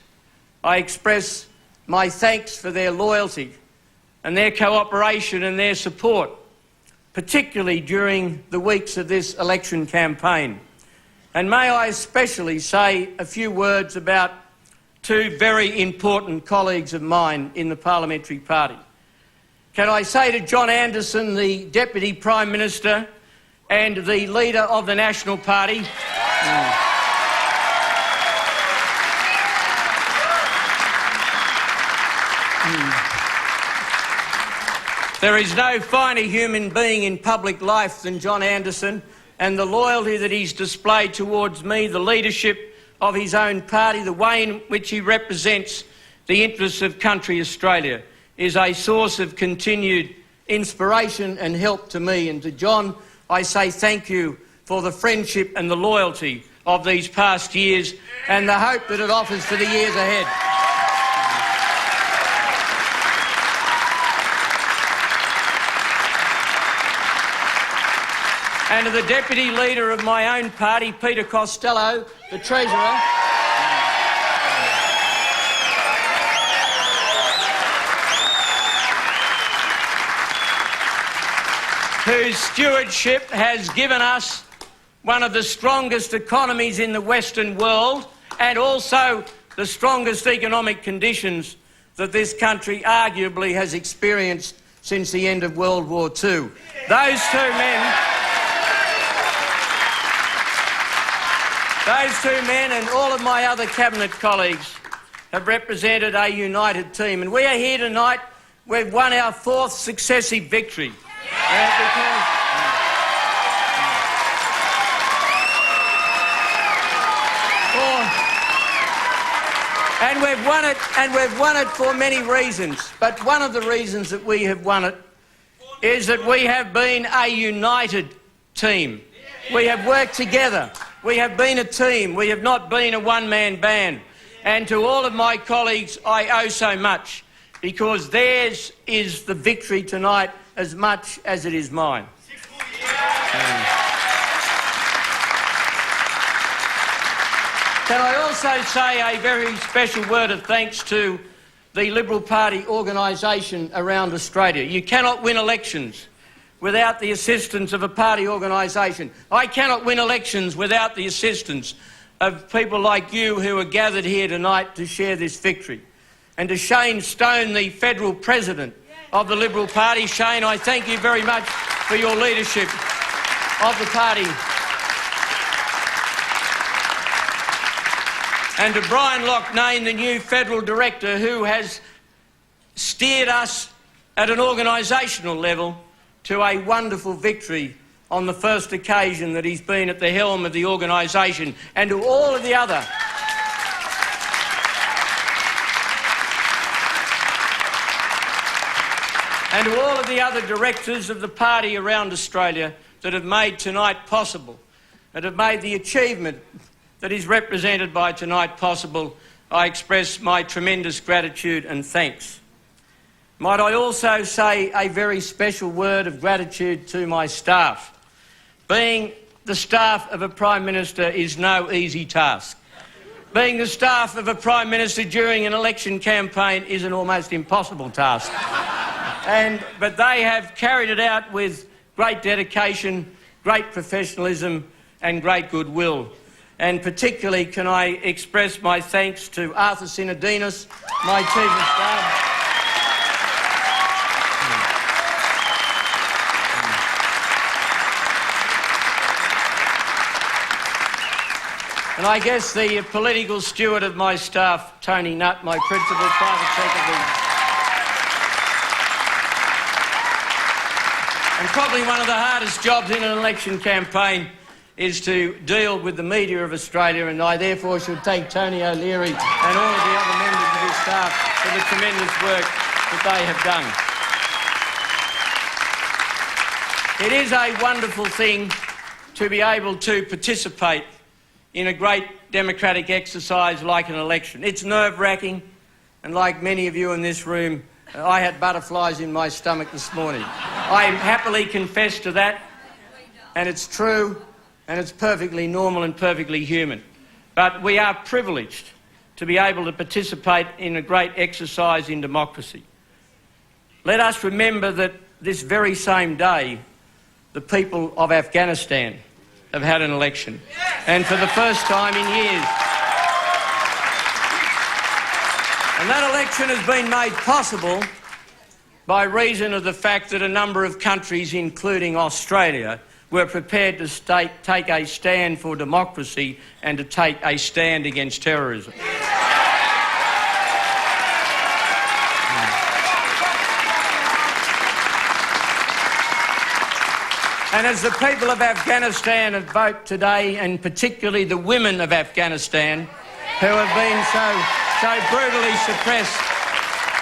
I express my thanks for their loyalty and their cooperation and their support, particularly during the weeks of this election campaign. And may I especially say a few words about 2 very important colleagues of mine in the Parliamentary Party. Can I say to John Anderson, the Deputy Prime Minister and the Leader of the National Party, there is no finer human being in public life than John Anderson, and the loyalty that he's displayed towards me, the leadership of his own party, the way in which he represents the interests of country Australia, is a source of continued inspiration and help to me. And to John, I say thank you for the friendship and the loyalty of these past years and the hope that it offers for the years ahead. And to the Deputy Leader of my own party, Peter Costello, the Treasurer, whose stewardship has given us one of the strongest economies in the Western world and also the strongest economic conditions that this country arguably has experienced since the end of World War II. Those two men and all of my other Cabinet colleagues have represented a united team. And we are here tonight. We've won our 4th successive victory. And we've won it for many reasons. But one of the reasons that we have won it is that we have been a united team. We have worked together. We have been a team. We have not been a one-man band. And to all of my colleagues, I owe so much, because theirs is the victory tonight as much as it is mine. Can I also say a very special word of thanks to the Liberal Party organisation around Australia. You cannot win elections without the assistance of a party organisation. I cannot win elections without the assistance of people like you who are gathered here tonight to share this victory. And to Shane Stone, the Federal President of the Liberal Party. Shane, I thank you very much for your leadership of the party. And to Brian Loughnane, the new Federal Director, who has steered us at an organisational level to a wonderful victory on the first occasion that he's been at the helm of the organisation. And to all of the other directors of the party around Australia that have made tonight possible, that have made the achievement that is represented by tonight possible, I express my tremendous gratitude and thanks. Might I also say a very special word of gratitude to my staff. Being the staff of a Prime Minister is no easy task. Being the staff of a Prime Minister during an election campaign is an almost impossible task. But they have carried it out with great dedication, great professionalism and great goodwill. And particularly can I express my thanks to Arthur Sinodinos, my Chief of Staff. And I guess the political steward of my staff, Tony Nutt, my Principal Private Secretary. And probably one of the hardest jobs in an election campaign is to deal with the media of Australia, and I therefore should thank Tony O'Leary and all of the other members of his staff for the tremendous work that they have done. It is a wonderful thing to be able to participate in a great democratic exercise like an election. It's nerve-wracking, and like many of you in this room, I had butterflies in my stomach this morning. I happily confess to that, and it's true, and it's perfectly normal and perfectly human. But we are privileged to be able to participate in a great exercise in democracy. Let us remember that this very same day, the people of Afghanistan have had an election, and for the first time in years. And that election has been made possible by reason of the fact that a number of countries, including Australia, were prepared to take a stand for democracy and to take a stand against terrorism. And as the people of Afghanistan have voted today, and particularly the women of Afghanistan, who have been so brutally suppressed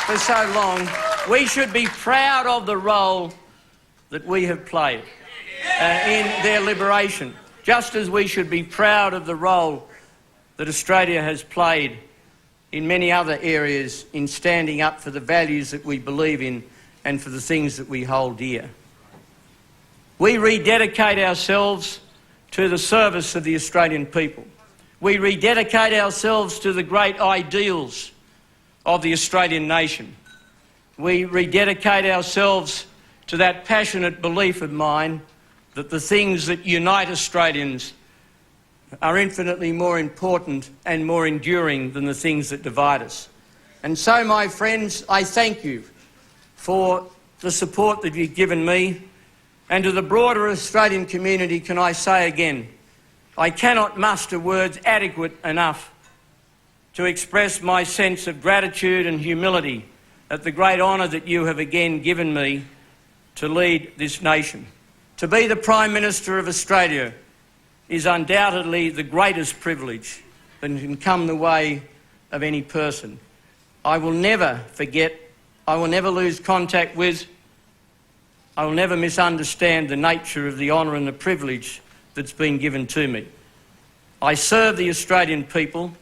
for so long, we should be proud of the role that we have played in their liberation, just as we should be proud of the role that Australia has played in many other areas in standing up for the values that we believe in and for the things that we hold dear. We rededicate ourselves to the service of the Australian people. We rededicate ourselves to the great ideals of the Australian nation. We rededicate ourselves to that passionate belief of mine that the things that unite Australians are infinitely more important and more enduring than the things that divide us. And so, my friends, I thank you for the support that you've given me. And to the broader Australian community, can I say again, I cannot muster words adequate enough to express my sense of gratitude and humility at the great honour that you have again given me to lead this nation. To be the Prime Minister of Australia is undoubtedly the greatest privilege that can come the way of any person. I will never forget, I will never lose contact with, I will never misunderstand the nature of the honour and the privilege that's been given to me. I serve the Australian people,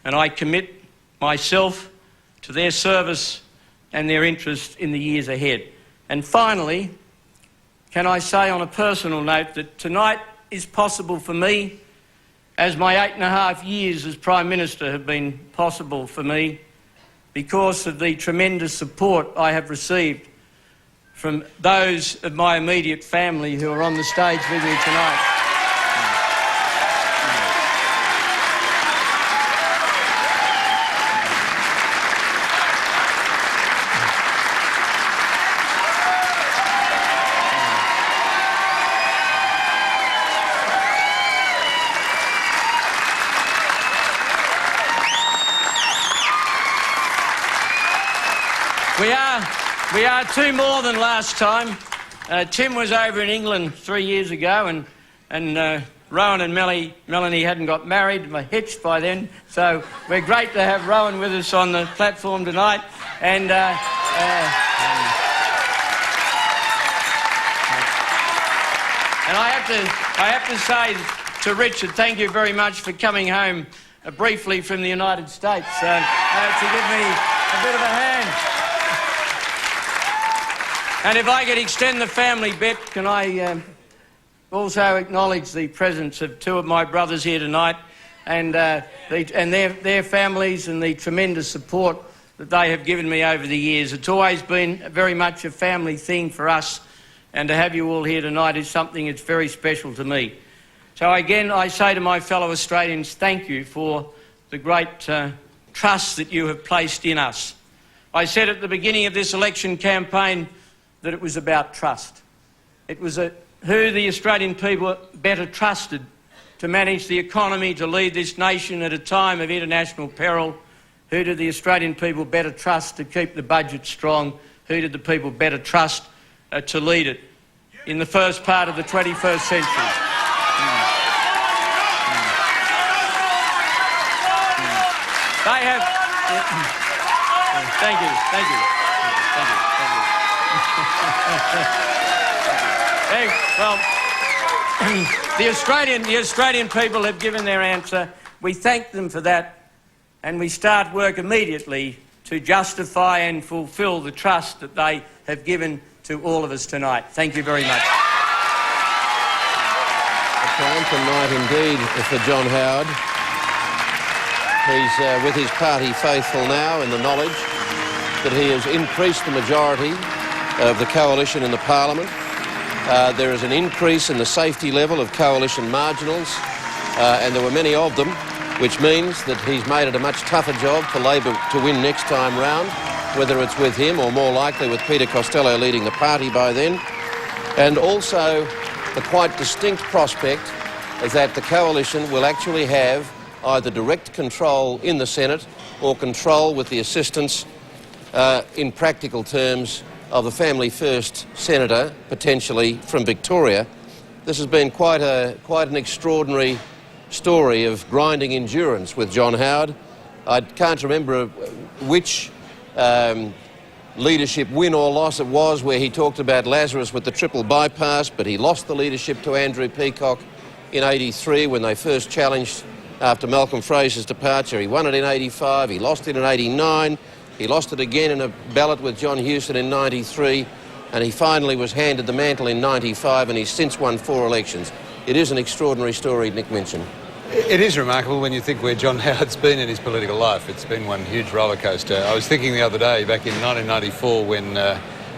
and I commit myself to their service and their interest in the years ahead. And finally, can I say on a personal note that tonight is possible for me, as my 8.5 years as Prime Minister have been possible for me, because of the tremendous support I have received from those of my immediate family who are on the stage with me tonight. We are two more than last time. Tim was over in England 3 years ago, and Rowan and Melanie hadn't got married, hitched by then. So we're great to have Rowan with us on the platform tonight. And I have to say to Richard, thank you very much for coming home briefly from the United States to give me a bit of a hand. And if I could extend the family bit, can I also acknowledge the presence of two of my brothers here tonight and their families and the tremendous support that they have given me over the years. It's always been very much a family thing for us, and to have you all here tonight is something that's very special to me. So again, I say to my fellow Australians, thank you for the great trust that you have placed in us. I said at the beginning of this election campaign that it was about trust. It was who the Australian people better trusted to manage the economy, to lead this nation at a time of international peril. Who did the Australian people better trust to keep the budget strong? Who did the people better trust to lead it in the first part of the 21st century? They have... Thank you. Well, the Australian people have given their answer. We thank them for that, and we start work immediately to justify and fulfil the trust that they have given to all of us tonight. Thank you very much. A triumphant night indeed for John Howard. He's with his party faithful now in the knowledge that he has increased the majority of the coalition in the parliament. There is an increase in the safety level of coalition marginals, and there were many of them, which means that he's made it a much tougher job for Labor to win next time round, whether it's with him or more likely with Peter Costello leading the party by then. And also the quite distinct prospect that the coalition will actually have either direct control in the Senate or control with the assistance, in practical terms, of the Family First senator, potentially from Victoria. This has been quite an extraordinary story of grinding endurance with John Howard. I can't remember which leadership win or loss it was where he talked about Lazarus with the triple bypass, but he lost the leadership to Andrew Peacock in '83 when they first challenged after Malcolm Fraser's departure. He won it in '85, he lost it in '89, he lost it again in a ballot with John Hewson in '93, and he finally was handed the mantle in '95, and he's since won 4 elections. It is an extraordinary story, Nick Minchin. It is remarkable when you think where John Howard's been in his political life. It's been one huge roller coaster. I was thinking the other day, back in 1994, when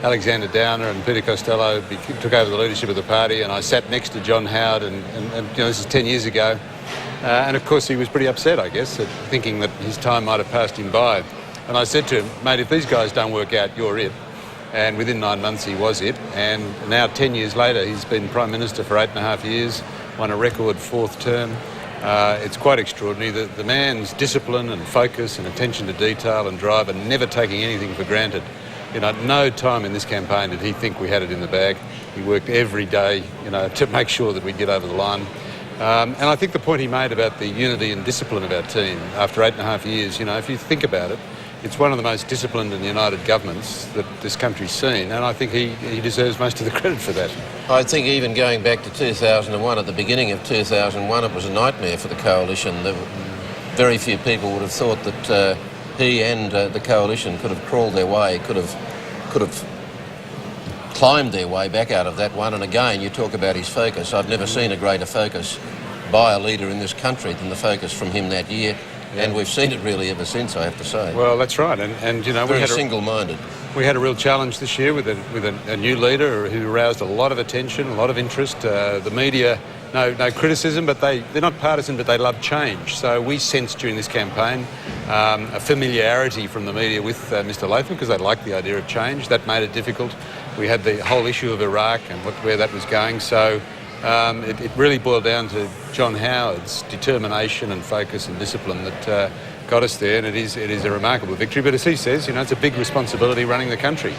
Alexander Downer and Peter Costello took over the leadership of the party, and I sat next to John Howard, and you know, this is 10 years ago, and of course he was pretty upset, I guess, at thinking that his time might have passed him by. And I said to him, mate, if these guys don't work out, you're it. And within 9 months he was it, and now 10 years later he's been Prime Minister for 8.5 years, won a record 4th term. It's quite extraordinary. The man's discipline and focus and attention to detail and drive and never taking anything for granted. You know, at no time in this campaign did he think we had it in the bag. He worked every day, you know, to make sure that we'd get over the line. And I think the point he made about the unity and discipline of our team after 8.5 years, you know, if you think about it, it's one of the most disciplined and united governments that this country's seen, and I think he deserves most of the credit for that. I think even going back to 2001, at the beginning of 2001, it was a nightmare for the coalition. Very few people would have thought that he and the coalition could have crawled their way, could have climbed their way back out of that one. And again, you talk about his focus. I've never seen a greater focus by a leader in this country than the focus from him that year. Yeah. And we've seen it really ever since, I have to say. Well, that's right. And you know, very single-minded. We had a real challenge this year with a new leader who aroused a lot of attention, a lot of interest. The media, no criticism, but they're not partisan, but they love change. So we sensed during this campaign a familiarity from the media with Mr. Latham because they liked the idea of change. That made it difficult. We had the whole issue of Iraq and where that was going. So it really boiled down to John Howard's determination and focus and discipline that got us there, and it is a remarkable victory. But as he says, you know, it's a big responsibility running the country.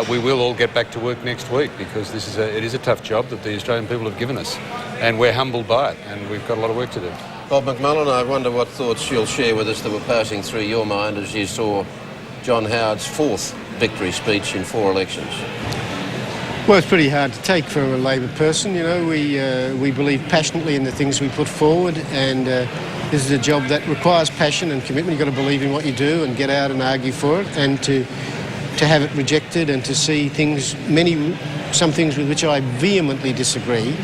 We will all get back to work next week because it is a tough job that the Australian people have given us, and we're humbled by it, and we've got a lot of work to do. Bob McMullen, I wonder what thoughts you'll share with us that were passing through your mind as you saw John Howard's 4th victory speech in 4 elections. Well, it's pretty hard to take for a Labor person. You know, we believe passionately in the things we put forward, and this is a job that requires passion and commitment. You've got to believe in what you do and get out and argue for it, and to have it rejected and to see things, some things with which I vehemently disagree,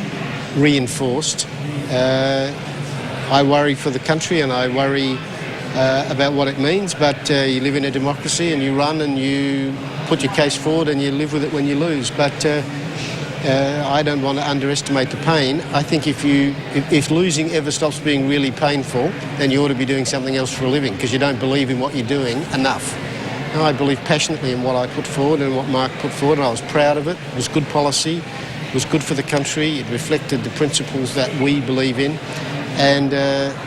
reinforced. I worry for the country and I worry about what it means, but you live in a democracy and you run and you put your case forward and you live with it when you lose. But I don't want to underestimate the pain. I think if losing ever stops being really painful, then you ought to be doing something else for a living because you don't believe in what you're doing enough. And I believe passionately in what I put forward and what Mark put forward, and I was proud of it. It was good policy, it was good for the country, it reflected the principles that we believe in. And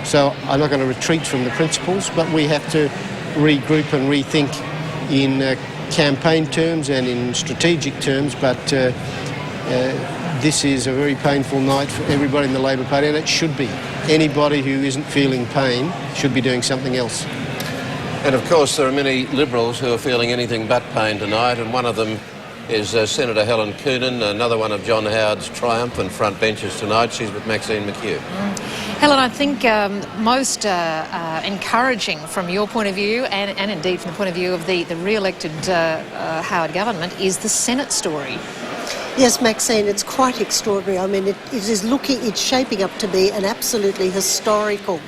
so I'm not going to retreat from the principles, but we have to regroup and rethink in campaign terms and in strategic terms. But this is a very painful night for everybody in the Labor Party, and it should be. Anybody who isn't feeling pain should be doing something else. And of course there are many Liberals who are feeling anything but pain tonight, and one of them is Senator Helen Coonan, another one of John Howard's triumphant front benches tonight. She's with Maxine McHugh. Helen, I think most encouraging from your point of view and indeed from the point of view of the re-elected Howard government is the Senate story. Yes, Maxine, it's quite extraordinary. I mean, it's shaping up to be an absolutely historical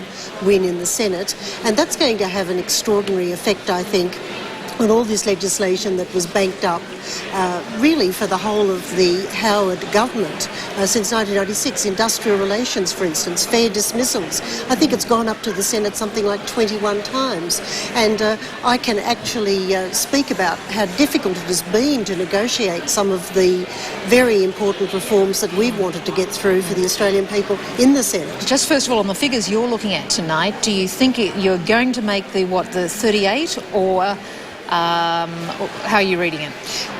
win in the Senate, and that's going to have an extraordinary effect, I think, on all this legislation that was banked up really for the whole of the Howard government since 1996. Industrial relations, for instance, fair dismissals. I think it's gone up to the Senate something like 21 times. And I can actually speak about how difficult it has been to negotiate some of the very important reforms that we've wanted to get through for the Australian people in the Senate. Just first of all, on the figures you're looking at tonight, do you think you're going to make the 38 or... how are you reading it?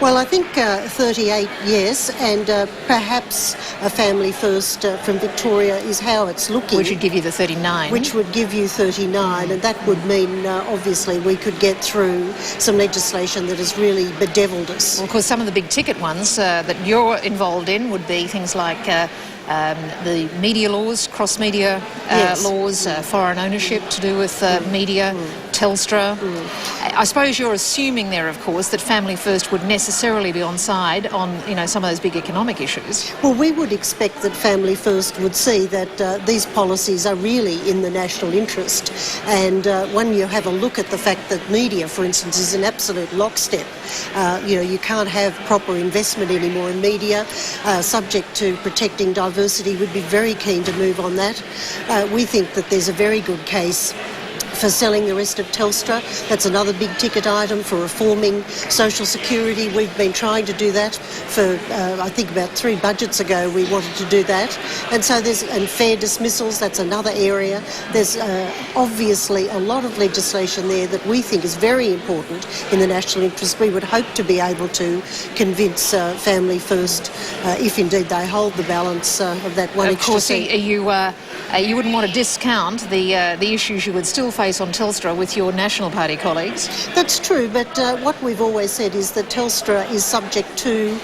Well, I think 38, yes, and perhaps a Family First from Victoria is how it's looking. Which would give you the 39. Which would give you 39, and that would mean, obviously, we could get through some legislation that has really bedevilled us. Well, of course, some of the big ticket ones that you're involved in would be things like the media laws, cross-media laws, foreign ownership to do with media, Telstra. I suppose you're assuming there, of course, that Family First would necessarily be on side on, some of those big economic issues. Well, we would expect that Family First would see that these policies are really in the national interest. And when you have a look at the fact that media, for instance, is an absolute lockstep, you can't have proper investment anymore in media, subject to protecting diversity, we'd be very keen to move on that. We think that there's a very good case for selling the rest of Telstra. That's another big ticket item for reforming social security. We've been trying to do that for, I think about 3 budgets ago we wanted to do that. And so and fair dismissals, that's another area. There's obviously a lot of legislation there that we think is very important in the national interest. We would hope to be able to convince Family First, if indeed they hold the balance of that one extra seat. Of course, you wouldn't want to discount the issues you would still face on Telstra with your National Party colleagues. That's true, but what we've always said is that Telstra is subject to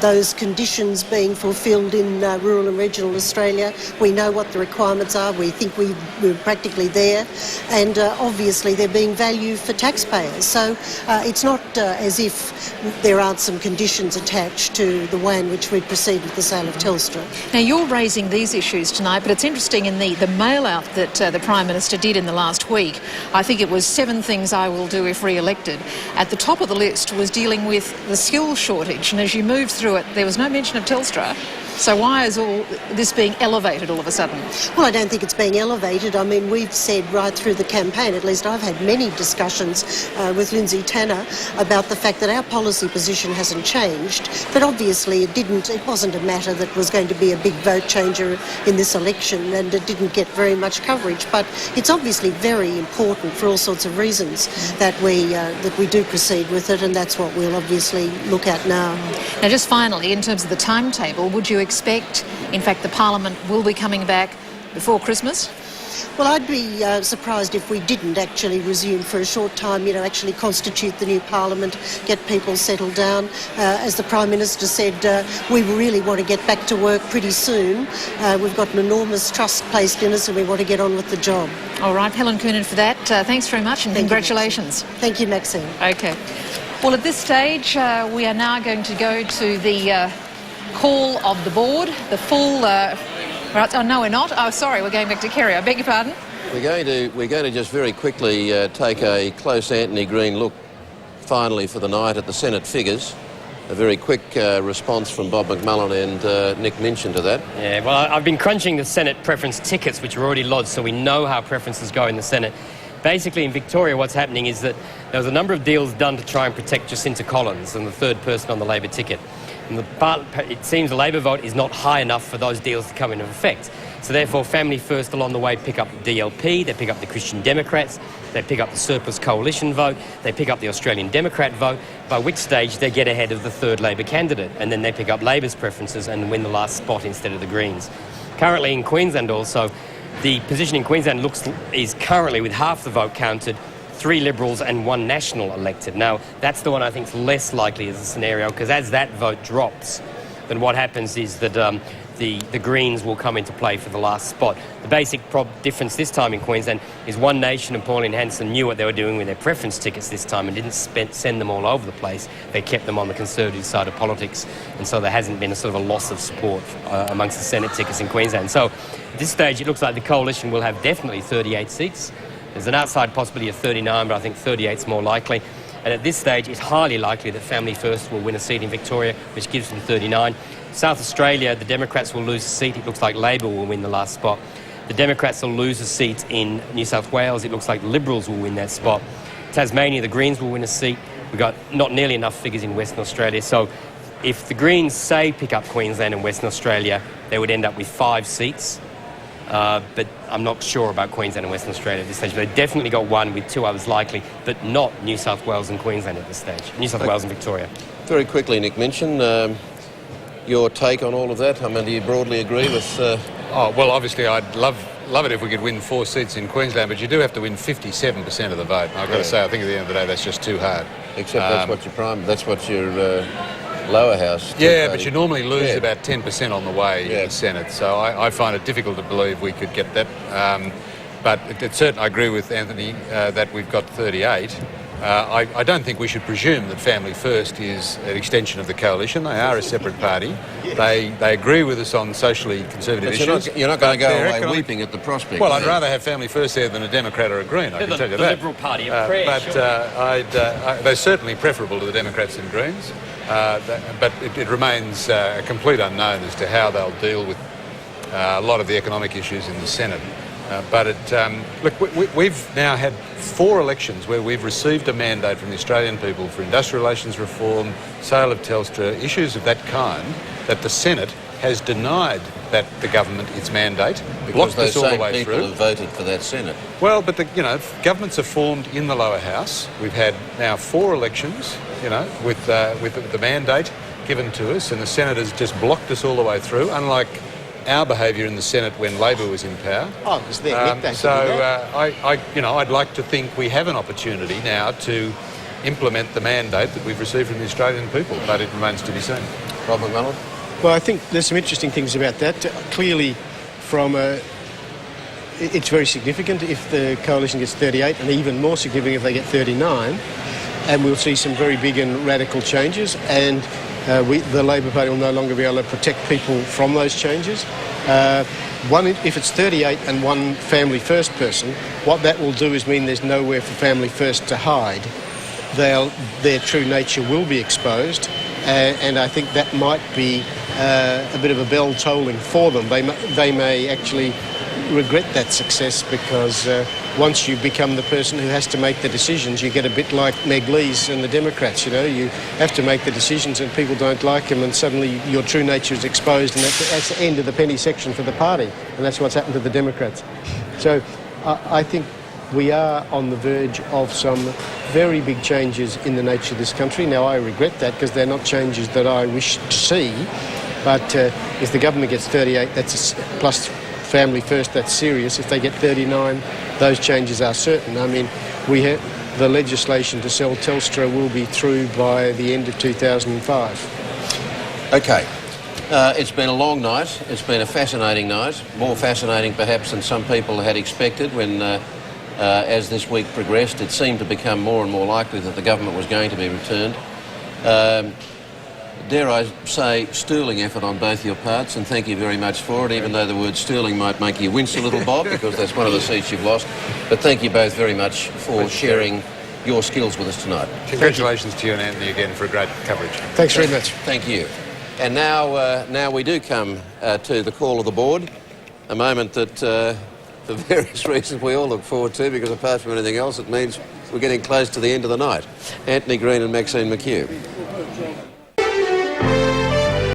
those conditions being fulfilled in rural and regional Australia. We know what the requirements are. We think we're practically there, and obviously they're being valued for taxpayers. So it's not as if there aren't some conditions attached to the way in which we proceed with the sale of Telstra. Now, you're raising these issues tonight, but it's interesting in the mail-out that the Prime Minister did in the last week. I think it was 7 things I will do if re-elected. At the top of the list was dealing with the skills shortage, and as you moved through it, there was no mention of Telstra. So why is all this being elevated all of a sudden? Well, I don't think it's being elevated. I mean, we've said right through the campaign, at least I've had many discussions with Lindsay Tanner about the fact that our policy position hasn't changed. But obviously it wasn't a matter that was going to be a big vote changer in this election, and it didn't get very much coverage. But it's obviously very important for all sorts of reasons that we do proceed with it, and that's what we'll obviously look at now. Now, just finally, in terms of the timetable, would you expect, in fact, the Parliament will be coming back before Christmas? Well, I'd be surprised if we didn't actually resume for a short time, actually constitute the new Parliament, get people settled down. As the Prime Minister said, we really want to get back to work pretty soon. We've got an enormous trust placed in us and we want to get on with the job. All right, Helen Coonan for that. Thanks very much and congratulations. Thank you, Maxine. Okay. Well, at this stage, we are now going to go to the call of the board, the full... Right, oh, no, we're not. Oh, sorry, we're going back to Kerry. I beg your pardon? We're going to just very quickly take a close Anthony Green look finally for the night at the Senate figures. A very quick response from Bob McMullen and Nick Minchin to that. Yeah, well, I've been crunching the Senate preference tickets, which are already lodged, so we know how preferences go in the Senate. Basically, in Victoria, what's happening is that there was a number of deals done to try and protect Jacinta Collins and the third person on the Labor ticket. And it seems the Labor vote is not high enough for those deals to come into effect. So therefore, Family First along the way pick up the DLP, they pick up the Christian Democrats, they pick up the Surplus Coalition vote, they pick up the Australian Democrat vote, by which stage they get ahead of the third Labor candidate, and then they pick up Labor's preferences and win the last spot instead of the Greens. Currently in Queensland also, the position in Queensland is currently, with half the vote counted, 3 Liberals and 1 National elected. Now, that's the one I think is less likely as a scenario, because as that vote drops, then what happens is that the Greens will come into play for the last spot. The basic difference this time in Queensland is One Nation and Pauline Hanson knew what they were doing with their preference tickets this time and didn't send them all over the place. They kept them on the Conservative side of politics, and so there hasn't been a sort of a loss of support amongst the Senate tickets in Queensland. So at this stage, it looks like the coalition will have definitely 38 seats. There's an outside possibility of 39, but I think 38 is more likely. And at this stage, it's highly likely that Family First will win a seat in Victoria, which gives them 39. South Australia, the Democrats will lose a seat. It looks like Labor will win the last spot. The Democrats will lose a seat in New South Wales. It looks like Liberals will win that spot. Tasmania, the Greens will win a seat. We've got not nearly enough figures in Western Australia. So if the Greens, say, pick up Queensland and Western Australia, they would end up with 5 seats. But I'm not sure about Queensland and Western Australia at this stage. They've definitely got 1 with 2 others likely, but not New South Wales and Queensland at this stage. New South Wales and Victoria. Very quickly, Nick Minchin, your take on all of that? I mean, do you broadly agree with... Oh, well, obviously I'd love it if we could win 4 seats in Queensland, but you do have to win 57% of the vote. And I've got to say, I think at the end of the day, that's just too hard. Except that's what your lower house... Yeah, but you normally lose about 10% on the way in the Senate, so I find it difficult to believe we could get that. But it's certain, I agree with Anthony that we've got 38. I don't think we should presume that Family First is an extension of the coalition. They are a separate party. They agree with us on socially conservative issues. You're not going to go away weeping at the prospect. Well, I'd rather have Family First there than a Democrat or a Green, I can tell you that. The Liberal Party of prayer, but they're certainly preferable to the Democrats and Greens. But it remains a complete unknown as to how they'll deal with a lot of the economic issues in the Senate. Look, we've now had 4 elections where we've received a mandate from the Australian people for industrial relations reform, sale of Telstra, issues of that kind, that the Senate has denied the government its mandate, because blocked us all the way people through. have voted for that Senate. Well, but governments are formed in the lower house. We've had now 4 elections, with the mandate given to us, and the Senate has just blocked us all the way through, unlike our behaviour in the Senate when Labor was in power. Oh, it was there, Nick. I'd like to think we have an opportunity now to implement the mandate that we've received from the Australian people, but it remains to be seen. Rob McDonald? Well, I think there's some interesting things about that. Clearly, it's very significant if the coalition gets 38, and even more significant if they get 39. And we'll see some very big and radical changes, and the Labor Party will no longer be able to protect people from those changes. If it's 38 and 1 Family First person, what that will do is mean there's nowhere for Family First to hide. Their true nature will be exposed, and I think that might be a bit of a bell tolling for them. They may actually regret that success, because once you become the person who has to make the decisions, you get a bit like Meg Lees and the Democrats. You have to make the decisions and people don't like them, and suddenly your true nature is exposed, and that's the end of the penny section for the party, and that's what's happened to the Democrats. So I think we are on the verge of some very big changes in the nature of this country. Now, I regret that, because they're not changes that I wish to see, but if the government gets 38, that's plus Family First, that's serious. If they get 39, those changes are certain. I mean, the legislation to sell Telstra will be through by the end of 2005. OK. It's been a long night. It's been a fascinating night. More fascinating, perhaps, than some people had expected when, as this week progressed, it seemed to become more and more likely that the government was going to be returned. Dare I say, sterling effort on both your parts, and thank you very much for it, even though the word sterling might make you wince a little, Bob, because that's one of the seats you've lost. But thank you both very much for sharing your skills with us tonight. Congratulations to you and Anthony again for a great coverage. Thanks very much. Thank you. And now we do come to the call of the board, a moment that, for various reasons, we all look forward to, because apart from anything else, it means we're getting close to the end of the night. Anthony Green and Maxine McHugh.